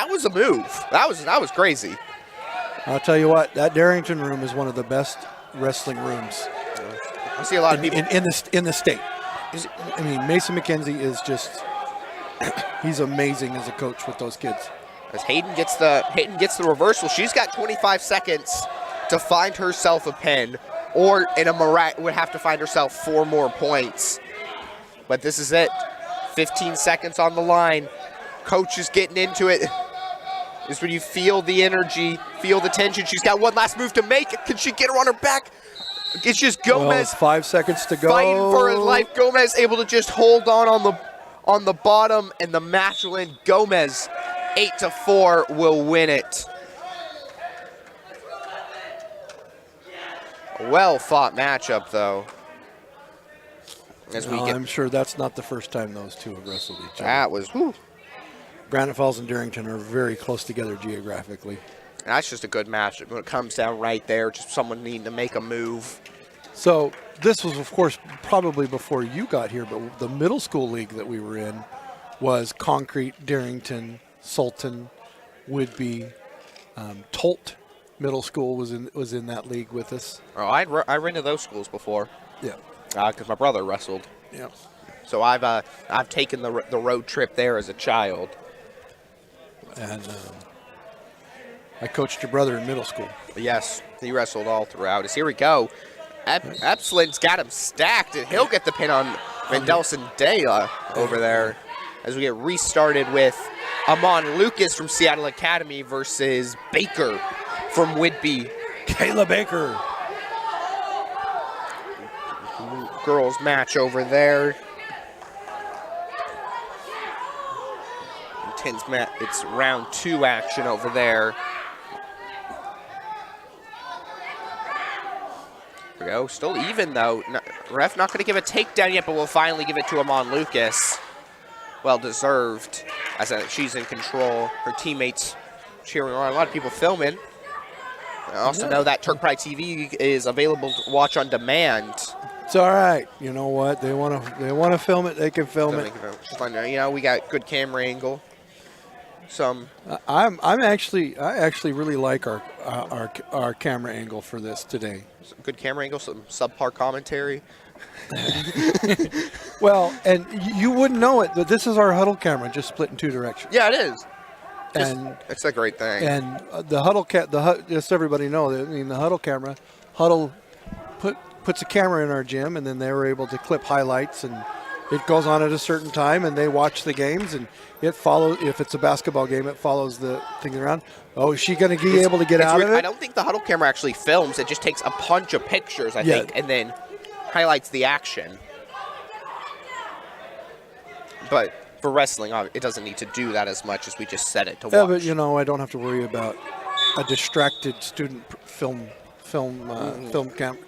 was a move. That was crazy. I'll tell you what, that Darrington room is one of the best wrestling rooms. I see a lot of people in the state. I mean, Mason McKenzie is just he's amazing as a coach with those kids. As Hayden gets the reversal, she's got 25 seconds to find herself a pin, or in a would have to find herself 4 more points. But this is it. 15 seconds on the line. Coach is getting into it. This is when you feel the energy, feel the tension. She's got one last move to make. Can she get her on her back? It's just Gomez. Well, 5 seconds to go. Fighting for his life. Gomez able to just hold on the bottom, and the match will end. Gomez, 8-4, will win it. A well-fought matchup, though. I'm sure that's not the first time those two have wrestled each other. That was, whew. Granite Falls and Darrington are very close together geographically. That's just a good match when it comes down right there, just someone needing to make a move. So this was, of course, probably before you got here, but the middle school league that we were in was Concrete, Darrington, Sultan, Whitby, Tolt Middle School was in that league with us. Oh, I ran to those schools before. Yeah. Because my brother wrestled. Yeah. So I've taken the road trip there as a child. And I coached your brother in middle school. Yes, he wrestled all throughout. As here we go. Epslin's got him stacked, and he'll get the pin on Mendelson Dea over there as we get restarted with Amon Lucas from Seattle Academy versus Baker from Whitby. Kayla Baker. Girls match over there. Intense match. It's round 2 action over there. we go. Still even, though. Ref not going to give a takedown yet, but we'll finally give it to Amon Lucas. Well deserved, as she's in control. Her teammates cheering on. A lot of people filming. I also know that Turk Pride TV is available to watch on demand. It's all right. You know what? They want to film it. They can film it. You know, we got good camera angle. I actually really like our camera angle for this today. Some good camera angle, some subpar commentary. Well, and you wouldn't know it, but this is our huddle camera, just split in two directions. Yeah, it is. And it's a great thing. And the huddle just so everybody know, I mean, the huddle camera, puts a camera in our gym, and then they were able to clip highlights, and it goes on at a certain time, and they watch the games, and it follows. If it's a basketball game, it follows the thing around. Oh, is she going to be able to get out of it? I don't think the huddle camera actually films. It just takes a bunch of pictures, I think, and then highlights the action. But for wrestling, it doesn't need to do that as much as we just set it to watch. Yeah, but you know, I don't have to worry about a distracted student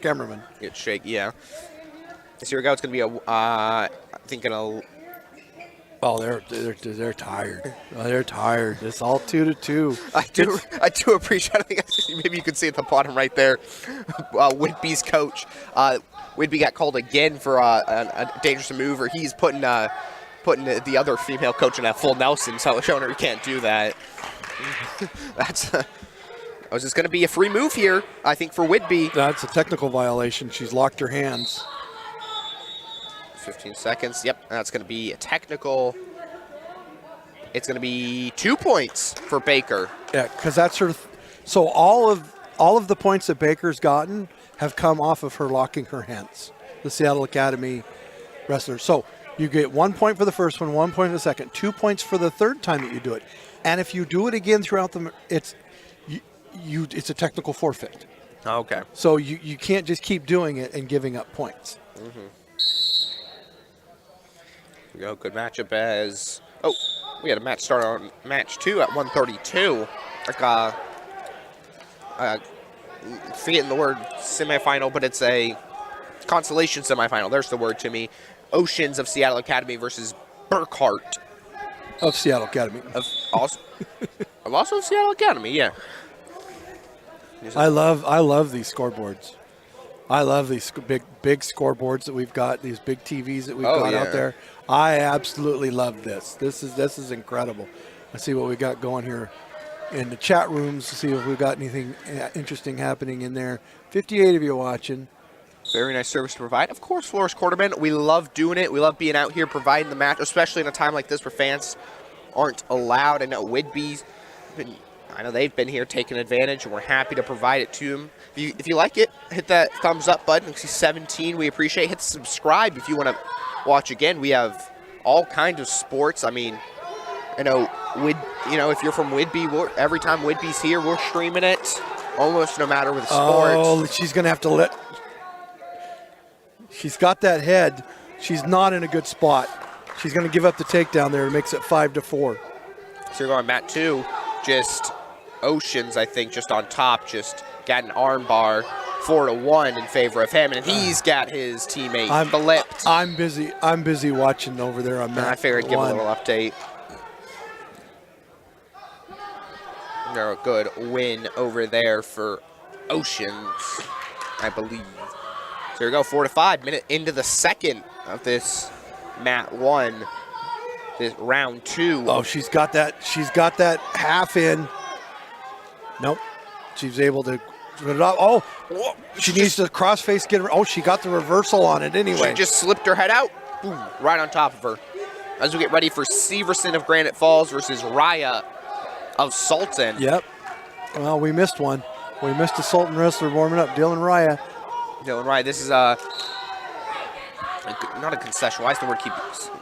cameraman. Get shaky, yeah. So here we go. It's going to be I think Oh, they're tired. Oh, they're tired. It's all 2-2. I do appreciate. I think maybe you can see at the bottom right there, Whitby's coach. Whitby got called again for a dangerous maneuver. He's putting the other female coach in a full Nelson, so showing her you can't do that. Was this going to be a free move here? I think for Whitby. That's a technical violation. She's locked her hands. 15 seconds. Yep, that's going to be a technical. It's going to be 2 points for Baker. Yeah, because that's her. So all of the points that Baker's gotten have come off of her locking her hands. The Seattle Academy wrestler. So you get 1 point for the first one, 1 point for the second, 2 points for the third time that you do it. And if you do it again throughout it's a technical forfeit. Okay. So you can't just keep doing it and giving up points. Mm-hmm. We go. Good matchup as we had a match start on match 2 at 132. Forgetting the word semifinal, but it's a consolation semifinal. There's the word to me. Oceans of Seattle Academy versus Burkhart of Seattle Academy. Also Seattle Academy, yeah. I love these scoreboards. I love these big scoreboards that we've got, these big TVs that we've got out there. I absolutely love this. This is incredible. Let's see what we got going here in the chat rooms to see if we've got anything interesting happening in there. 58 of you watching. Very nice service to provide. Of course, Flores Quarterman, we love doing it. We love being out here providing the match, especially in a time like this where fans aren't allowed. I know Whitby's they've been here taking advantage, and we're happy to provide it to them. If you like it, hit that thumbs up button. 17, we appreciate it. Hit subscribe if you want to watch again. We have all kinds of sports. I mean, I know, if you're from Whitby, every time Whitby's here, we're streaming it, almost no matter with the sports. Oh, she's going to have to she's got that head. She's not in a good spot. She's going to give up the takedown there. It makes it 5-4. So you're going mat 2, just Oceans, I think, just on top, just got an arm bar, 4-1 in favor of him, and he's got his teammate flipped. I'm busy watching over there on mat 1. I figured I'd give a little update. They're a good win over there for Oceans, I believe. So here we go, 4-5, minute into the second of this mat 1. This round 2. Oh, she's got that half in. Nope. She's able to put it up. Oh, she needs to crossface get her. Oh, she got the reversal on it anyway. She just slipped her head out. Boom, right on top of her. As we get ready for Severson of Granite Falls versus Raya of Sultan. Yep. Well, we missed one. We missed a Sultan wrestler warming up. Dylan Raya. This is not a concession. Why is the word keep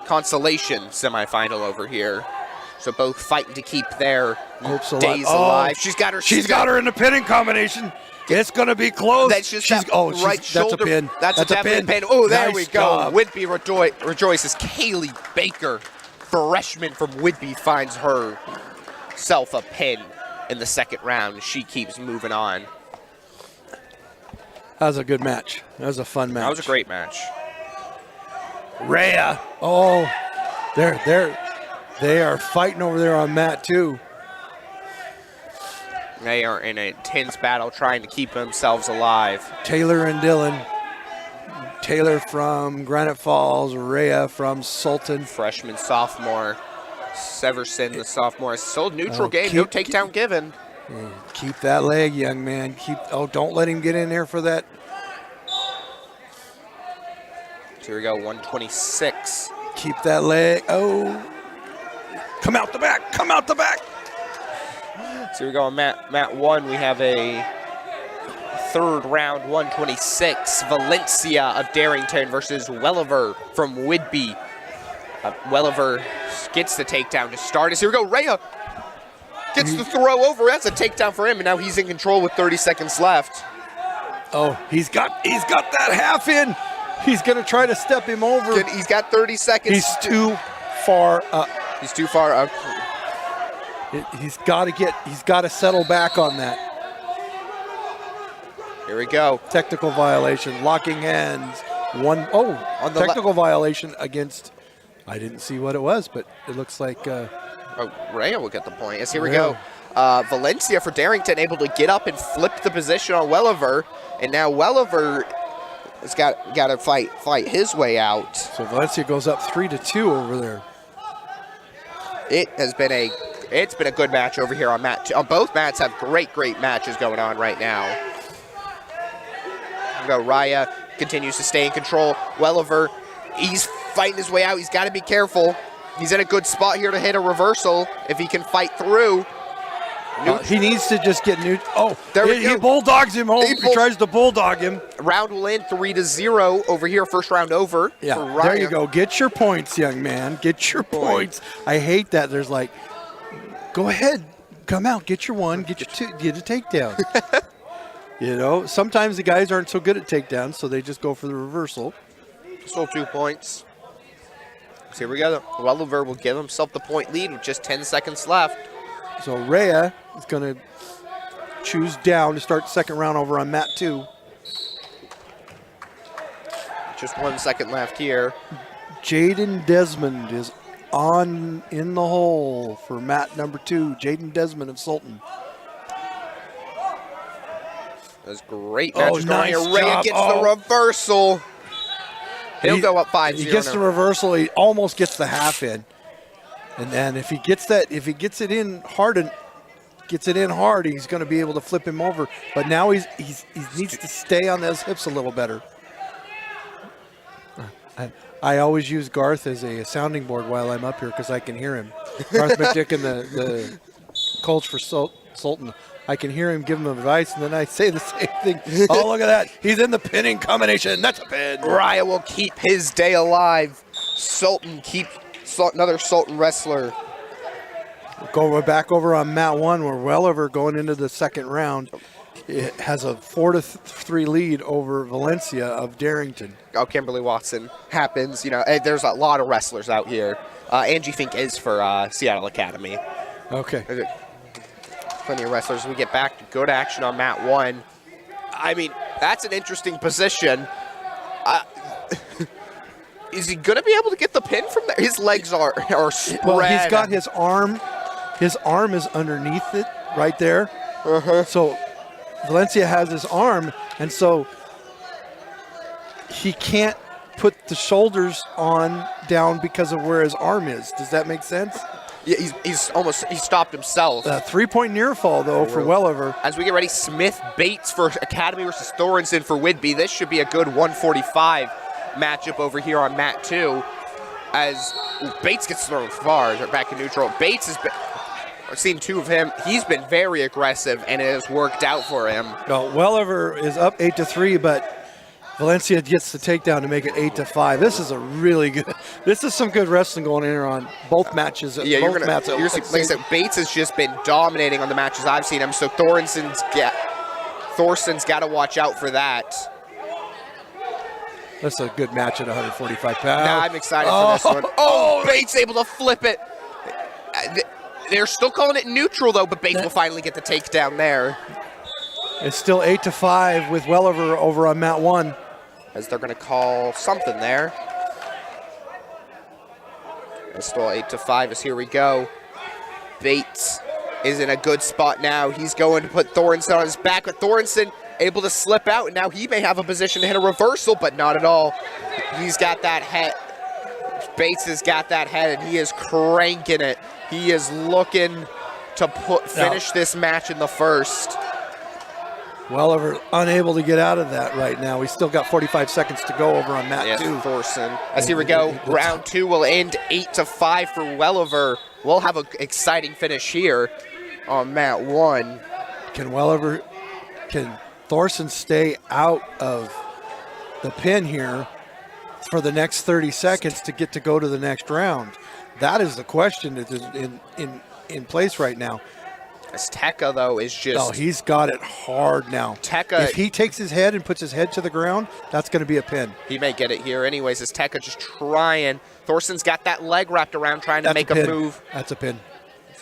consolation semifinal over here? So both fighting to keep their days alive. She's got her in the pinning combination. It's going to be close. That's just right shoulder. That's a pin. That's a pin. Oh, there we go. Job. Whitby rejoices. Kaylee Baker, freshman from Whitby, finds herself a pin in the second round. She keeps moving on. That was a good match. That was a fun match. That was a great match. Rhea. Oh, they are fighting over there on mat 2. They are in an intense battle trying to keep themselves alive. Taylor and Dylan. Taylor from Granite Falls, Rhea from Sultan. Freshman, sophomore. Severson, the sophomore. It's still a neutral Oh, game. No takedown given. Keep that leg, young man. Don't let him get in there for that. So here we go, 126. Keep that leg. Oh. Come out the back. Come out the back. So here we go on mat 1. We have a third round, 126. Valencia of Darrington versus Welliver from Whidbey. Welliver gets the takedown to start us. Here we go, Rhea gets the throw over. That's a takedown for him, and now he's in control with 30 seconds left. Oh, he's got that half in. He's going to try to step him over. He's got 30 seconds. He's too far up. He's too far up. He's got to settle back on that. Here we go. Technical violation, locking hands. On the technical violation against, I didn't see what it was, but it looks like. Rhea will get the point. Yes, here we go. Valencia for Darrington able to get up and flip the position on Welliver, and now Welliver has got to fight his way out. So Valencia goes up 3-2 over there. It's been a good match over here on mat 2. On both mats have great matches going on right now. Here we go. Rhea continues to stay in control. Welliver, he's fighting his way out. He's got to be careful. He's in a good spot here to hit a reversal if he can fight through. He needs to just get new. Oh, there we he go. bulldogs him home. He tries to bulldog him. Round will end 3-0 over here. First round over for Ryan. There you go. Get your points, young man. Get your points. I hate that. There's like, go ahead, come out, get your one, get your two, get a takedown. Sometimes the guys aren't so good at takedowns, so they just go for the reversal. Still 2 points. So here we go. Welliver will give himself the point lead with just 10 seconds left. So Rhea is going to choose down to start the second round over on mat 2. Just 1 second left here. Jaden Desmond is in the hole for mat number 2. Jaden Desmond of Sultan. That's great matches nice going here. Rhea job. gets the reversal. He'll go up 5-0. He gets the reversal. He almost gets the half in. And then if he gets it in hard, he's going to be able to flip him over. But now he needs to stay on those hips a little better. I always use Garth as a sounding board while I'm up here because I can hear him. Garth McDicken, the coach for Sultan. I can hear him give him advice, and then I say the same thing. Oh, look at that. He's in the pinning combination. That's a pin. Rhea will keep his day alive. Sultan keep another Sultan wrestler. Go back over on mat 1 where Welliver going into the second round. It has a 4-3 lead over Valencia of Darrington. Oh, Kimberly Watson happens. There's a lot of wrestlers out here. Angie Fink is for Seattle Academy. Okay. Plenty of wrestlers. We get back to good action on mat 1. I mean, that's an interesting position. Is he going to be able to get the pin from there? His legs are spread. Well, he's got his arm. His arm is underneath it right there. So Valencia has his arm, and so he can't put the shoulders down because of where his arm is. Does that make sense? Yeah, he stopped himself. 3-point near fall, though, for Welliver. As we get ready, Smith Bates for Academy versus Thorenson for Whidbey. This should be a good 145 matchup over here on mat 2. As Bates gets thrown far, back in neutral. Bates has been, I've seen 2 of him. He's been very aggressive, and it has worked out for him. No, Welliver is up 8-3, but Valencia gets the takedown to make it 8-5. This is a really good. This is some good wrestling going in here on both matches. Yeah, both mats. like I said, Bates has just been dominating on the matches I've seen him. So Thorson's got to watch out for that. That's a good match at 145 pounds. Now I'm excited for this one. Oh, Bates able to flip it. They're still calling it neutral though, but Bates will finally get the takedown there. It's still 8-5 with Welliver over on mat 1. As they're going to call something there. It's still 8-5 as here we go. Bates is in a good spot now. He's going to put Thornton on his back, but Thornton able to slip out, and now he may have a position to hit a reversal, but not at all. He's got that head. Bates has got that head, and he is cranking it. He is looking to finish this match in the first. Welliver unable to get out of that right now. We still got 45 seconds to go over on mat 2. Thorson. As here we go, round 2 will end 8-5 for Welliver. We'll have an exciting finish here on mat 1. Can Thorson stay out of the pin here for the next 30 seconds to go to the next round? That is the question that is in place right now. As Tekka, though, is just... Oh, he's got it hard now. Tekka... If he takes his head and puts his head to the ground, that's going to be a pin. He may get it here anyways, as Tekka just trying. Thorson's got that leg wrapped around trying to make a move. That's a pin.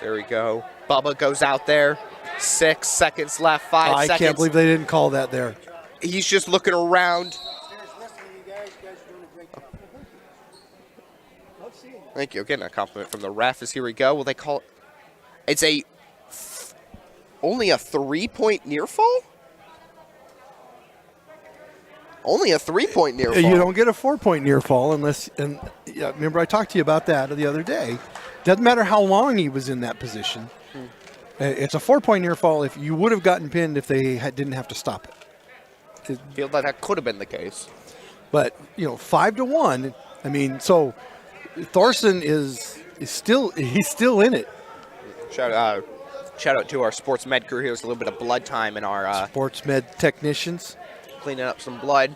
There we go. Bubba goes out there. 6 seconds left, 5 seconds. I can't believe they didn't call that there. He's just looking around. Thank you. Getting a compliment from the ref as here we go. Will they call it? It's only a 3-point near fall? Only a 3-point near fall. You don't get a 4-point near fall unless, and yeah, remember I talked to you about that the other day. Doesn't matter how long he was in that position. It's a 4-point near fall if you would have gotten pinned if they didn't have to stop it. I feel like that could have been the case. But, 5-1, I mean, so Thorson is still in it. Shout out to our sports med crew here. There's a little bit of blood time in our sports med technicians. Cleaning up some blood.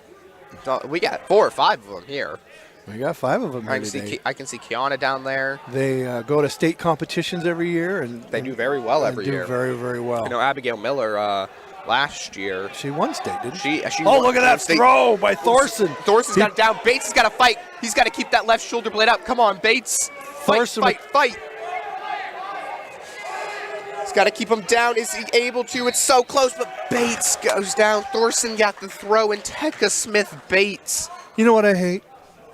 So we got 4 or 5 of them here. We got 5 of them here today. I can see Kiana down there. They go to state competitions every year, and they do very well every year. Do very, very well. Abigail Miller last year. She won state, didn't she? She oh, look at that throw by Thorson. Thorson's got it down. Bates has got to fight. He's got to keep that left shoulder blade up. Come on, Bates. Thorson fight. He's got to keep him down. Is he able to? It's so close, but Bates goes down. Thorson got the throw, and Tekka Smith Bates. You know what I hate?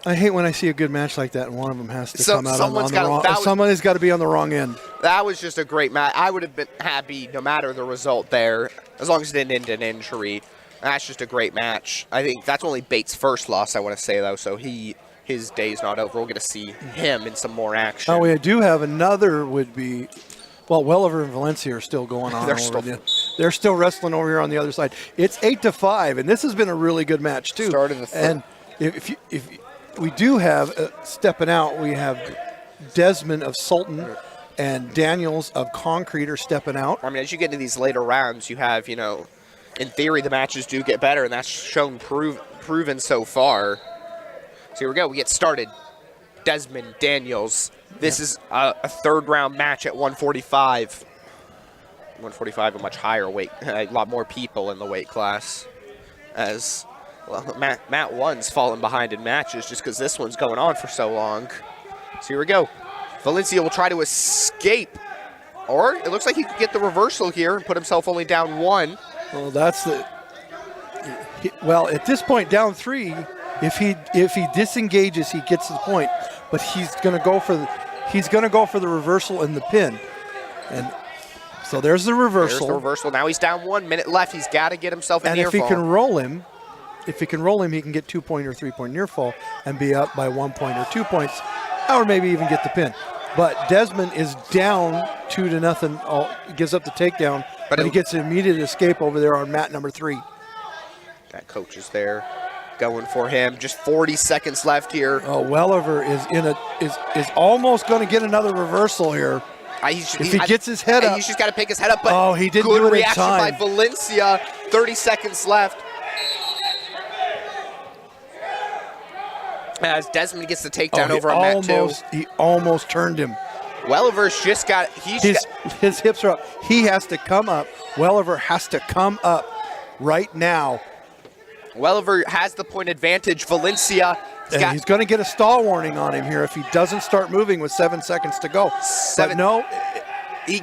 I hate when I see a good match like that and one of them has to come out on the wrong. Someone has got to be on the wrong end. That was just a great match. I would have been happy no matter the result there, as long as it didn't end in injury. That's just a great match. I think that's only Bates' first loss, I want to say, though, so his day's not over. We're going to see him in some more action. Oh, we do have another would be, well, Welliver and Valencia are still going on. They're still wrestling over here on the other side. It's 8-5, and this has been a really good match, too. Started the and if we do have, stepping out, we have Desmond of Sultan and Daniels of Concrete are stepping out. I mean, as you get into these later rounds, you have, in theory, the matches do get better, and that's shown proven so far. So here we go. We get started. Desmond, Daniels. This is a third-round match at 145. 145, a much higher weight. A lot more people in the weight class. As... well, Matt 1's fallen behind in matches just because this one's going on for so long. So here we go. Valencia will try to escape. Or it looks like he could get the reversal here and put himself only down 1. Well, that's the... well, at this point, down 3, if he disengages, he gets the point. But he's going to go for the reversal and the pin. And so there's the reversal. There's the reversal. Now he's down 1 minute left. He's got to get himself a near fall. And if he can roll him, he can get 2-point or 3-point near fall and be up by 1 point or 2 points, or maybe even get the pin. But Desmond is down 2-0. Gives up the takedown, but he gets an immediate escape over there on mat number 3. That coach is there, going for him. Just 40 seconds left here. Oh, Welliver is almost going to get another reversal here. If he gets his head up, he's just got to pick his head up. But he didn't do it in reaction time. by Valencia. 30 seconds left. As Desmond gets the takedown over on mat 2. He almost turned him. Welliver's just got... his hips are up. He has to come up. Welliver has to come up right now. Welliver has the point advantage. Valencia... he's going to get a stall warning on him here if he doesn't start moving with 7 seconds to go. But no, He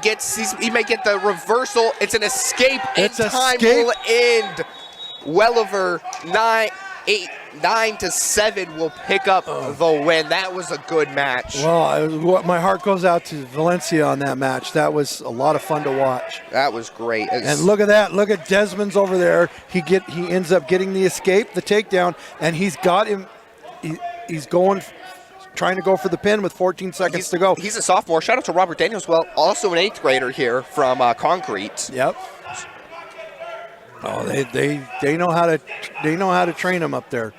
may get the reversal. It's an escape, It's and a time escape. will end. Welliver 9-7 will pick up the win. That was a good match. Well, my heart goes out to Valencia on that match. That was a lot of fun to watch. That was great. And look at that. Look at Desmond's over there. He ends up getting the escape, the takedown, and he's got him. He's trying to go for the pin with 14 seconds to go. He's a sophomore. Shout out to Robert Daniels, well, also an 8th grader here from Concrete. Yep. Oh, they know how to train him up there.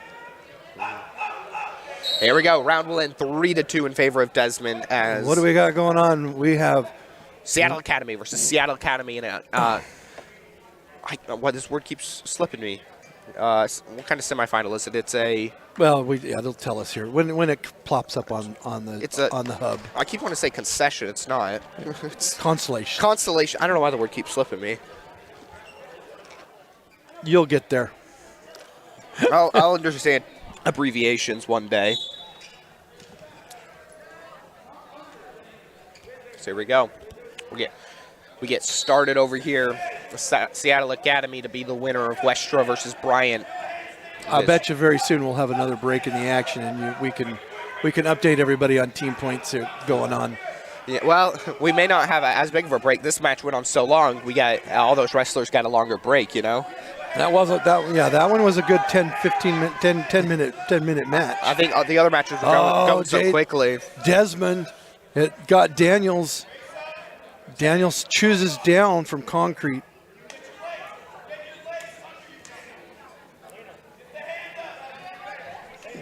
Here we go. Round will end 3-2 in favor of Desmond. As What do we got going on? We have Seattle Academy versus Seattle Academy in a. This word keeps slipping me. What kind of semifinal is it? It's a. Well, they'll tell us here when it plops up on the hub. I keep wanting to say concession. It's not. It's Consolation. consolation. I don't know why the word keeps slipping me. You'll get there. I'll understand abbreviations one day. So here we go. We get started over here. Seattle Academy to be the winner of Westra versus Bryant. I bet you very soon we'll have another break in the action, and we can update everybody on team points going on. Yeah, well, we may not have as big of a break. This match went on so long. We got all those wrestlers got a longer break, you know. That one was a good 10 minute match. I think the other matches were going so quickly. Desmond, it got Daniels. Daniels chooses down from Concrete.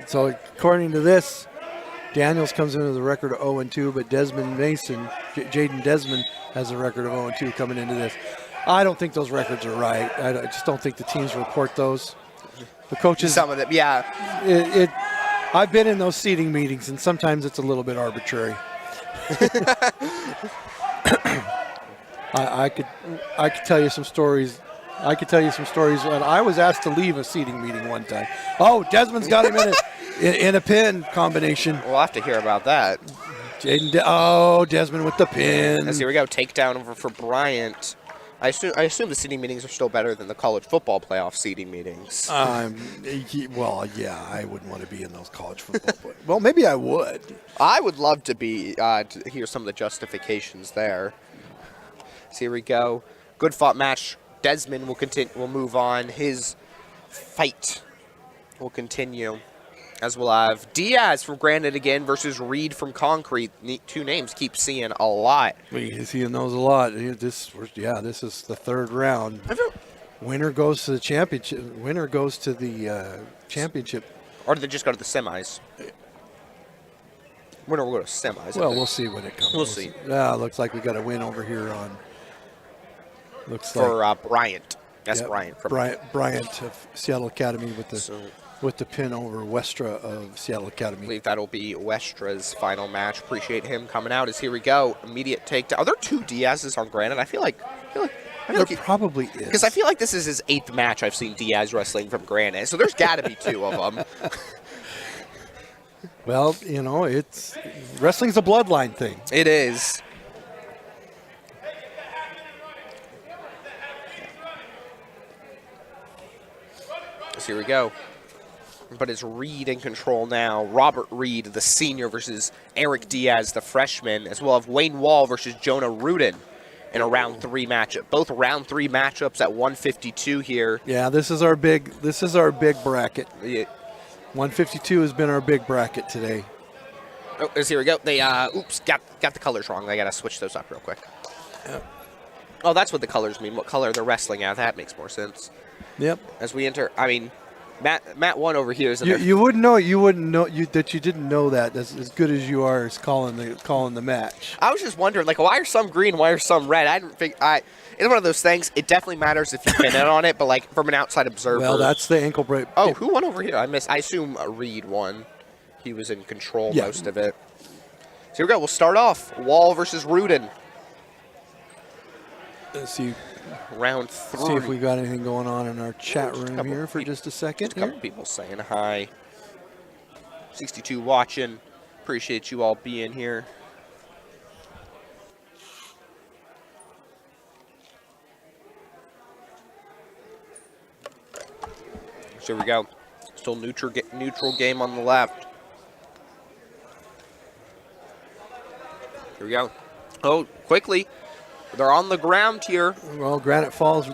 So according to this, Daniels comes into the record of 0-2, but Desmond Mason, Jaden Desmond, has a record of 0-2 coming into this. I don't think those records are right. I just don't think the teams report those. The coaches. Some of them, yeah. I've been in those seating meetings, and sometimes it's a little bit arbitrary. I could tell you some stories. I could tell you some stories when I was asked to leave a seating meeting one time. Oh, Desmond's got him in a pin combination. We'll have to hear about that. Desmond with the pin. Here we go. Takedown over for Bryant. I assume the seating meetings are still better than the college football playoff seating meetings. Well, yeah, I wouldn't want to be in those college football. Well, maybe I would. I would love to be to hear some of the justifications there. So here we go. Good fought match. Desmond will continue. Will move on. His fight will continue. As we'll have Diaz from Granite again versus Reed from Concrete. Two names keep seeing a lot. We're seeing those a lot. This is the third round. Winner goes to the championship. Winner goes to the championship. Or do they just go to the semis? Winner will go to semis. Well, we'll see when it comes. We'll see. Looks like we got a win over here on. Looks for like Bryant. That's yeah, Bryant. Bryant of Seattle Academy with the pin over Westra of Seattle Academy. I believe that'll be Westra's final match. Appreciate him coming out. As here we go. Immediate takedown. Are there two Diaz's on Granite? I feel like there probably is. Because I feel like this is his 8th match I've seen Diaz wrestling from Granite. So there's got to be two of them. Well, wrestling's a bloodline thing. It is. So here we go. But it's Reed in control now. Robert Reed, the senior, versus Eric Diaz, the freshman, as well as Wayne Wall versus Jonah Rudin in a round 3 matchup. Both round 3 matchups at 152 here. Yeah, this is our big bracket. Yeah. 152 has been our big bracket today. Oh, here we go. They got the colors wrong. I gotta switch those up real quick. Yep. Oh, that's what the colors mean. What color they're wrestling at? That makes more sense. Yep. As we enter, I mean, Matt one over here is. You wouldn't know that you didn't know that. That's as good as you are as calling the match. I was just wondering, like, why are some green? Why are some red? I didn't think. It's one of those things. It definitely matters if you've been in on it, but like from an outside observer. Well, that's the ankle break. Oh, who won over here? I assume Reed won. He was in control most of it. So here we go. We'll start off. Wall versus Rudin. Let's see. Round 3. See if we got anything going on in our chat room here for just a second. A couple people saying hi. 62 watching. Appreciate you all being here. So here we go. Still neutral game on the left. Here we go. Oh, quickly. They're on the ground here. Well, Granite Falls,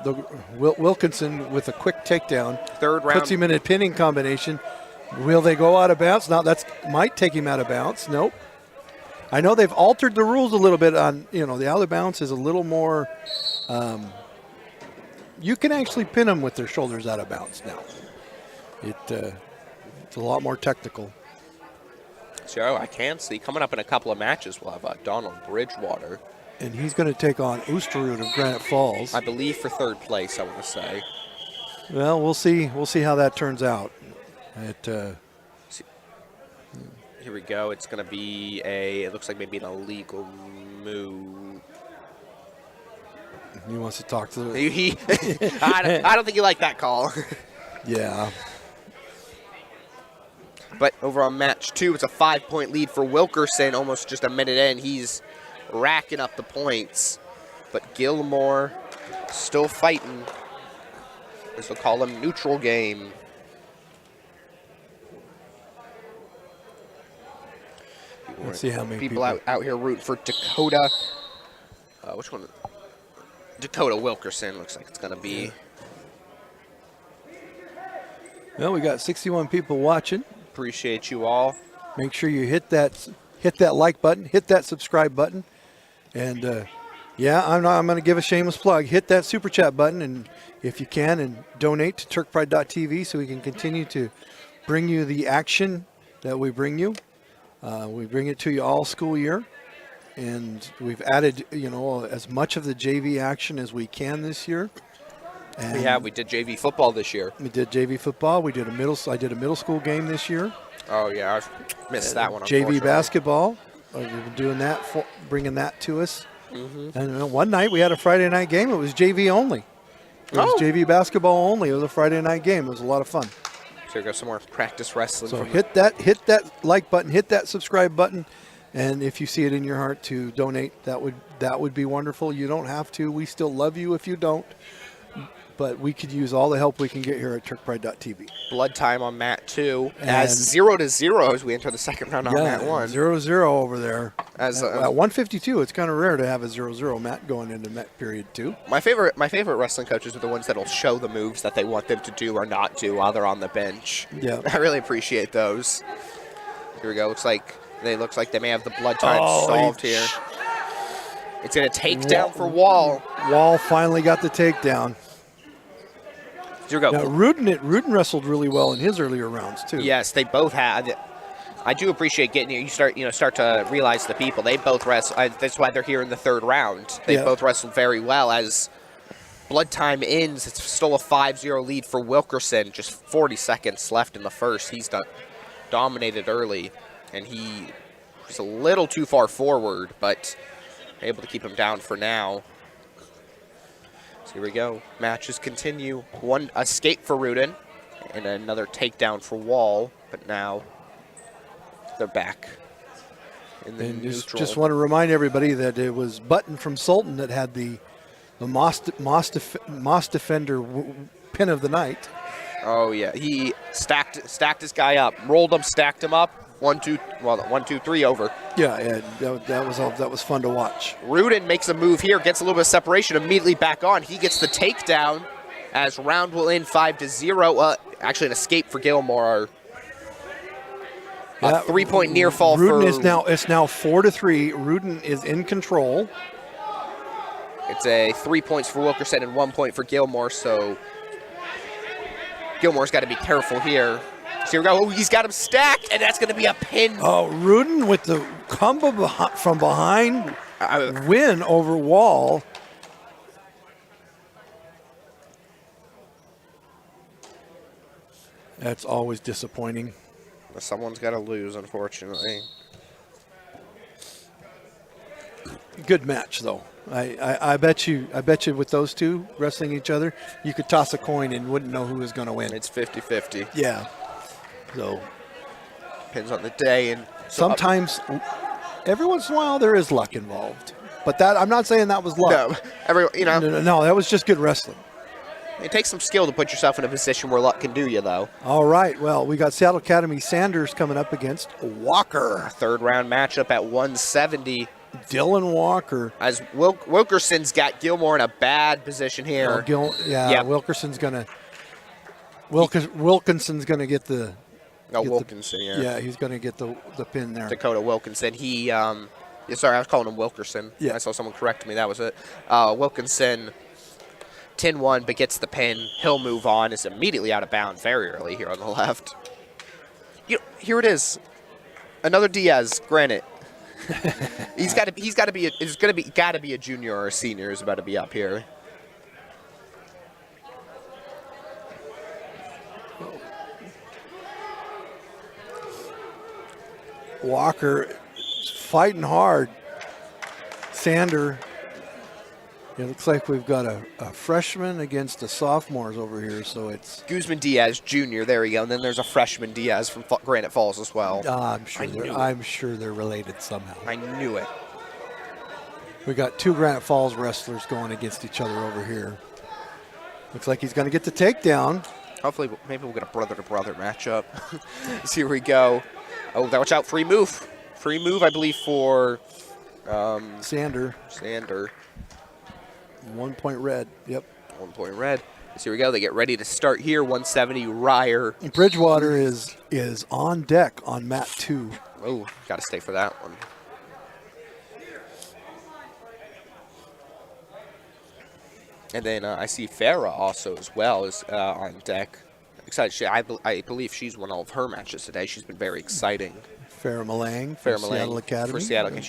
Wilkinson with a quick takedown. Third round. Puts him in a pinning combination. Will they go out of bounds? Now that's might take him out of bounds. Nope. I know they've altered the rules a little bit on, the out of bounds is a little more, you can actually pin them with their shoulders out of bounds now. It's a lot more technical. So I can see coming up in a couple of matches we'll have Donald Bridgewater. And he's going to take on Oosterud of Granite Falls. I believe for third place, I want to say. Well, we'll see. We'll see how that turns out. Here we go. It's going to be it looks like maybe an illegal move. He wants to talk to the... I don't think you like that call. Yeah. But over on match 2, it's a 5-point lead for Wilkerson. Almost just a minute in, he's racking up the points. But Gilmore still fighting. This will call him neutral game. Let's see how many people out here rooting for Dakota. Which one? Dakota Wilkerson looks like it's going to be. Well, we got 61 people watching. Appreciate you all. Make sure you hit that like button, hit that subscribe button, and I'm going to give a shameless plug. Hit that super chat button, and if you can, and donate to TurkPride.tv so we can continue to bring you the action that we bring you. We bring it to you all school year, and we've added as much of the JV action as we can this year. And we did JV football this year. We did JV football. I did a middle school game this year. Oh yeah, I missed that one. JV basketball. We've been doing that, bringing that to us. Mm-hmm. And one night we had a Friday night game. It was JV only. It was JV basketball only. It was a Friday night game. It was a lot of fun. So here goes some more practice wrestling. So hit that like button, hit that subscribe button, and if you see it in your heart to donate, that would be wonderful. You don't have to. We still love you if you don't. But we could use all the help we can get here at TurkPride.tv. Blood time on mat 2 as 0-0 as we enter the second round on mat 1. 0-0 over there. As at 152, it's kind of rare to have a 0-0 mat going into mat period 2. My favorite wrestling coaches are the ones that'll show the moves that they want them to do or not do while they're on the bench. Yeah, I really appreciate those. Here we go. Looks like they may have the blood time solved here. It's going to take down for Wall. Wall finally got the takedown. Here we go. Now, Rudin wrestled really well in his earlier rounds too. Yes, they both had. I do appreciate getting here. You start to realize the people. They both wrestle. That's why they're here in the third round. They both wrestled very well. As blood time ends, it's still a 5-0 lead for Wilkerson. Just 40 seconds left in the first. He's dominated early, and he was a little too far forward, but able to keep him down for now. So here we go. Matches continue. One escape for Rudin and another takedown for Wall, but now they're back in the neutral. Just want to remind everybody that it was Button from Sultan that had the Moss Defender pin of the night. Oh yeah, he stacked his guy up, rolled him, stacked him up. 1, 2, 3 over. Yeah, that was fun to watch. Rudin makes a move here, gets a little bit of separation, immediately back on. He gets the takedown as round will end 5-0. Actually, an escape for Gilmore. A 3-point near fall. Rudin is now 4-3. Rudin is in control. It's a 3 points for Wilkerson and 1 point for Gilmore. So Gilmore's got to be careful here. So here we go. Oh, he's got him stacked, and that's going to be a pin. Oh, Rudin with the combo from behind win over Wall. That's always disappointing. Someone's got to lose, unfortunately. Good match, though. I bet you with those two wrestling each other, you could toss a coin and wouldn't know who was going to win. It's 50-50. Yeah. So depends on the day, and sometimes, every once in a while, there is luck involved. But that I'm not saying that was luck. No, No, that was just good wrestling. It takes some skill to put yourself in a position where luck can do you, though. All right. Well, we got Seattle Academy Sanders coming up against Walker. Third round matchup at 170. Dylan Walker. As Wilkerson's got Gilmore in a bad position here. Yep. Wilkinson's gonna get the. Wilkinson, Yeah, he's gonna get the pin there. Dakota Wilkinson. He, sorry, I was calling him Wilkerson. Yeah. I saw someone correct me. That was it. Wilkinson, 10-1, but gets the pin. He'll move on. Is immediately out of bounds very early here on the left. Here it is. Another Diaz. Granted, he's got to be a junior or a senior. Is about to be up here. Walker fighting hard. Sander. It looks like we've got a freshman against the sophomores over here, so it's Guzman Diaz Jr. There we go. And then there's a freshman Diaz from Granite Falls as well. I'm sure they're related somehow. I knew it. We got two Granite Falls wrestlers going against each other over here. Looks like he's going to get the takedown. Hopefully, maybe we'll get a brother-to-brother matchup. So here we go. Oh, watch out. Free move. Free move, I believe, for Sander. 1 point red. Yep. 1 point red. So here we go. They get ready to start here. 170 Ryer. Bridgewater is on deck on mat 2. Oh, got to stay for that one. And then I see Farah also as well is on deck. Excited. I believe she's won all of her matches today. She's been very exciting. Farah Malang for Seattle Academy. For Seattle.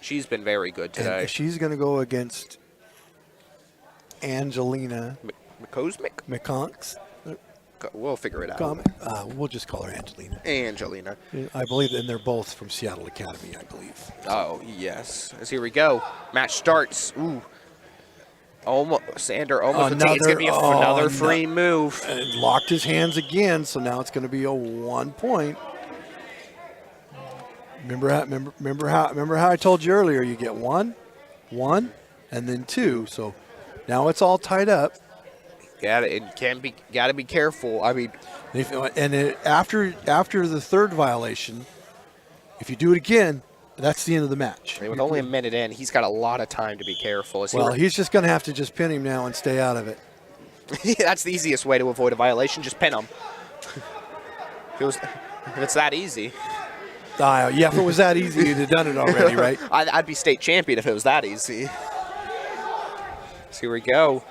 She's been very good today. And she's going to go against Angelina McConks. We'll figure it out. We'll just call her Angelina. Angelina. I believe, and they're both from Seattle Academy, I believe. Oh, yes. As here we go. Match starts. Ooh. Sander almost. It's going to be another free move. And locked his hands again, so now it's going to be a 1 point. Remember how I told you earlier? You get one, and then 2. So now it's all tied up. Got to be careful. I mean, after the third violation, if you do it again, that's the end of the match. With only a minute in, he's got a lot of time to be careful. He's just going to have to just pin him now and stay out of it. That's the easiest way to avoid a violation. Just pin him. If it's that easy. If it was that easy, you'd have done it already, right? I'd be state champion if it was that easy. So here we go.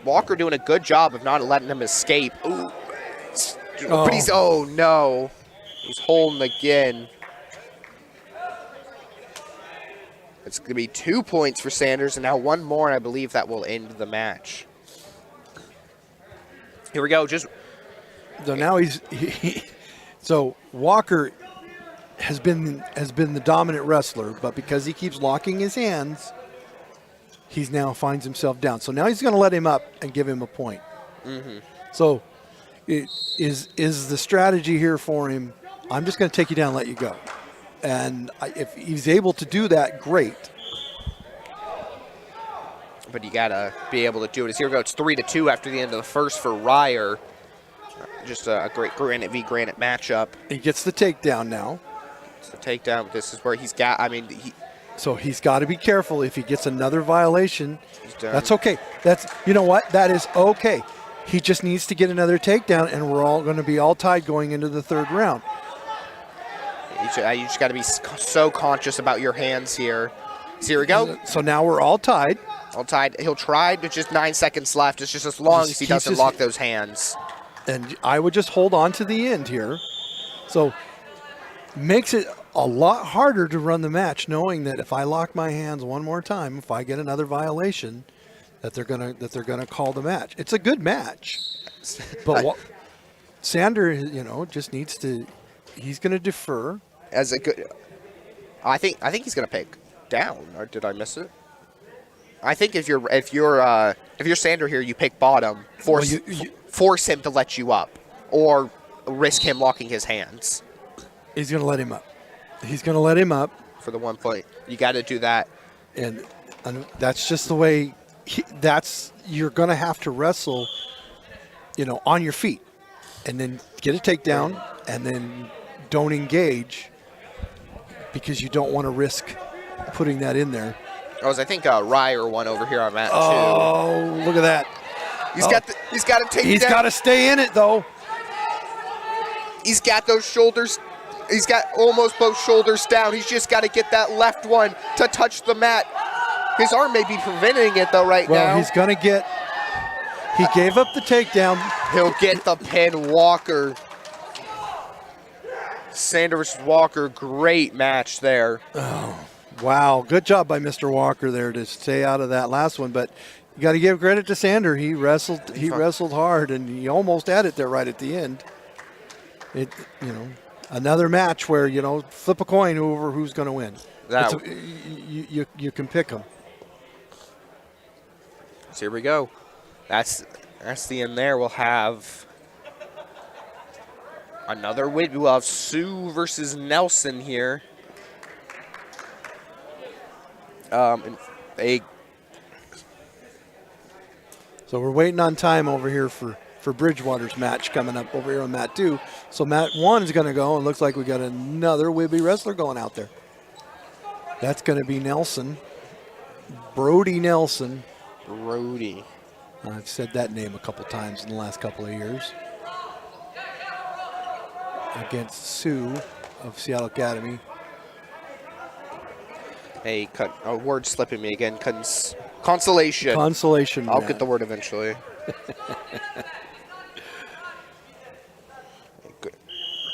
Walker doing a good job of not letting him escape. Ooh. But no. He's holding again. It's going to be 2 points for Sanders, and now 1 more, and I believe that will end the match. Here we go. So now so Walker has been the dominant wrestler, but because he keeps locking his hands, he's now finds himself down. So now he's going to let him up and give him a point. Mm-hmm. So is the strategy here for him? I'm just going to take you down and let you go. And if he's able to do that, great. But you got to be able to do it. Here we go. It's 3-2 after the end of the first for Ryer. Just a great Granite v. Granite matchup. He gets the takedown now. It's the takedown. This is where he's got, So he's got to be careful. If he gets another violation, that's okay. You know what? That is okay. He just needs to get another takedown, and we're all going to be all tied going into the third round. You just got to be so conscious about your hands here. So here we go. So now we're all tied. All tied. He'll try, but just 9 seconds left. It's just as long as he doesn't lock those hands. And I would just hold on to the end here. So makes it a lot harder to run the match, knowing that if I lock my hands one more time, if I get another violation, that they're gonna call the match. It's a good match, but Sander, just needs to. He's gonna defer. As a good, I think he's gonna pick down. Or did I miss it? I think if you're Sander here, you pick bottom. Force him to let you up, or risk him locking his hands. He's gonna let him up. He's gonna let him up for the 1 point. You got to do that, and that's just the way you're going to have to wrestle, on your feet, and then get a takedown, and then don't engage because you don't want to risk putting that in there. I think Ryer won over here on mat 2. Oh, look at that! He's got to take He's down. got to stay in it though. He's got those shoulders. He's got almost both shoulders down. He's just got to get that left one to touch the mat. His arm may be preventing it though right now. Well, he's going to get. He gave up the takedown. He'll get the pin. Walker. Sander versus Walker. Great match there. Oh, wow. Good job by Mr. Walker there to stay out of that last one. But you got to give credit to Sander. He wrestled. He wrestled hard, and he almost had it there right at the end. Another match where flip a coin over who's going to win. You can pick them. So here we go. That's the end there. We'll have another win. We'll have Sue versus Nelson here. So we're waiting on time over here for Bridgewater's match coming up over here on mat 2. So mat 1 is going to go, and looks like we got another Whibby wrestler going out there. That's going to be Nelson. Brody Nelson. Brody. I've said that name a couple times in the last couple of years. Against Sue of Seattle Academy. Hey, word slipping me again. Consolation. Consolation. I'll get the word eventually.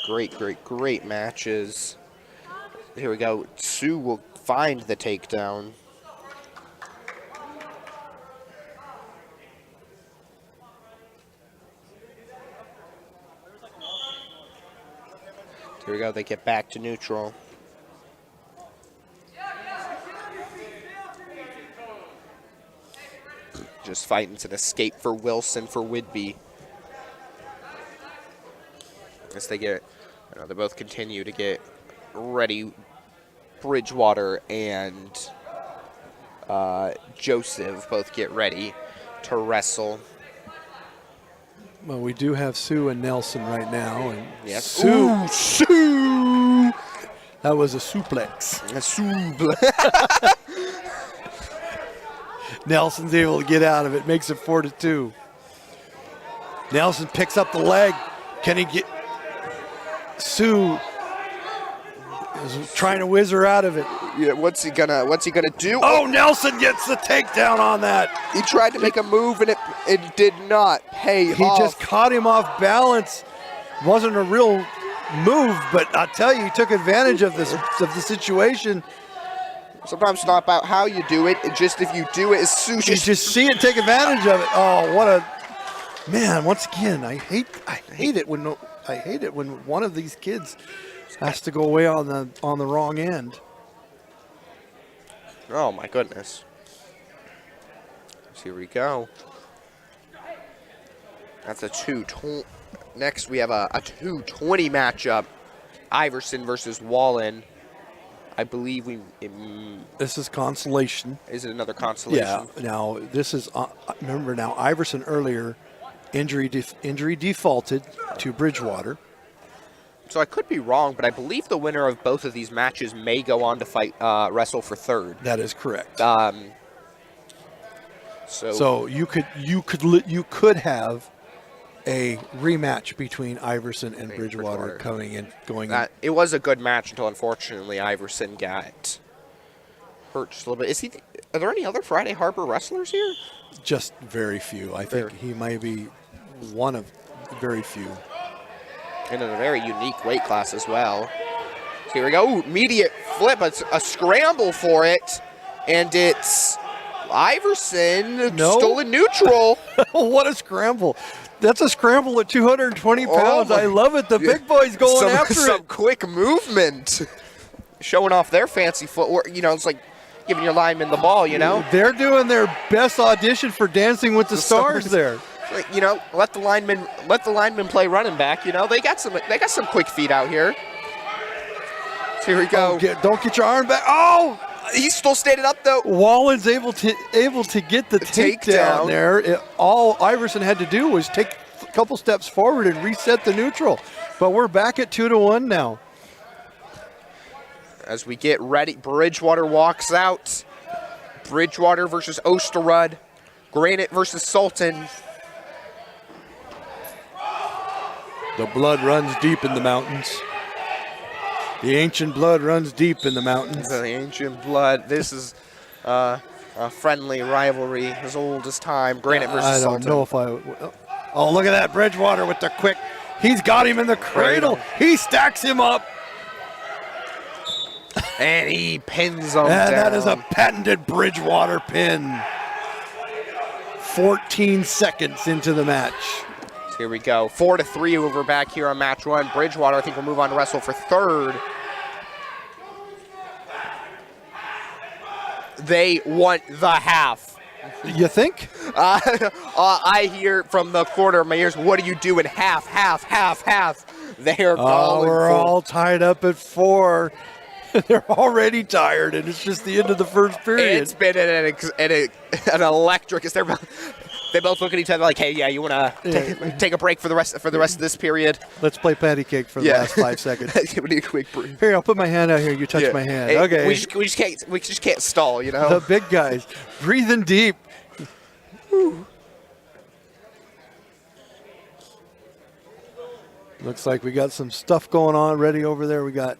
Great matches. Here we go. Sue will find the takedown. Here we go. They get back to neutral. Just fighting to escape for Wilson for Whidbey. As they both continue to get ready. Bridgewater and Joseph both get ready to wrestle. Well, we do have Sue and Nelson right now, and Yes. Sue. Sue! That was a suplex. A suplex. Nelson's able to get out of it, makes it 4-2. Nelson picks up the leg. Can he get? Sue is trying to whiz her out of it. Yeah, what's he gonna do? Oh, Nelson gets the takedown on that. He tried to make a move and it did not pay He off. just caught him off balance. Wasn't a real move, but I tell you, he took advantage of the situation. Sometimes it's not about how you do it. It's just if you do it, as soon as You just see it, take advantage of it. Oh, what a man! Once again, I hate it when one of these kids has to go away on the wrong end. Oh my goodness. So here we go. That's a 2-20. Next we have a 2-20 matchup. Iverson versus Wallen. I believe This is consolation. Is it another consolation? Yeah. Now this is remember now Iverson earlier injury defaulted to Bridgewater. So I could be wrong, but I believe the winner of both of these matches may go on to fight wrestle for third. That is correct. So you could have a rematch between Iverson and Bridgewater going in. It was a good match until unfortunately Iverson got hurt just a little bit. Are there any other Friday Harbor wrestlers here? Just very few. I think he might be one of very few. And in a very unique weight class as well. So here we go. Ooh, immediate flip. It's a scramble for it. And it's Iverson stolen neutral. What a scramble. That's a scramble at 220 pounds. I love it. The big boy's going after it. Some quick movement. Showing off their fancy footwork. It's like giving your lineman the ball, They're doing their best audition for Dancing with the Stars there. Let the lineman play running back. They got some quick feet out here. So here we go. Don't get your arm back. Oh, He's still standing up though. Wallen's able to get the takedown Takedown. there. All Iverson had to do was take a couple steps forward and reset the neutral. But we're back at 2-1 now. As we get ready, Bridgewater walks out. Bridgewater versus Osterud. Granite versus Sultan. The blood runs deep in the mountains. The ancient blood runs deep in the mountains. The ancient blood. This is a friendly rivalry as old as time. Granite versus I Sultan. don't know if I. Oh, look at that Bridgewater with the quick. He's got him in the cradle. He stacks him up. And he pins him And down. that is a patented Bridgewater pin. 14 seconds into the match. Here we go. 4-3 over back here on match one. Bridgewater, I think, will move on to wrestle for third. They want the half. You think? I hear from the corner of my ears, what do you do in half? They are calling We're for all tied up at 4. They're already tired, and it's just the end of the first period. It's been an electric. They both look at each other like, "Hey, yeah, you want to take a break for the rest of this period?" Let's play patty cake for the last 5 seconds. We need a quick break. Here, I'll put my hand out here. You touch Yeah. my hand. Hey, Okay. we just can't stall, you know. The big guys breathing deep. Looks like we got some stuff going on ready over there. We got.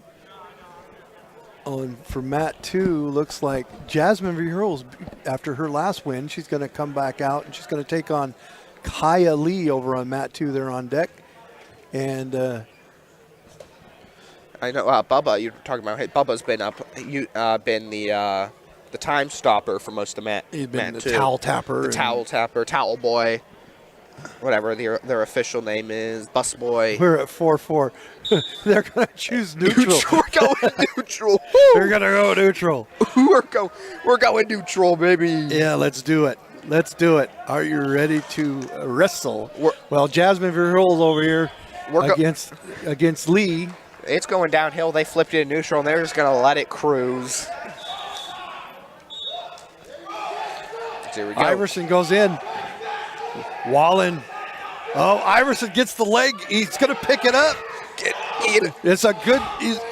Oh, and for Mat 2, looks like Jasmine Verhulst, after her last win, she's going to come back out and she's going to take on Kaya Lee over on Mat 2 there on deck. And I know, Bubba. You're talking about. Hey, Bubba's been the time stopper for most of Mat. he's been Mat the 2. towel tapper. The towel tapper, towel boy, whatever their official name is, bus boy. We're at 4-4. They're going to choose neutral. We're going neutral. They're going to go neutral. We're going neutral, baby. Yeah, let's do it. Let's do it. Are you ready to wrestle? Well, Jasmine Verhulst over here against Lee. It's going downhill. They flipped it in neutral, and they're just going to let it cruise. Here we go. Iverson goes in. Wallen. Oh, Iverson gets the leg. He's going to pick it up. It's a good.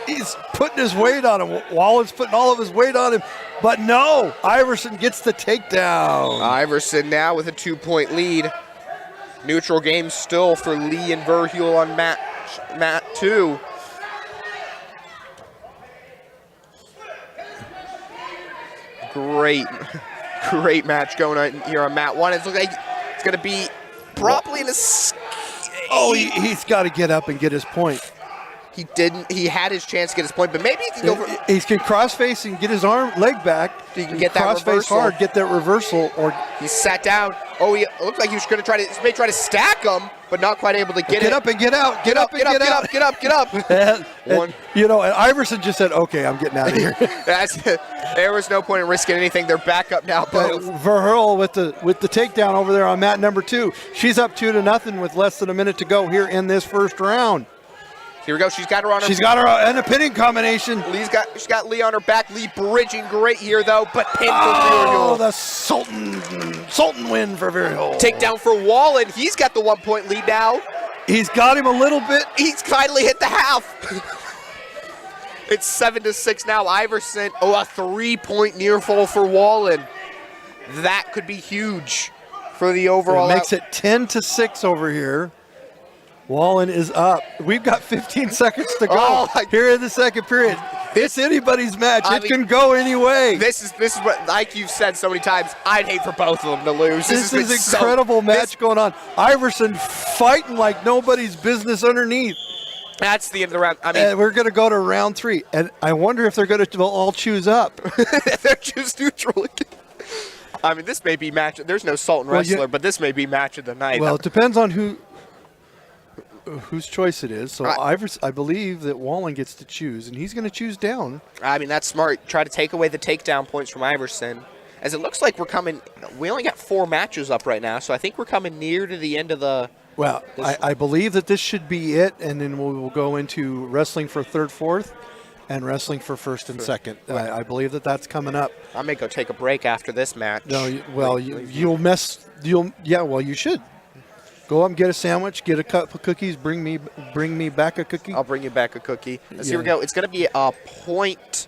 He's putting his weight on him. Wallen's putting all of his weight on him, but no. Iverson gets the takedown. Iverson now with a 2-point lead. Neutral game still for Lee and Verhulst on mat 2. Great match going on here on mat 1. It looks like it's going to be probably in a. Oh, he's got to get up and get his point. He didn't. He had his chance to get his point, but maybe he can go for. He can crossface and get his leg back. He can get that crossface reversal. hard, get that reversal, or he sat down. Oh, he looked like he was going to may try to stack him, but not quite able to get it. Get up and get out. Get up and get out. Get up. And, you know, and Iverson just said, "Okay, I'm getting out of here." There was no point in risking anything. They're back up now. Both. Verhulst with the takedown over there on mat number 2. She's up 2-0 with less than a minute to go here in this first round. Here we go. She's got her on her. She's got her in a pinning combination. She's got Lee on her back. Lee bridging great here though, but pinned for Oh, Verhulst. the Sultan win for Verhulst. Takedown for Wallen. He's got the 1-point lead now. He's got him a little bit. He's finally hit the half. It's 7-6 now. Iverson. Oh, a 3-point near fall for Wallen. That could be huge for the overall. It makes it 10-6 over here. Wallen is up. We've got 15 seconds to go here in the second period. It's anybody's match. It can go any way. This is what, like you've said so many times, I'd hate for both of them to lose. This is an incredible match going on. Iverson fighting like nobody's business underneath. That's the end of the round. I mean, and we're going to go to round 3. And I wonder if they're going to all choose up. they're choose neutral again. I mean, this may be match. There's no Sultan wrestler, but this may be match of the night. Well, it depends on whose choice it is. So I believe that Wallen gets to choose, and he's going to choose down. I mean, that's smart. Try to take away the takedown points from Iverson. As it looks like we only got 4 matches up right now, so I think we're coming near to the end of the. Well, I believe that this should be it, and then we will go into wrestling for third, fourth. and wrestling for first and second. I believe that that's coming up. I may go take a break after this match. No, you should. Go up and get a sandwich, get a cup of cookies, bring me back a cookie. I'll bring you back a cookie. Let's Here we go. It's going to be a point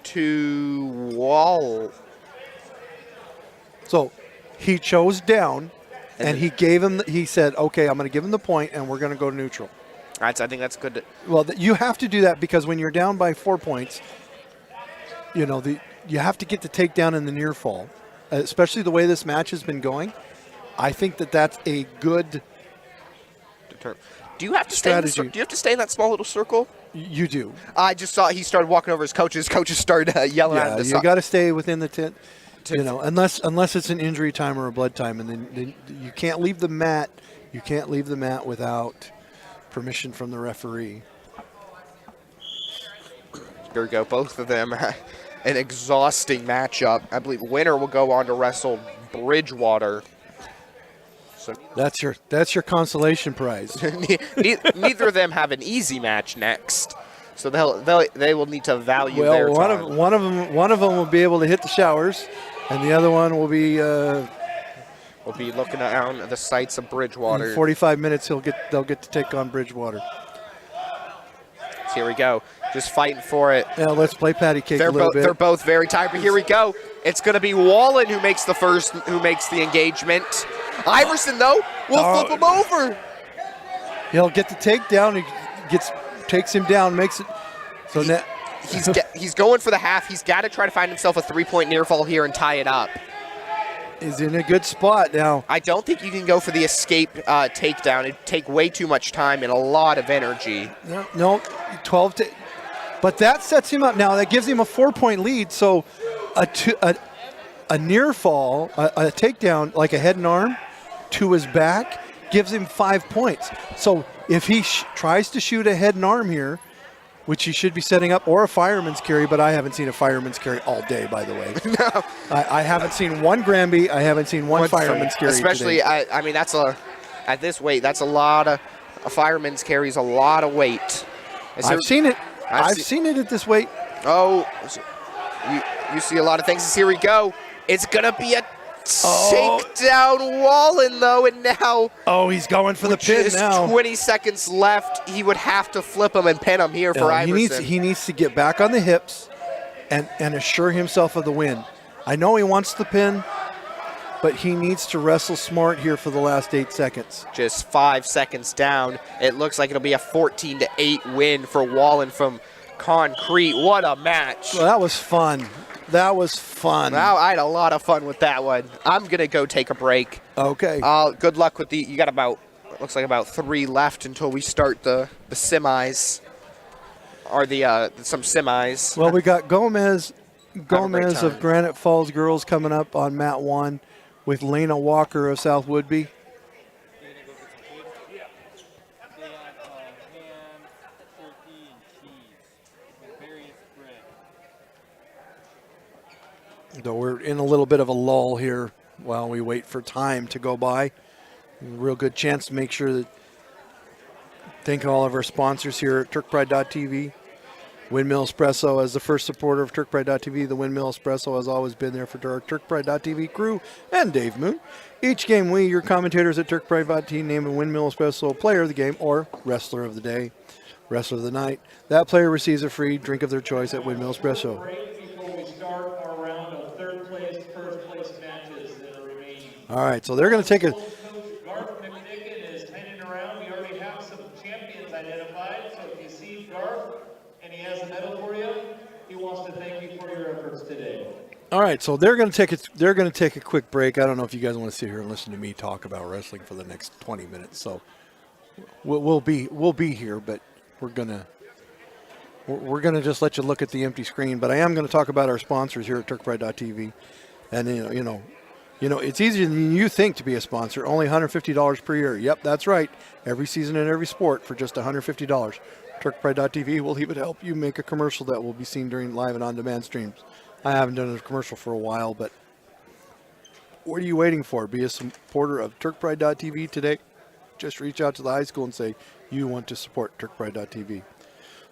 to Wall. So he chose down, and he gave him. He said, "Okay, I'm going to give him the point, and we're going to go to neutral." I think that's good. Well, you have to do that because when you're down by 4 points, you have to get the takedown in the near fall, especially the way this match has been going. I think that's a good Do you have to strategy. do you have to stay in that small little circle? You do. I just saw he started walking over his coaches. Coaches started yelling at him. You got to stay within the tent. Unless it's an injury time or a blood time, and then you can't leave the mat. You can't leave the mat without permission from the referee. Here we go. Both of them, an exhausting matchup. I believe winner will go on to wrestle Bridgewater. So That's your consolation prize. neither of them have an easy match next, so they will need to value their time. One of them will be able to hit the showers, and the other one will be. We'll be looking down at the sights of Bridgewater. In 45 minutes, they'll get to take on Bridgewater. So here we go, just fighting for it. Yeah, let's play patty cake a little bit. They're both very tired, but here we go. It's going to be Wallen who makes the engagement. Iverson though will flip him over. He'll get the takedown. He takes him down, makes it. So now he's going for the half. He's got to try to find himself a 3-point near fall here and tie it up. He's in a good spot now. I don't think you can go for the escape takedown. It'd take way too much time and a lot of energy. No, 12 to. But that sets him up now. That gives him a 4-point lead. So a near fall, a takedown, like a head and arm to his back, gives him 5 points. So if he tries to shoot a head and arm here, which he should be setting up, or a fireman's carry, but I haven't seen a fireman's carry all day, by the way. No. I haven't seen one Granby. I haven't seen one fireman's carry Especially, today. I mean, at this weight, that's a lot of, a fireman's carries a lot of weight. I've seen it. I've seen it at this weight. Oh, you see a lot of things. Here we go. It's going to be a takedown Wallen, though, and now... Oh, he's going for the pin now. 20 seconds left. He would have to flip him and pin him here for Iverson. He needs to get back on the hips and assure himself of the win. I know he wants the pin, but he needs to wrestle smart here for the last 8 seconds. Just 5 seconds down. It looks like it'll be a 14-8 win for Wallen from Concrete. What a match. Well, that was fun. That was fun. Wow, I had a lot of fun with that one. I'm going to go take a break. Okay. Good luck with you got looks like about 3 left until we start the semis. Or some semis. Well, we got Gomez time. of Granite Falls Girls coming up on mat 1 with Lena Walker of South Woodby. Though we're in a little bit of a lull here while we wait for time to go by. A real good chance to make sure that thank all of our sponsors here at TurkPride.tv. Windmill Espresso as the first supporter of TurkPride.tv. The Windmill Espresso has always been there for our TurkPride.tv crew and Dave Moon. Each game we, your commentators at TurkPride.tv, name a Windmill Espresso player of the game or wrestler of the day, wrestler of the night. That player receives a free drink of their choice at Windmill Espresso. All right, so they're going to take a... Garth McNicken is heading around. We already have some champions identified, so if you see Garth and he has a medal for you, he wants to thank you for your efforts today. All right, so they're going to take a quick break. I don't know if you guys want to sit here and listen to me talk about wrestling for the next 20 minutes. So we'll be here, but we're going to just let you look at the empty screen. But I am going to talk about our sponsors here at TurkPride.tv, and you know, it's easier than you think to be a sponsor. Only $150 per year. Yep, that's right. Every season and every sport for just $150. TurkPride.tv will even help you make a commercial that will be seen during live and on-demand streams. I haven't done a commercial for a while, but what are you waiting for? Be a supporter of TurkPride.tv today. Just reach out to the high school and say you want to support TurkPride.tv.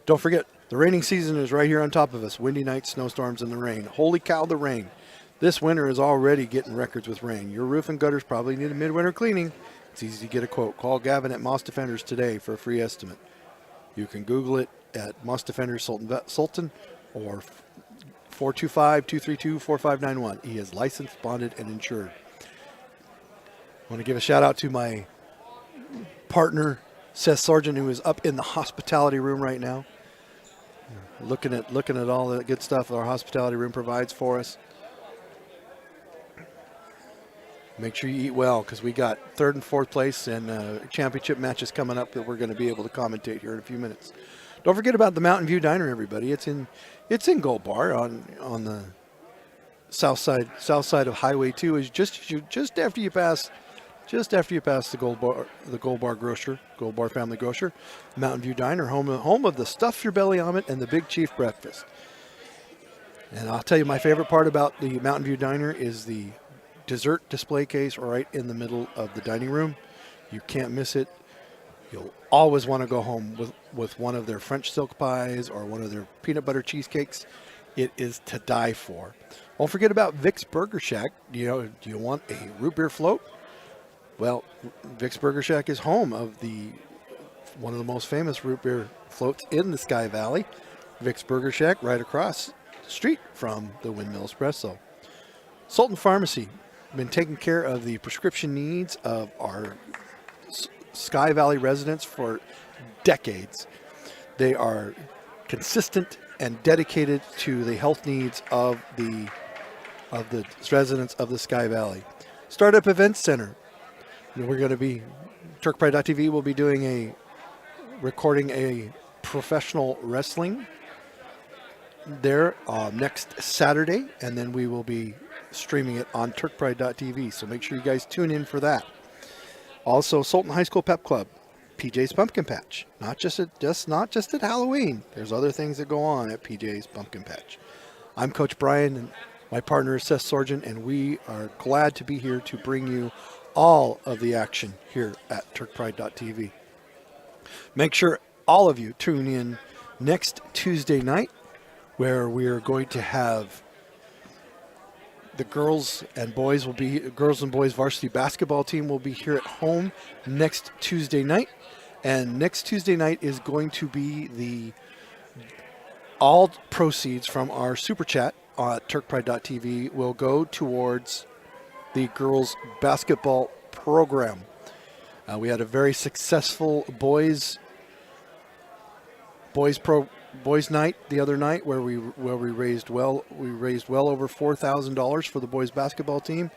Don't forget, The raining season is right here on top of us. Windy nights, snowstorms, and the rain. Holy cow, the rain. This winter is already getting records with rain. Your roof and gutters probably need a midwinter cleaning. It's easy to get a quote. Call Gavin at Moss Defenders today for a free estimate. You can Google it at Moss Defenders Sultan or 425-232-4591. He is licensed, bonded, and insured. I want to give a shout out to my partner, Seth Sergeant, who is up in the hospitality room right now. Looking at all the good stuff our hospitality room provides for us. Make sure you eat well, because we got third and fourth place and championship matches coming up that we're going to be able to commentate here in a few minutes. Don't forget about the Mountain View Diner, everybody. It's in Gold Bar on the south side of Highway 2. Is just after you pass the Gold Bar Family Grocer. Mountain View Diner, home of the Stuff Your Belly Omelet and the Big Chief Breakfast. And I'll tell you, my favorite part about the Mountain View Diner is the dessert display case right in the middle of the dining room. You can't miss it. You'll always want to go home with one of their French silk pies or one of their peanut butter cheesecakes. It is to die for. Don't forget about Vic's Burger Shack. Do you want a root beer float? Well, Vic's Burger Shack is home of one of the most famous root beer floats in the Sky Valley. Vic's Burger Shack, right across the street from the Windmill Espresso. Sultan Pharmacy, been taking care of the prescription needs of our Sky Valley residents for decades. They are consistent and dedicated to the health needs of the residents of the Sky Valley. Startup Events Center. We're going to be, TurkPride.tv will be recording a professional wrestling there next Saturday, and then we will be streaming it on TurkPride.tv. So make sure you guys tune in for that. Also, Sultan High School Pep Club, PJ's Pumpkin Patch. Not just at Halloween. There's other things that go on at PJ's Pumpkin Patch. I'm Coach Bryant, and my partner is Seth Sergeant, and we are glad to be here to bring you all of the action here at TurkPride.tv. Make sure all of you tune in next Tuesday night, where we are going to have the girls and boys varsity basketball team will be here at home next Tuesday night. And next Tuesday night is going to be all proceeds from our super chat at TurkPride.tv will go towards the girls basketball program. We had a very successful boys night the other night where we raised well over $4,000 for the boys basketball team,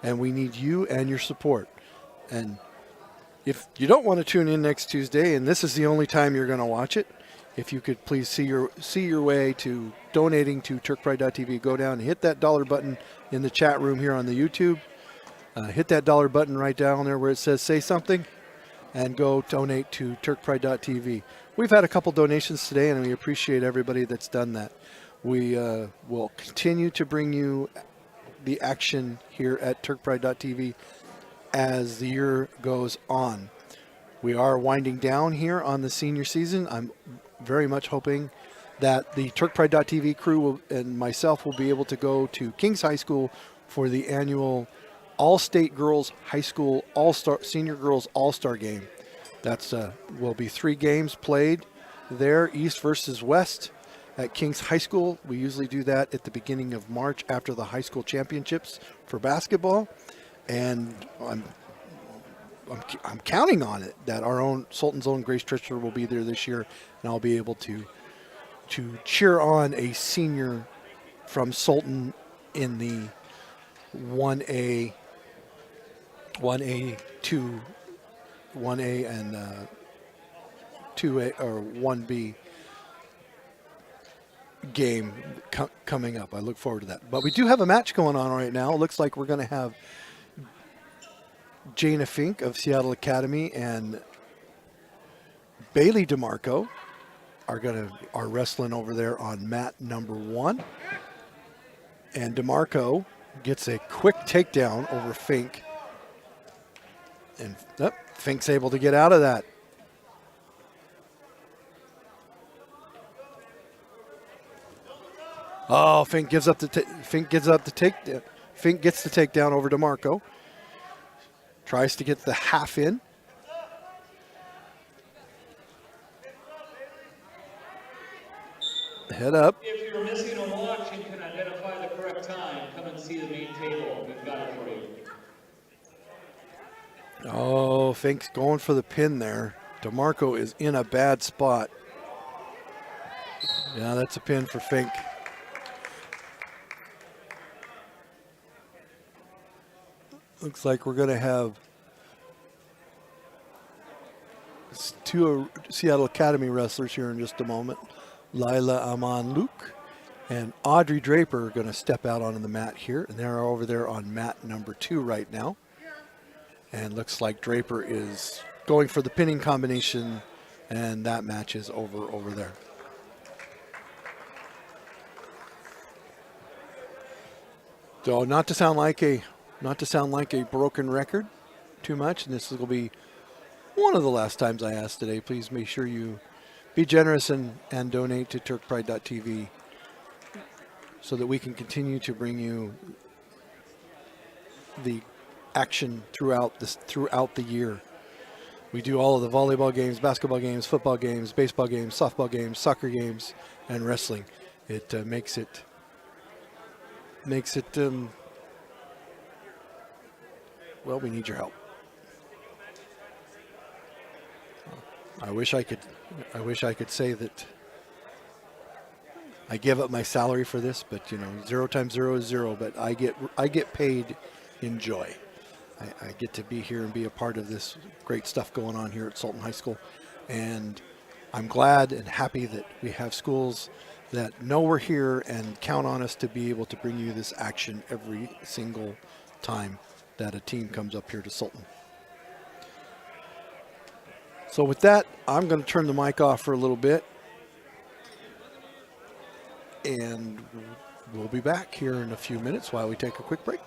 and we need you and your support. And if you don't want to tune in next Tuesday, and this is the only time you're going to watch it, if you could please see your way to donating to TurkPride.tv, go down and hit that dollar button in the chat room here on the YouTube. Hit that dollar button right down there where it says say something, and go donate to TurkPride.tv. We've had a couple donations today, and we appreciate everybody that's done that. We will continue to bring you the action here at TurkPride.tv as the year goes on. We are winding down here on the senior season. I'm very much hoping that the TurkPride.tv crew and myself will be able to go to Kings High School for the annual All-State Girls High School Senior Girls All-Star Game. That's will be 3 games played there, East versus West at Kings High School. We usually do that at the beginning of March after the high school championships for basketball, and I'm counting on it that our own Sultan's own Grace Trichler will be there this year, and I'll be able to cheer on a senior from Sultan in the 1A and 2A or 1B game coming up. I look forward to that. But we do have a match going on right now. It looks like we're going to have Jana Fink of Seattle Academy and Bailey DeMarco are wrestling over there on mat number 1. And DeMarco gets a quick takedown over Fink. And Fink's able to get out of that. Oh, Fink gives up the Fink gets the takedown over DeMarco. Tries to get the half in. Head up. If you're missing a watch and can identify the correct time, come and see the main table. We've got it for you. Oh, Fink's going for the pin there. DeMarco is in a bad spot. Yeah, that's a pin for Fink. Looks like we're going to have two Seattle Academy wrestlers here in just a moment. Lila Aman Luke and Audrey Draper are going to step out onto the mat here. And they're over there on mat number 2 right now. And looks like Draper is going for the pinning combination, and that match is over there. So not to sound like a broken record too much, and this will be one of the last times I ask today. Please make sure you be generous and donate to TurkPride.tv so that we can continue to bring you the action throughout the year. We do all of the volleyball games, basketball games, football games, baseball games, softball games, soccer games, and wrestling. It makes it well, we need your help. I wish I could say that I give up my salary for this, but 0 times 0 is 0. But I get paid in joy. I get to be here and be a part of this great stuff going on here at Sultan High School, and I'm glad and happy that we have schools that know we're here and count on us to be able to bring you this action every single time that a team comes up here to Sultan. So with that, I'm going to turn the mic off for a little bit, and we'll be back here in a few minutes while we take a quick break.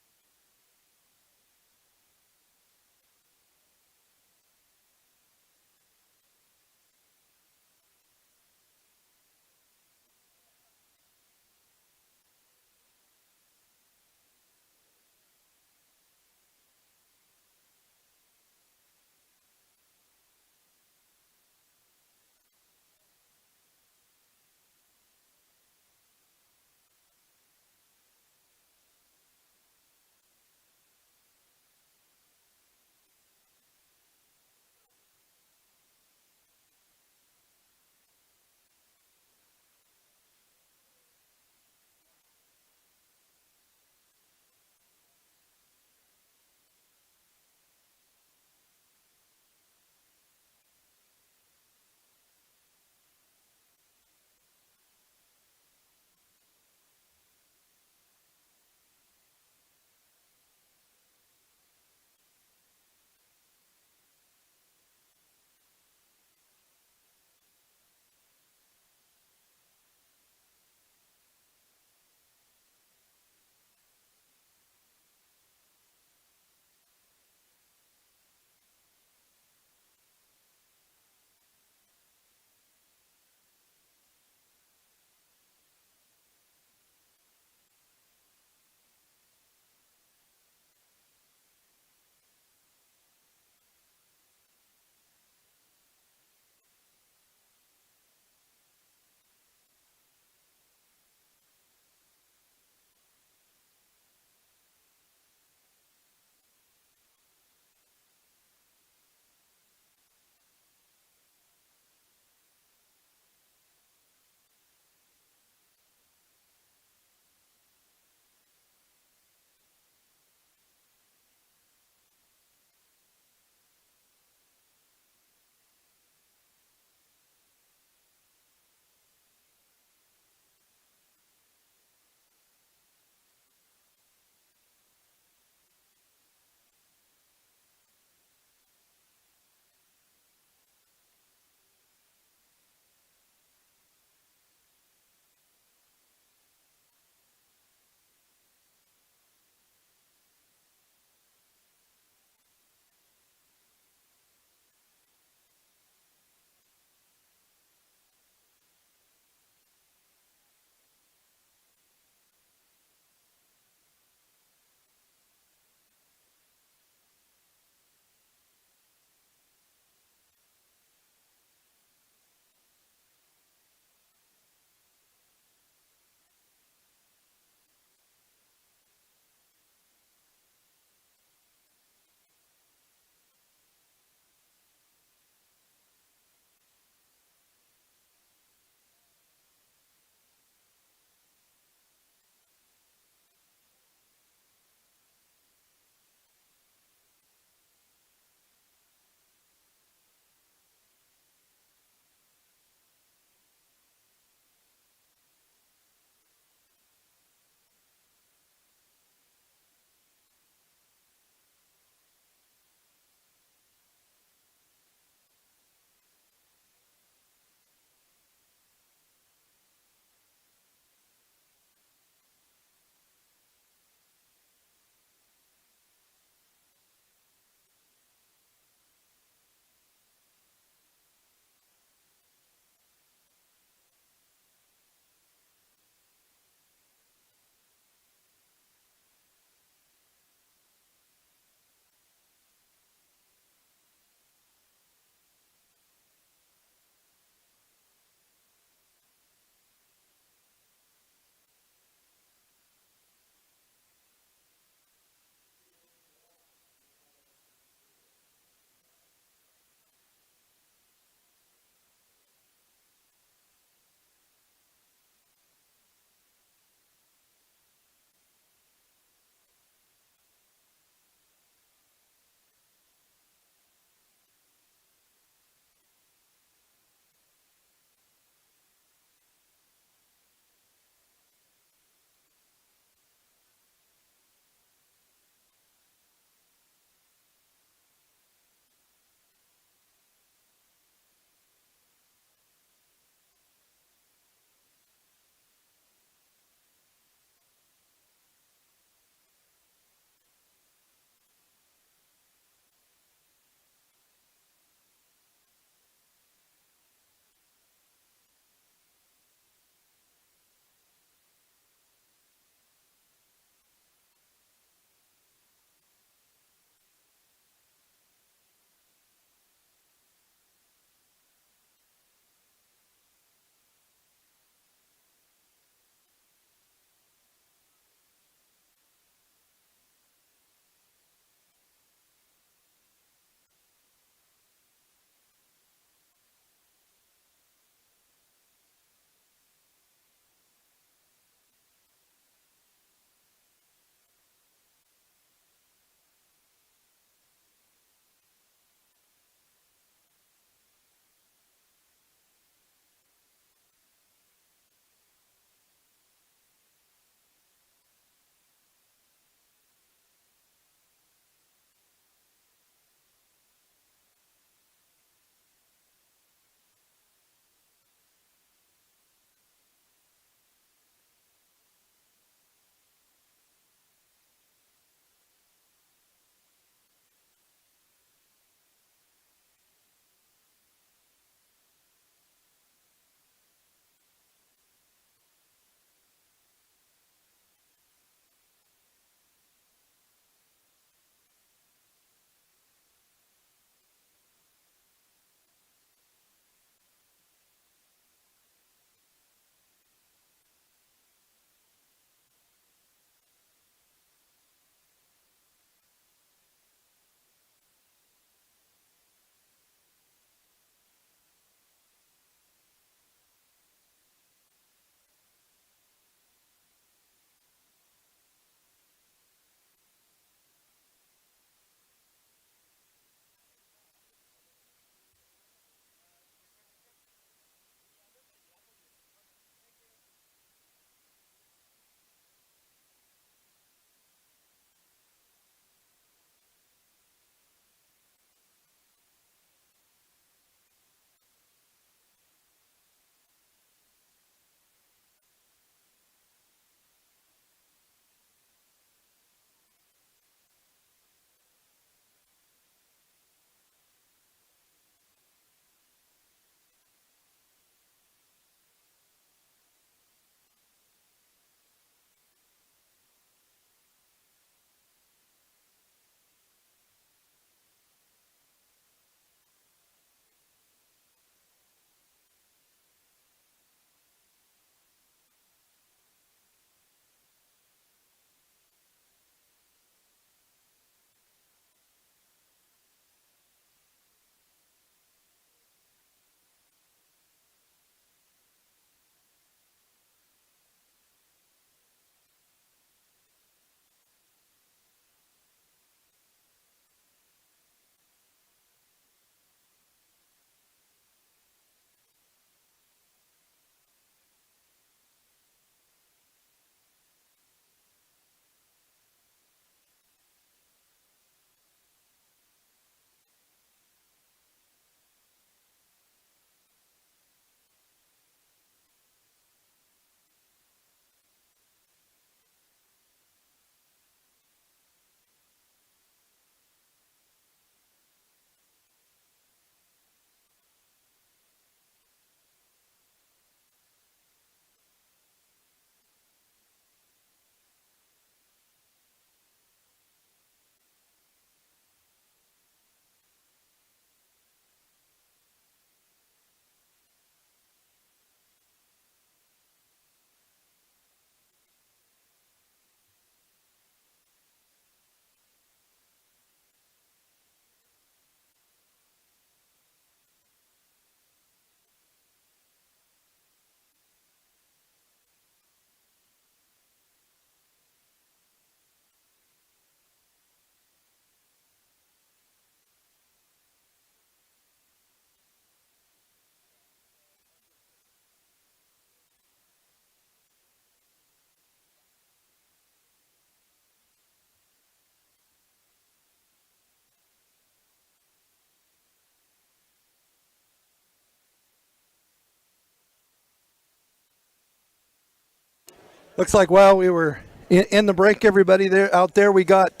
Looks like while we were in the break, everybody out there, we got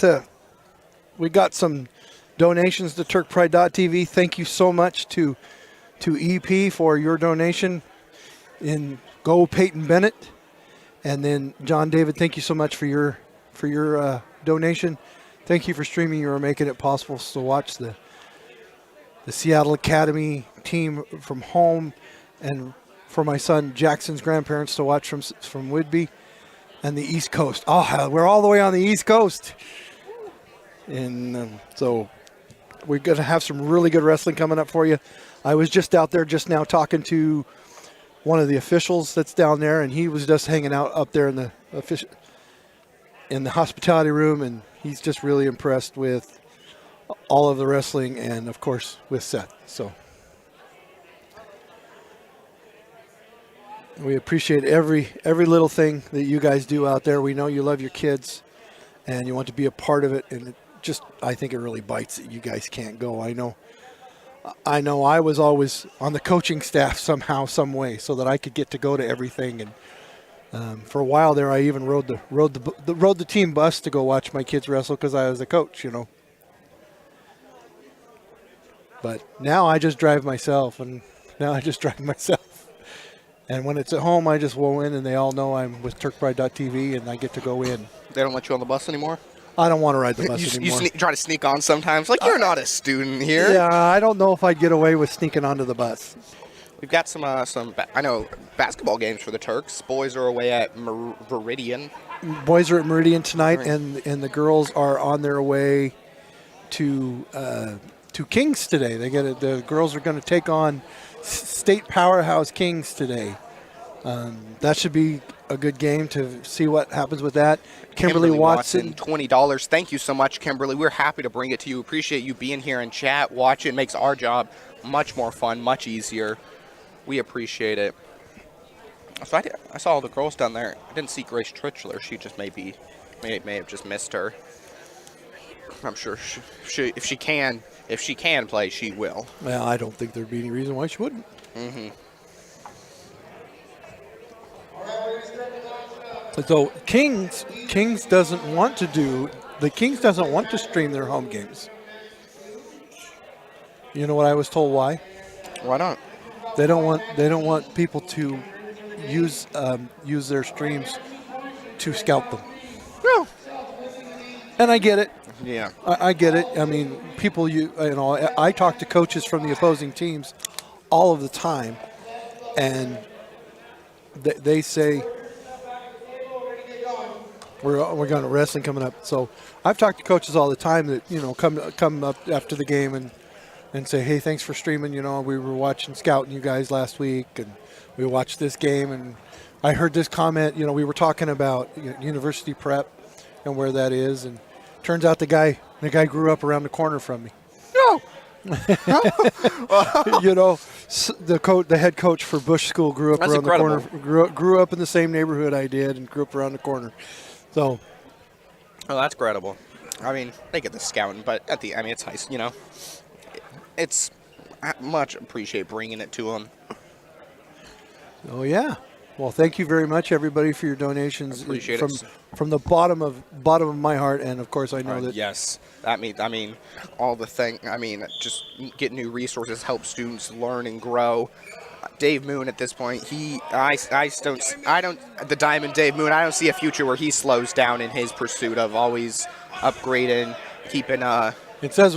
some donations to TurkPride.tv. Thank you so much to EP for your donation. In Go Peyton Bennett, and then John David, thank you so much for your donation. Thank you for streaming. You are making it possible to watch the Seattle Academy team from home, and for my son Jackson's grandparents to watch from Whidbey and the East Coast. Oh, we're all the way on the East Coast, and so we're going to have some really good wrestling coming up for you. I was just out there just now talking to one of the officials that's down there, and he was just hanging out up there in the hospitality room, and he's just really impressed with all of the wrestling and, of course, with Seth. So we appreciate every little thing that you guys do out there. We know you love your kids, and you want to be a part of it, and I think it really bites that you guys can't go. I know I was always on the coaching staff somehow, some way, so that I could get to go to everything. And for a while there, I even rode the team bus to go watch my kids wrestle because I was a coach, But now I just drive myself, and And when it's at home, I just go in, and they all know I'm with TurkPride.tv, and I get to go in. They don't let you on the bus anymore? I don't want to ride the bus anymore. You try to sneak on sometimes, like you're not a student here. Yeah, I don't know if I'd get away with sneaking onto the bus. We've got some basketball games for the Turks. Boys are away at Meridian. Boys are at Meridian tonight, Right. and the girls are on their way to Kings today. The girls are going to take on State Powerhouse Kings today. That should be a good game to see what happens with that. Kimberly Watson, $20. Thank you so much, Kimberly. We're happy to bring it to you. Appreciate you being here and chat, watch it. Makes our job much more fun, much easier. We appreciate it. So I saw all the girls down there. I didn't see Grace Trichler. She just may have just missed her. I'm sure if she can play, she will. Well, I don't think there'd be any reason why she wouldn't. Mm-hmm. So Kings doesn't want to stream their home games. You know what I was told why? Why not? They don't want people to use their streams to scout them. No. And I get it. Yeah. I get it. I mean, I talk to coaches from the opposing teams all of the time, and they say we're going to wrestling coming up. So I've talked to coaches all the time that come up after the game and say, hey, thanks for streaming. We were watching scouting you guys last week, and we watched this game, and I heard this comment. We were talking about university prep and where that is, and turns out the guy grew up around the corner from me. No. The head coach for Bush School grew up That's around incredible. the corner. Grew up in the same neighborhood I did, and grew up around the corner. So, Oh, that's incredible. I mean, they get the scouting, but it's nice. It's I much appreciate bringing it to them. oh yeah. Well, thank you very much, everybody, for your donations. Appreciate it. From the bottom of my heart, and of course, I know that. Yes, I mean, all the thing. I mean, just get new resources, help students learn and grow. Dave Moon at this point, the Diamond Dave Moon, I don't see a future where he slows down in his pursuit of always upgrading, keeping It says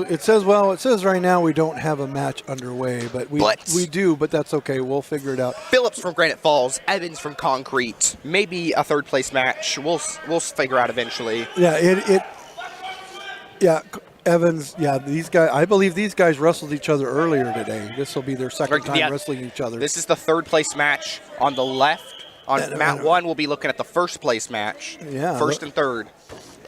right now we don't have a match underway, but we do, but that's okay. We'll figure it out. Phillips from Granite Falls, Evans from Concrete, maybe a third place match. We'll figure out eventually. Yeah, Evans. Yeah, these guys. I believe these guys wrestled each other earlier today. This will be their second time wrestling each other. This is the third place match on the left. On mat 1, we'll be looking at the first place match. Yeah, first and third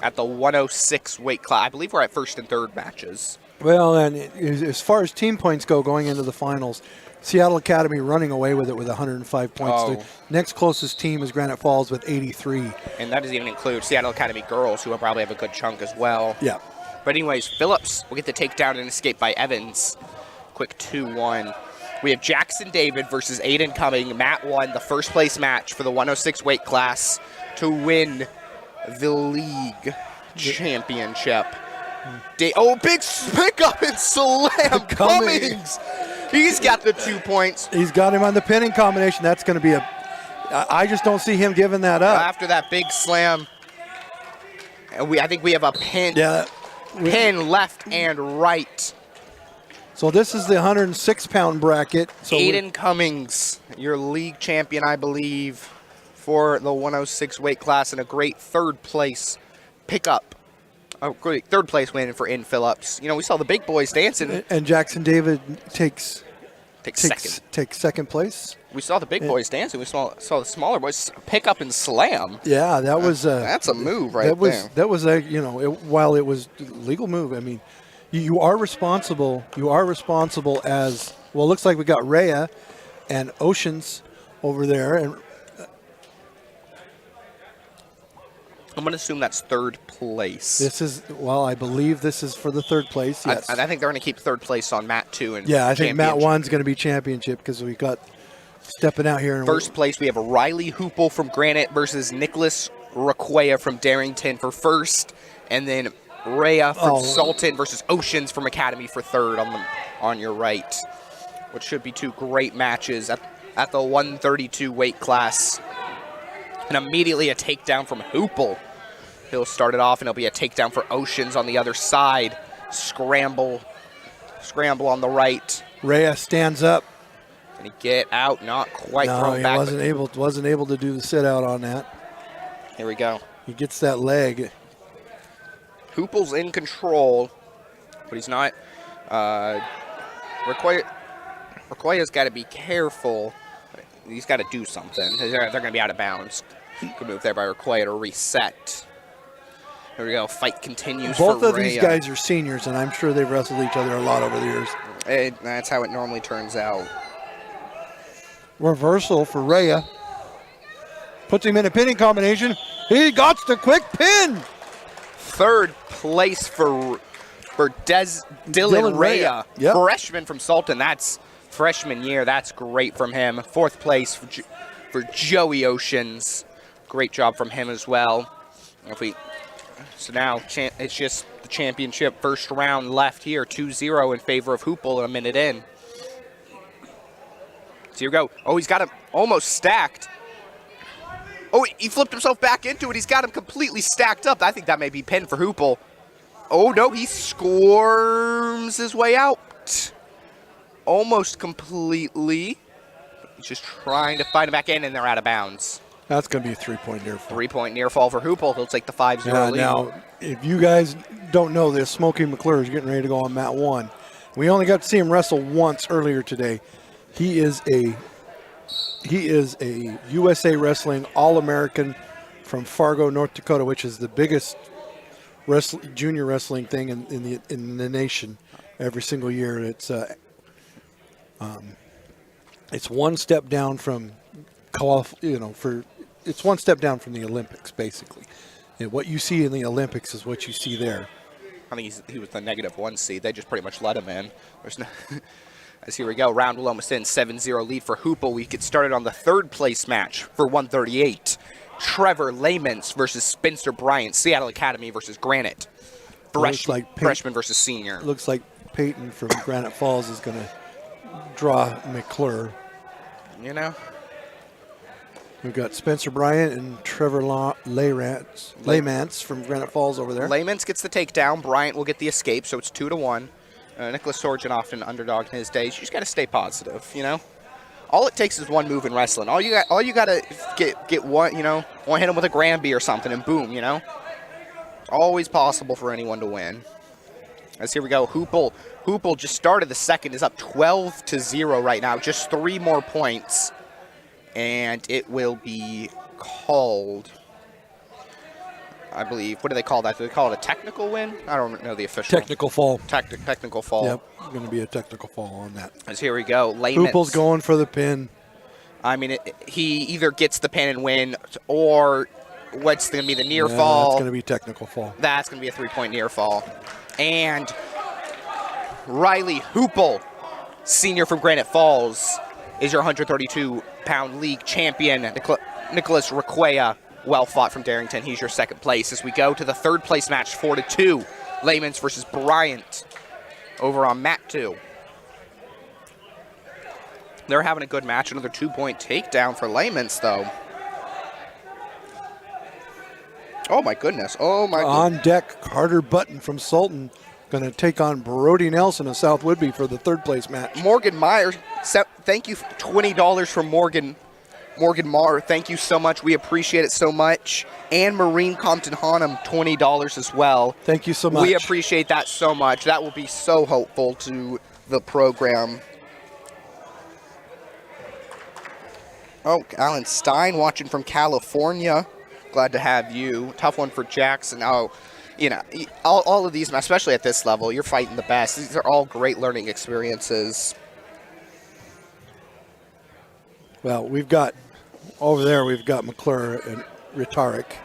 at the 106 weight class. I believe we're at first and third matches. Well, and as far as team points go, going into the finals, Seattle Academy running away with it with 105 points. Oh. The next closest team is Granite Falls with 83. And that doesn't even include Seattle Academy girls, who will probably have a good chunk as well. Yeah. But anyways, Phillips will get the takedown and escape by Evans. Quick 2-1. We have Jackson David versus Aiden Cumming. Matt won the first place match for the 106 weight class to win the league championship. Big pickup and slam. Cummings. He's got the 2 points. He's got him on the pinning combination. That's going to be I just don't see him giving that up. After that big slam, I think we have a pin. Yeah. Pin left and right. So this is the 106-pound bracket. So Aiden Cummings, your league champion, I believe, for the 106 weight class, and a great third place pickup. A great third place win for In Phillips. You know, we saw the big boys dancing. And Jackson David takes second place. We saw the big boys dancing. We saw the smaller boys pick up and slam. Yeah, that was that's a move right there. That was a while it was a legal move. I mean, you are responsible. You are responsible as well. It looks like we got Rhea and Oceans over there, and I'm going to assume that's third place. this is I believe this is for the third place. Yes, I think they're going to keep third place on Matt 2 and I think Matt Championship. 1's going to be championship because we got stepping out here. First place, we have Riley Hoople from Granite versus Nicholas Raquea from Darrington for first, and then Rhea from Sultan versus Oceans from Academy for third on your right, which should be two great matches at the 132 weight class. And immediately a takedown from Hoople. He'll start it off, and it'll be a takedown for Oceans on the other side. Scramble on the right. Rhea stands up. Can he get out? Not quite. No, thrown he back, wasn't able to do the sit out on that. Here we go. He gets that leg. Hoople's in control, but he's not. Raquea's got to be careful. He's got to do something. They're going to be out of bounds. Good move there by Raquea to reset. Here we go. Fight continues. Both for of Rhea. these guys are seniors, and I'm sure they've wrestled each other a lot over the years. That's how it normally turns out. Reversal for Rhea. Puts him in a pinning combination. He got the quick pin. Third place for Dylan Rhea. Yep. Freshman from Sultan. That's freshman year. That's great from him. Fourth place for Joey Oceans. Great job from him as well. So now it's just the championship first round left here. 2-0 in favor of Hoople a minute in. So here we go. Oh, he's got him almost stacked. Oh, he flipped himself back into it. He's got him completely stacked up. I think that may be pinned for Hoople. Oh, no, he squirms his way out. Almost completely. He's just trying to find it back in, and they're out of bounds. That's going to be a three-point near fall. 3-point near fall for Hoople. He'll take the 5-0 lead. Now, if you guys don't know this, Smokey McClure is getting ready to go on mat 1. We only got to see him wrestle once earlier today. He is a USA Wrestling All-American from Fargo, North Dakota, which is the biggest junior wrestling thing in the nation every single year. It's one step down from it's one step down from the Olympics, basically. And what you see in the Olympics is what you see there. I think he was the -1 seed. They just pretty much let him in. There's no As here we go, round will almost end, 7-0 lead for Hoople. We get started on the third place match for 138. Trevor Laments versus Spencer Bryant, Seattle Academy versus Granite. Freshman versus senior. Looks like Peyton from Granite Falls is going to draw McClure. You know? We've got Spencer Bryant and Trevor Lamants from Granite Falls over there. Laments gets the takedown. Bryant will get the escape, so it's 2-1. Nicholas Sergeant often underdog in his days. You just got to stay positive, you know? All it takes is one move in wrestling. All you got to get one, one hit him with a Granby or something, and boom, Always possible for anyone to win. As here we go, Hoople just started the second, is up 12-0 right now. Just 3 more points, and it will be called, I believe, what do they call that? Do they call it a technical win? I don't know the official. Technical fall. Technical fall. Yep, going to be a technical fall on that. As here we go, Laments. Hoople's going for the pin. I mean, he either gets the pin and win, or what's going to be the near fall. That's going to be technical fall. That's going to be a 3-point near fall. And Riley Hoople senior from Granite Falls, is your 132-pound league champion. Nicholas Requea, well fought from Darrington. He's your second place. As we go to the third place match, 4-2, Layman's versus Bryant over on mat 2. They're having a good match. Another 2-point takedown for Layman's, though. Oh, my goodness. Oh, my goodness. On deck, Carter Button from Sultan going to take on Brody Nelson of South Woodby for the third place match. Morgan Meyer, thank you, $20 from Morgan Marr. Thank you so much. We appreciate it so much. And Marine Compton Honham, $20 as well. Thank you so much. We appreciate that so much. That will be so helpful to the program. Oh, Alan Stein watching from California. Glad to have you. Tough one for Jackson. Oh, you know, all of these, especially at this level, you're fighting the best. These are all great learning experiences. Well, we've got over there, we've got McClure and Rhetoric.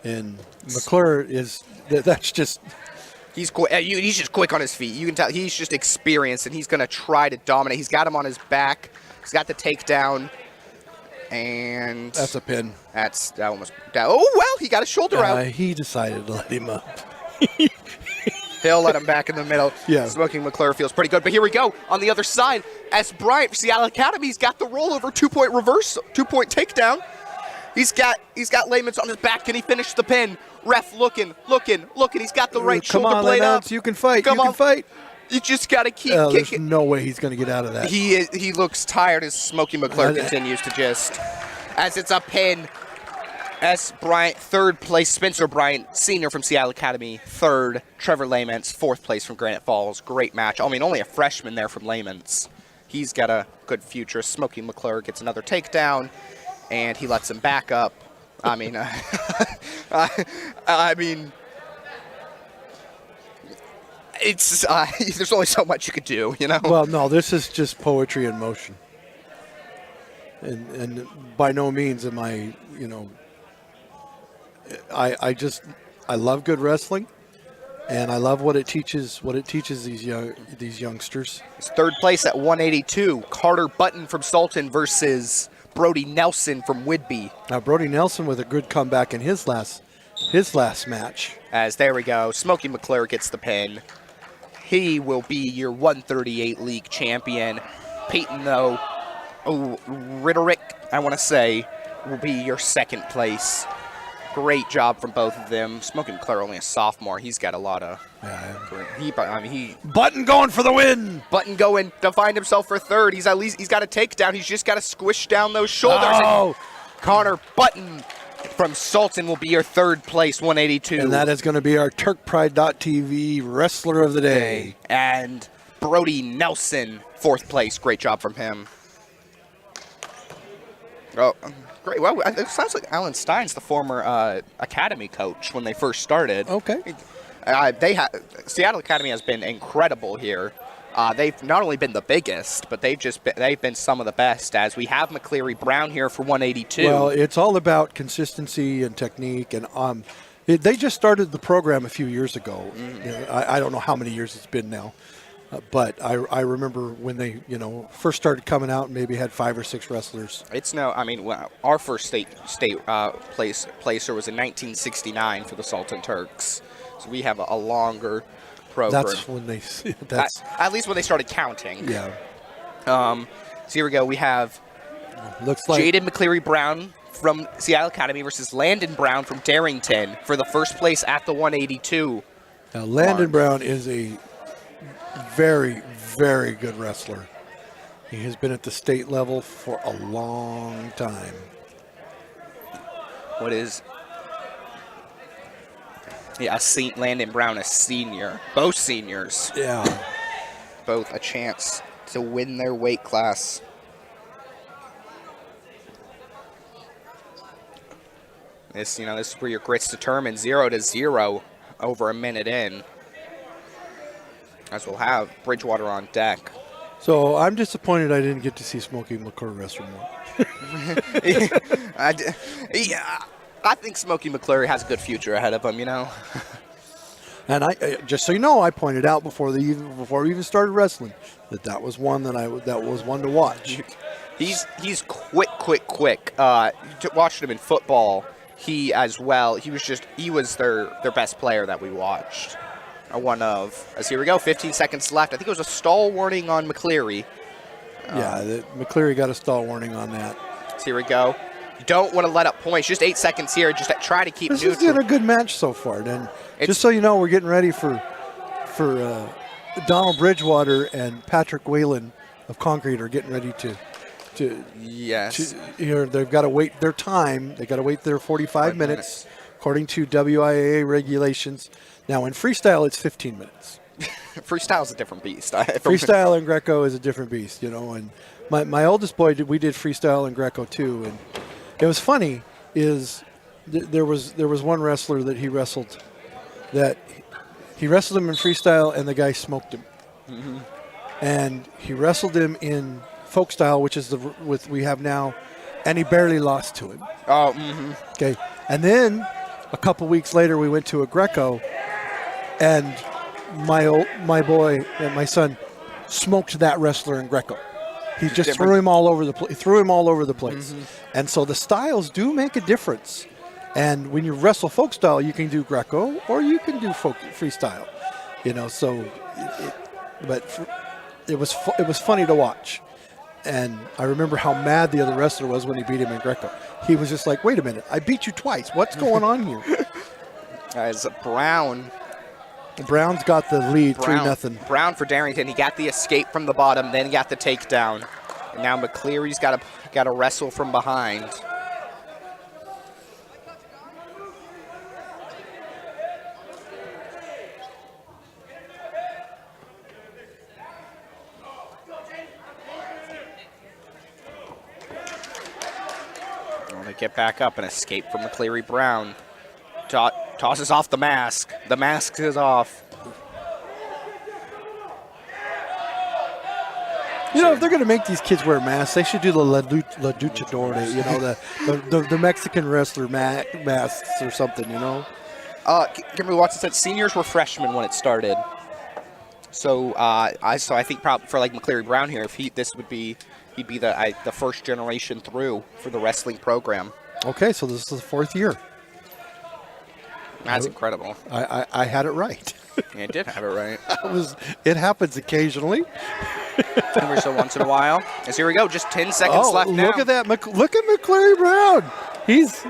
And McClure that's just. He's quick. He's just quick on his feet. You can tell he's just experienced, and he's going to try to dominate. He's got him on his back. He's got the takedown. And that's a pin. That almost. Oh, well, he got his shoulder out. He decided to let him up. He'll let him back in the middle. Yeah. Smoking McClure feels pretty good. But here we go on the other side. As Bryant for Seattle Academy, he's got the rollover 2-point reverse, 2-point takedown. He's got Layman's on his back. Can he finish the pin? Ref looking. He's got the right shoulder blade up. You can fight. Come you on. can fight. You just got to keep There's kicking. no way he's going to get out of that. He looks tired as Smoky McClure continues to just, as it's a pin. S. Bryant, third place. Spencer Bryant, senior from Seattle Academy, third. Trevor Layman's, fourth place from Granite Falls. Great match. I mean, only a freshman there from Layman's. He's got a good future. Smoky McClure gets another takedown, and he lets him back up. I mean, it's there's only so much you could do, you know. Well, no, this is just poetry in motion, and by no means am I, you know. I love good wrestling, and I love what it teaches. What it teaches these youngsters. It's third place at 182. Carter Button from Sultan versus Brody Nelson from Whidbey. Now Brody Nelson with a good comeback in his last match. As there we go, Smoky McClure gets the pin. He will be your 138 league champion. Peyton, though, Rhetoric, I want to say, will be your second place. Great job from both of them. Smoky McClure only a sophomore. He's got a lot of. Button going for the win. Button going to find himself for third. He's got a takedown. He's just got to squish down those shoulders. Oh. Connor Button from Sultan will be your third place, 182. And that is going to be our TurkPride.tv Wrestler of the Day. And Brody Nelson, fourth place. Great job from him. Oh, great. Well, it sounds like Alan Stein's the former academy coach when they first started. Okay. Seattle Academy has been incredible here. They've not only been the biggest, but they've been some of the best. As we have McCleary Brown here for 182. Well, it's all about consistency and technique, and they just started the program a few years ago. You know, I don't know how many years it's been now, but I remember when they first started coming out and maybe had 5 or 6 wrestlers. Our first state placer was in 1969 for the Sultan Turks, so we have a longer program. That's when they. At least when they started counting. Yeah. So here we go. We have looks like Jaden McCleary Brown from Seattle Academy versus Landon Brown from Darrington for the first place at the 182. Now, Landon Brown is a very, very good wrestler. He has been at the state level for a long time. Landon Brown, a senior. Both seniors. Yeah. Both a chance to win their weight class. This is where your grit's determined. 0-0 over a minute in. As we'll have Bridgewater on deck. So I'm disappointed I didn't get to see Smoky McClure wrestle more. I think Smoky McClure has a good future ahead of him, And just so you know, I pointed out before we even started wrestling that was one that was one to watch. He's quick. Watching him in football, he was their best player that we watched. Or one of. As here we go, 15 seconds left. I think it was a stall warning on McCleary. McCleary got a stall warning on that. So here we go. You don't want to let up points. Just 8 seconds here. Just try to keep This neutral. has been a good match so far. And just so you know, we're getting ready for Donald Bridgewater and Patrick Whalen of Concrete are getting ready to yes. They've got to wait their time. They've got to wait their 45 minutes, according to WIAA regulations. Now, in freestyle, it's 15 minutes. Freestyle is a different beast. Freestyle and Greco is a different beast, And my oldest boy, we did freestyle and Greco too. And it was funny there was one wrestler that he wrestled that he wrestled him in freestyle and the guy smoked him. Mm-hmm. And he wrestled him in folk style, which is we have now, and he barely lost to him. Oh, mm-hmm. Okay. And then a couple weeks later, we went to a Greco, and my boy and my son smoked that wrestler in Greco. He just threw him all over the place. Mm-hmm. And so the styles do make a difference. And when you wrestle folk style, you can do Greco or you can do freestyle. So it was funny to watch. And I remember how mad the other wrestler was when he beat him in Greco. He was just like, "Wait a minute, I beat you twice. What's going on here?" As Brown's got the lead, 3-0. Brown for Darrington. He got the escape from the bottom, then he got the takedown. And now McCleary's got to wrestle from behind. Get back up and escape from McCleary. Brown tosses off the mask. The mask is off. If they're going to make these kids wear masks, they should do the La Luchador, the Mexican wrestler masks or something, Kimberly Watson said seniors were freshmen when it started. So I think probably for like McCleary Brown here, if he'd be the first generation through for the wrestling program. Okay, so this is the 4th year. That's incredible. I had it right. You did have it right. It happens occasionally. Every so once in a while. As here we go, just 10 seconds left now. Look at that. Look at McCleary Brown. He's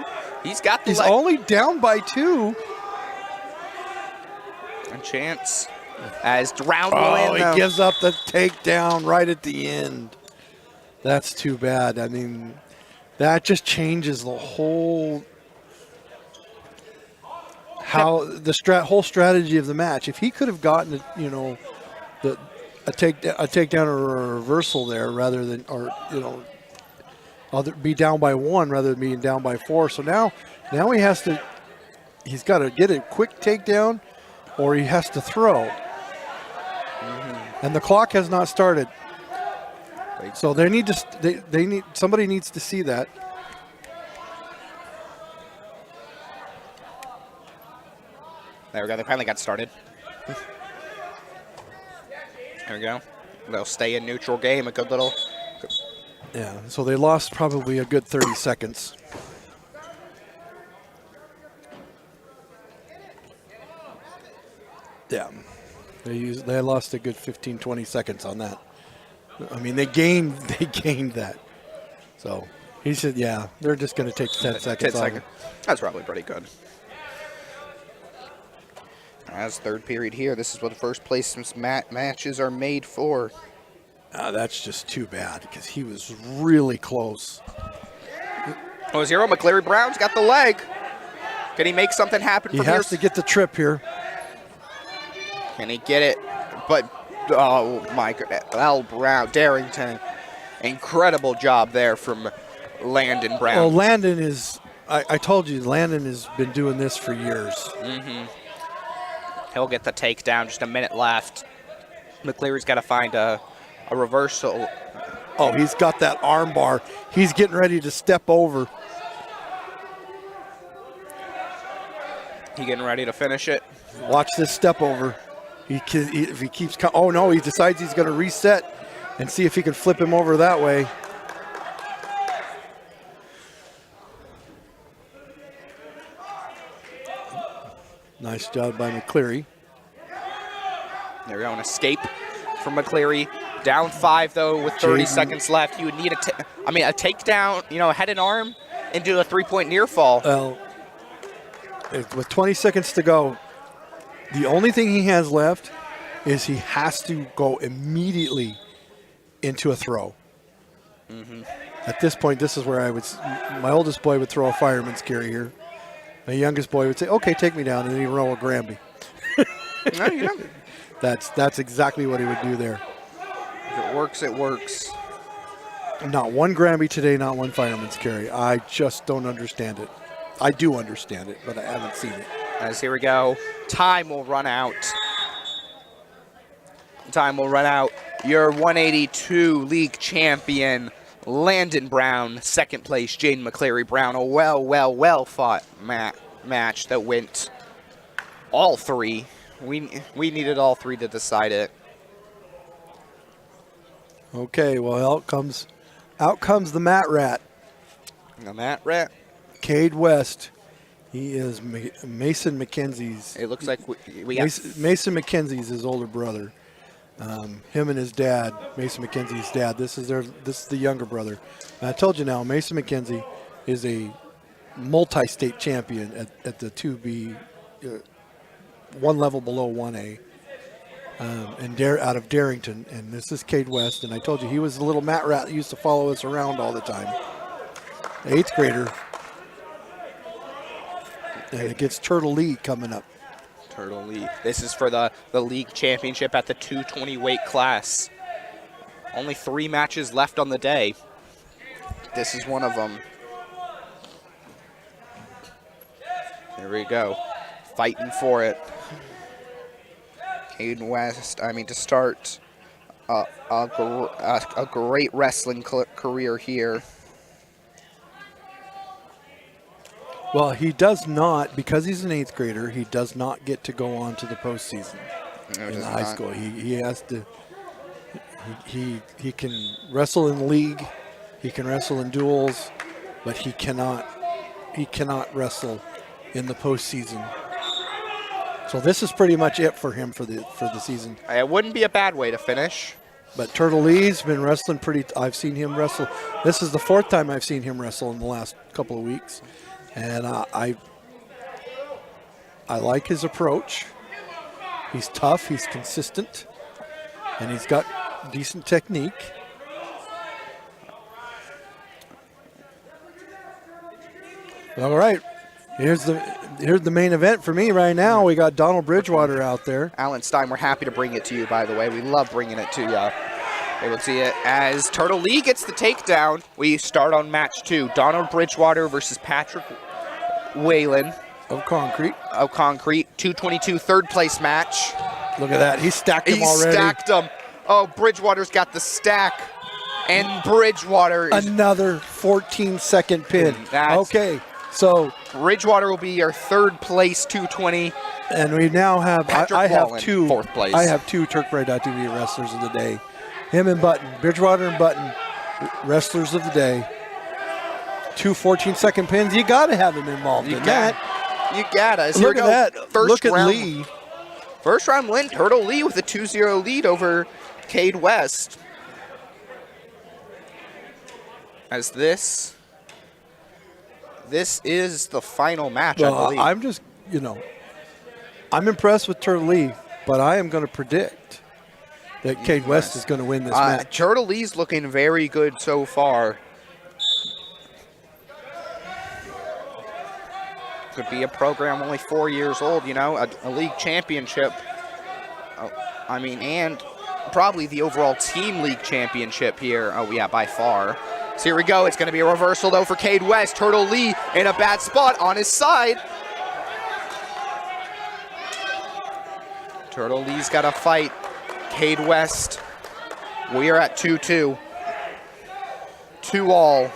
only down by 2. A chance. As round will end, he gives up the takedown right at the end. That's too bad. I mean, that just changes the whole whole strategy of the match. If he could have gotten a takedown or a reversal there rather than be down by 1 rather than being down by 4. So now he's got to get a quick takedown or he has to throw. Mm-hmm. And the clock has not started. So somebody needs to see that. There we go. They finally got started. There we go. They'll stay in neutral game. A good little. Yeah. So they lost probably a good 30 seconds. Yeah. They lost a good 15, 20 seconds on that. I mean, they gained that. So he said, yeah, they're just going to take 10 seconds. 10 seconds. That's probably pretty good. As third period here, this is what the first place matches are made for. That's just too bad because he was really close. 0-0. McCleary Brown's got the leg. Can he make something happen from here? He has to get the trip here. Can he get it? But, oh my goodness. Al Brown, Darrington. Incredible job there from Landon Brown. Well, Landon is, I told you, Landon has been doing this for years. Mm-hmm. He'll get the takedown, just a minute left. McCleary's got to find a reversal. Oh, he's got that arm bar. He's getting ready to step over. He getting ready to finish it. Watch this step over. If he keeps, oh no, he decides he's going to reset and see if he can flip him over that way. Nice job by McCleary. There we go, an escape from McCleary. Down 5 though with 30 seconds left. You would need a takedown, a head and arm, and do a 3-point near fall. Well, with 20 seconds to go, the only thing he has left is he has to go immediately into a throw. At this point, this is where my oldest boy would throw a fireman's carry here. My youngest boy would say, okay, take me down, and then he'd roll a Granby. No, you know. That's exactly what he would do there. If it works, it works. Not one Granby today, not one fireman's carry. I just don't understand it. I do understand it, but I haven't seen it. As here we go. Time will run out. Time will run out. Your 182 league champion, Landon Brown. Second place, Jaden McCleary Brown. A well fought match that went all 3. We needed all 3 to decide it. Okay, well, out comes the Mat Rat. The Mat Rat. Cade West. He is Mason McKenzie's. It looks like we got Mason McKenzie's his older brother. Him and his dad, Mason McKenzie's dad. This is the younger brother. And I told you now, Mason McKenzie is a multi-state champion at the 2B, one level below 1A, and out of Darrington. And this is Cade West. And I told you he was the little Mat Rat that used to follow us around all the time. The 8th grader. And it gets Turtle Lee coming up. Turtle Lee. This is for the league championship at the 220 weight class. Only 3 matches left on the day. This is one of them. There we go. Fighting for it. Caden West, to start a great wrestling career here. Well, he does not, because he's an 8th grader, he does not get to go on to the postseason in high school. He has to, he can wrestle in league, he can wrestle in duels, but he cannot wrestle in the postseason. So this is pretty much it for him for the season. It wouldn't be a bad way to finish. But Turtle Lee's been wrestling I've seen him wrestle. This is the 4th time I've seen him wrestle in the last couple of weeks. And I like his approach. He's tough, he's consistent, and he's got decent technique. All right, here's the main event for me right now. We got Donald Bridgewater out there. Alan Stein, we're happy to bring it to you, by the way. We love bringing it to you. Able to see it as Turtle Lee gets the takedown. We start on match 2. Donald Bridgewater versus Patrick Whalen of Concrete. 222 third place match. Look at that. He stacked him already. He stacked him. Oh, Bridgewater's got the stack. And Bridgewater is another 14-second pin. Okay, so Bridgewater will be your 3rd place 220. And we now have I have 2 4th place. I have 2 Turkbray.tv wrestlers of the day. Him and Button, Bridgewater and Button, wrestlers of the day. 2 14-second pins. You got to have him involved in that. You gotta. So look at that. Look at Lee. First round win. Turtle Lee with a 2-0 lead over Cade West. As this is the final match, I believe. I'm just, I'm impressed with Turtle Lee, but I am going to predict that Cade West is going to win this match. Turtle Lee's looking very good so far. Could be a program only 4 years old, a league championship. And probably the overall team league championship here. Oh, yeah, by far. So here we go. It's going to be a reversal, though, for Cade West. Turtle Lee in a bad spot on his side. Turtle Lee's got to fight Cade West. We are at 2-2. 2-all.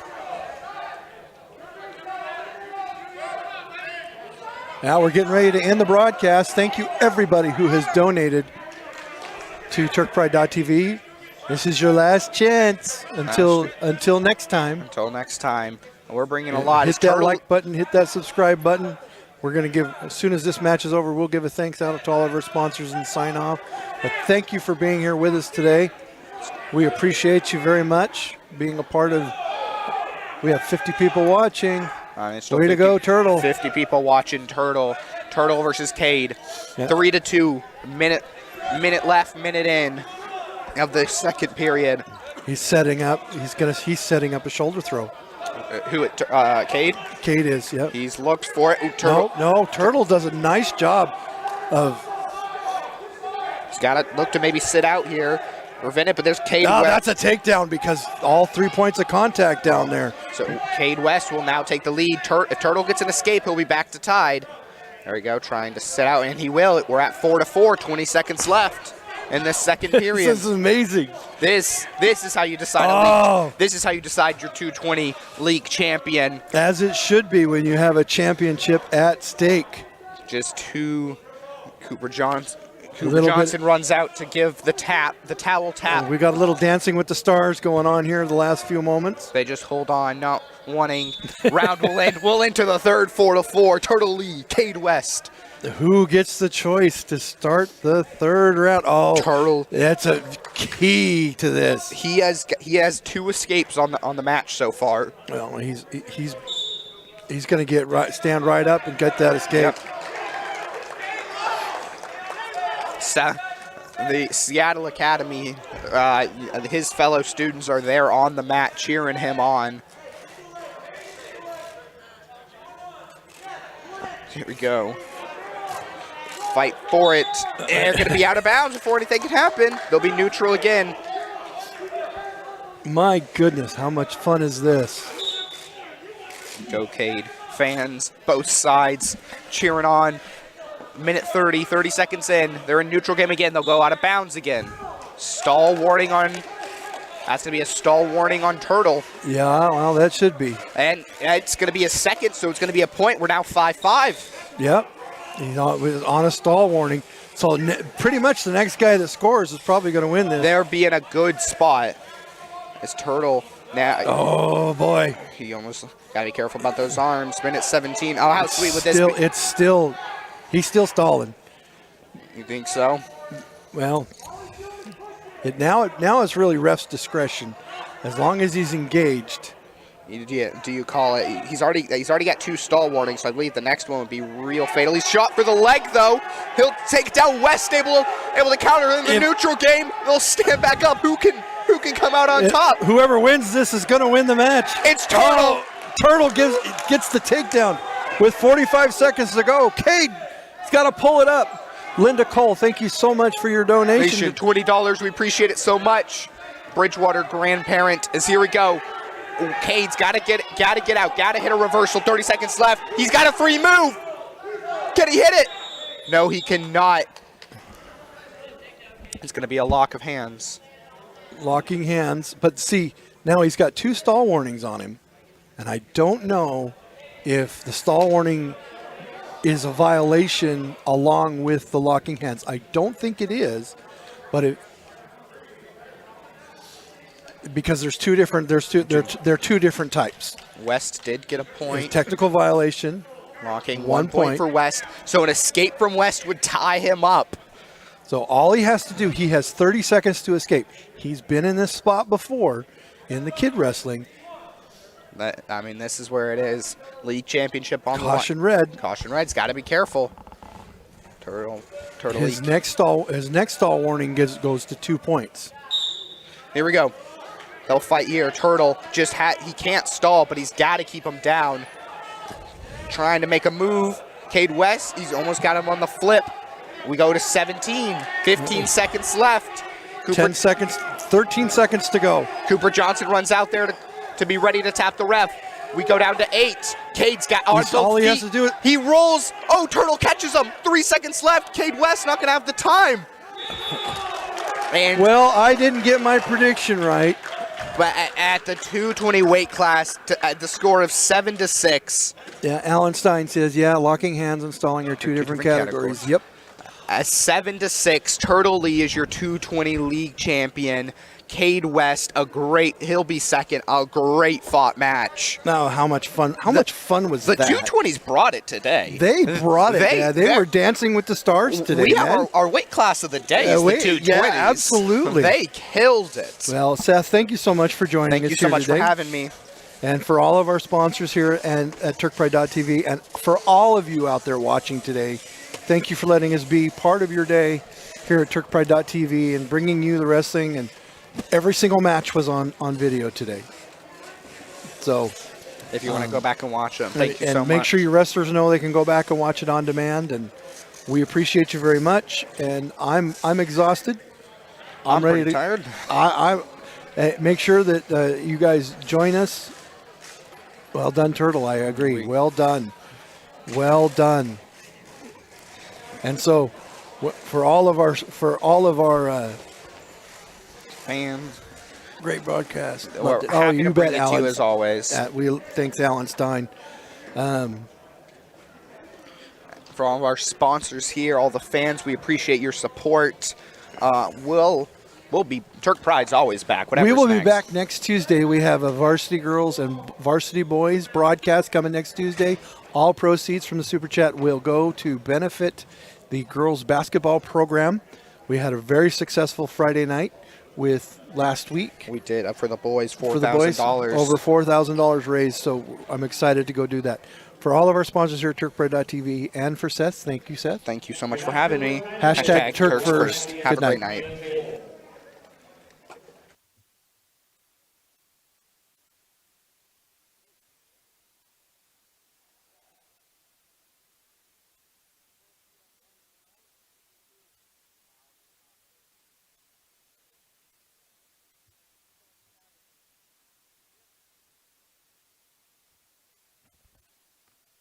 Now we're getting ready to end the broadcast. Thank you, everybody who has donated to TurkPride.tv. This is your last chance until next time. Until next time. We're bringing a lot. Hit that like button, hit that subscribe button. We're going to give, as soon as this match is over, we'll give a thanks out to all of our sponsors and sign off. But thank you for being here with us today. We appreciate you very much being a part of. We have 50 people watching. Way to go, Turtle. 50 people watching Turtle. Turtle versus Cade. Yep. 3-2. Minute left, minute in of the second period. He's setting up. He's setting up a shoulder throw. Cade? Cade is, yeah. He's looked for it. Ooh, Turtle. No, Turtle does a nice job of. He's got to look to maybe sit out here. Prevent it, but there's Cade No, West. that's a takedown because all 3 points of contact down there. So Cade West will now take the lead. If Turtle gets an escape, he'll be back to tied. There we go, trying to sit out, and he will. We're at 4-4, 20 seconds left in this second period. This is amazing. This is how you decide a league. This is how you decide your 220 league champion. As it should be when you have a championship at stake. Just Cooper Johnson runs out to give the towel tap. We got a little Dancing with the Stars going on here the last few moments. They just hold on, not wanting. Round will end. We'll enter the third, 4-4. Turtle lead, Cade West. Who gets the choice to start the third round? Oh, Turtle. That's a key to this. He has 2 escapes on the match so far. Well, he's going to stand right up and get that escape. Yep. The Seattle Academy, his fellow students are there on the mat cheering him on. Here we go. Fight for it. And they're going to be out of bounds before anything can happen. They'll be neutral again. My goodness, how much fun is this? Go Cade. Fans, both sides, cheering on. Minute 30 seconds in. They're in neutral game again. They'll go out of bounds again. Stall warning on. That's going to be a stall warning on Turtle. Yeah, well, that should be. And it's going to be a second, so it's going to be a point. We're now 5-5. Yep. He's on a stall warning. So pretty much the next guy that scores is probably going to win this. They're being a good spot. It's Turtle now. Oh, boy. He almost got to be careful about those arms. Minute 17. Oh, how sweet would this be? He's still stalling. You think so? Well, now it's really ref's discretion. As long as he's engaged. Do you call it? He's already got 2 stall warnings, so I believe the next one would be real fatal. He's shot for the leg, though. He'll take down West, able to counter in the neutral game. They'll stand back up. Who can come out on top? Whoever wins this is going to win the match. It's Turtle. Turtle gets the takedown with 45 seconds to go. Cade has got to pull it up. Linda Cole, thank you so much for your donation. $20. We appreciate it so much. Bridgewater grandparent is here we go. Cade's got to get out. Got to hit a reversal. 30 seconds left. He's got a free move. Can he hit it? No, he cannot. It's going to be a lock of hands. Locking hands. But see, now he's got 2 stall warnings on him. And I don't know if the stall warning is a violation along with the locking hands. I don't think it is, but because there are 2 different types. West did get a point. Technical violation. Locking 1 point for West. So an escape from West would tie him up. So all he has to do, he has 30 seconds to escape. He's been in this spot before in the kid wrestling. This is where it is. League championship on Caution the line. red. Caution red's got to be careful. Turtle. His next stall warning goes to 2 points. Here we go. They'll fight here. Turtle he can't stall, but he's got to keep him down. Trying to make a move. Cade West, he's almost got him on the flip. We go to 17. 15 seconds left. 10 seconds, 13 seconds to go. Cooper Johnson runs out there to be ready to tap the ref. We go down to 8. Cade's got on both all he feet. has to do. He rolls. Oh, Turtle catches him. 3 seconds left. Cade West not going to have the time. And well, I didn't get my prediction right. But at the 220 weight class, the score of 7-6. Yeah, Alan Stein says, yeah, locking hands and stalling are two different categories. Yep. 7-6. Turtle Lee is your 220 league champion. Cade West, he'll be second. A great fought match. Now, how much fun was The that? 220s brought it today. They brought it. They were dancing with the stars today. We have man. our weight class of the day is the 220s. Yeah, absolutely. They killed it. Well, Seth, thank you so much for joining Thank us you so here much today. for having me. And for all of our sponsors here and at TurkPride.tv, and for all of you out there watching today, thank you for letting us be part of your day here at TurkPride.tv and bringing you the wrestling. And every single match was on video today. So, If you want to go back and watch them, thank you so much. And make sure your wrestlers know they can go back and watch it on demand. And we appreciate you very much. And I'm exhausted. I'm ready pretty to. tired. I make sure that you guys join us. Well done, Turtle. I agree. Well done. Well done. And so, for all of our Fans. great broadcast. We're happy to bring it to you as always. Thanks, Alan Stein. For all of our sponsors here, all the fans, we appreciate your support. We'll be Turk Pride's always back. We will be back next Tuesday. We have a varsity girls and varsity boys broadcast coming next Tuesday. All proceeds from the Super Chat will go to benefit the girls basketball program. We had a very successful Friday night with last week. We did for the boys, For the boys, $4,000. over $4,000 raised. So I'm excited to go do that. For all of our sponsors here at TurkPride.tv and for Seth, thank you, Seth. Thank you so much for having me. Hashtag Turk Turks first. Have Good a great night. night.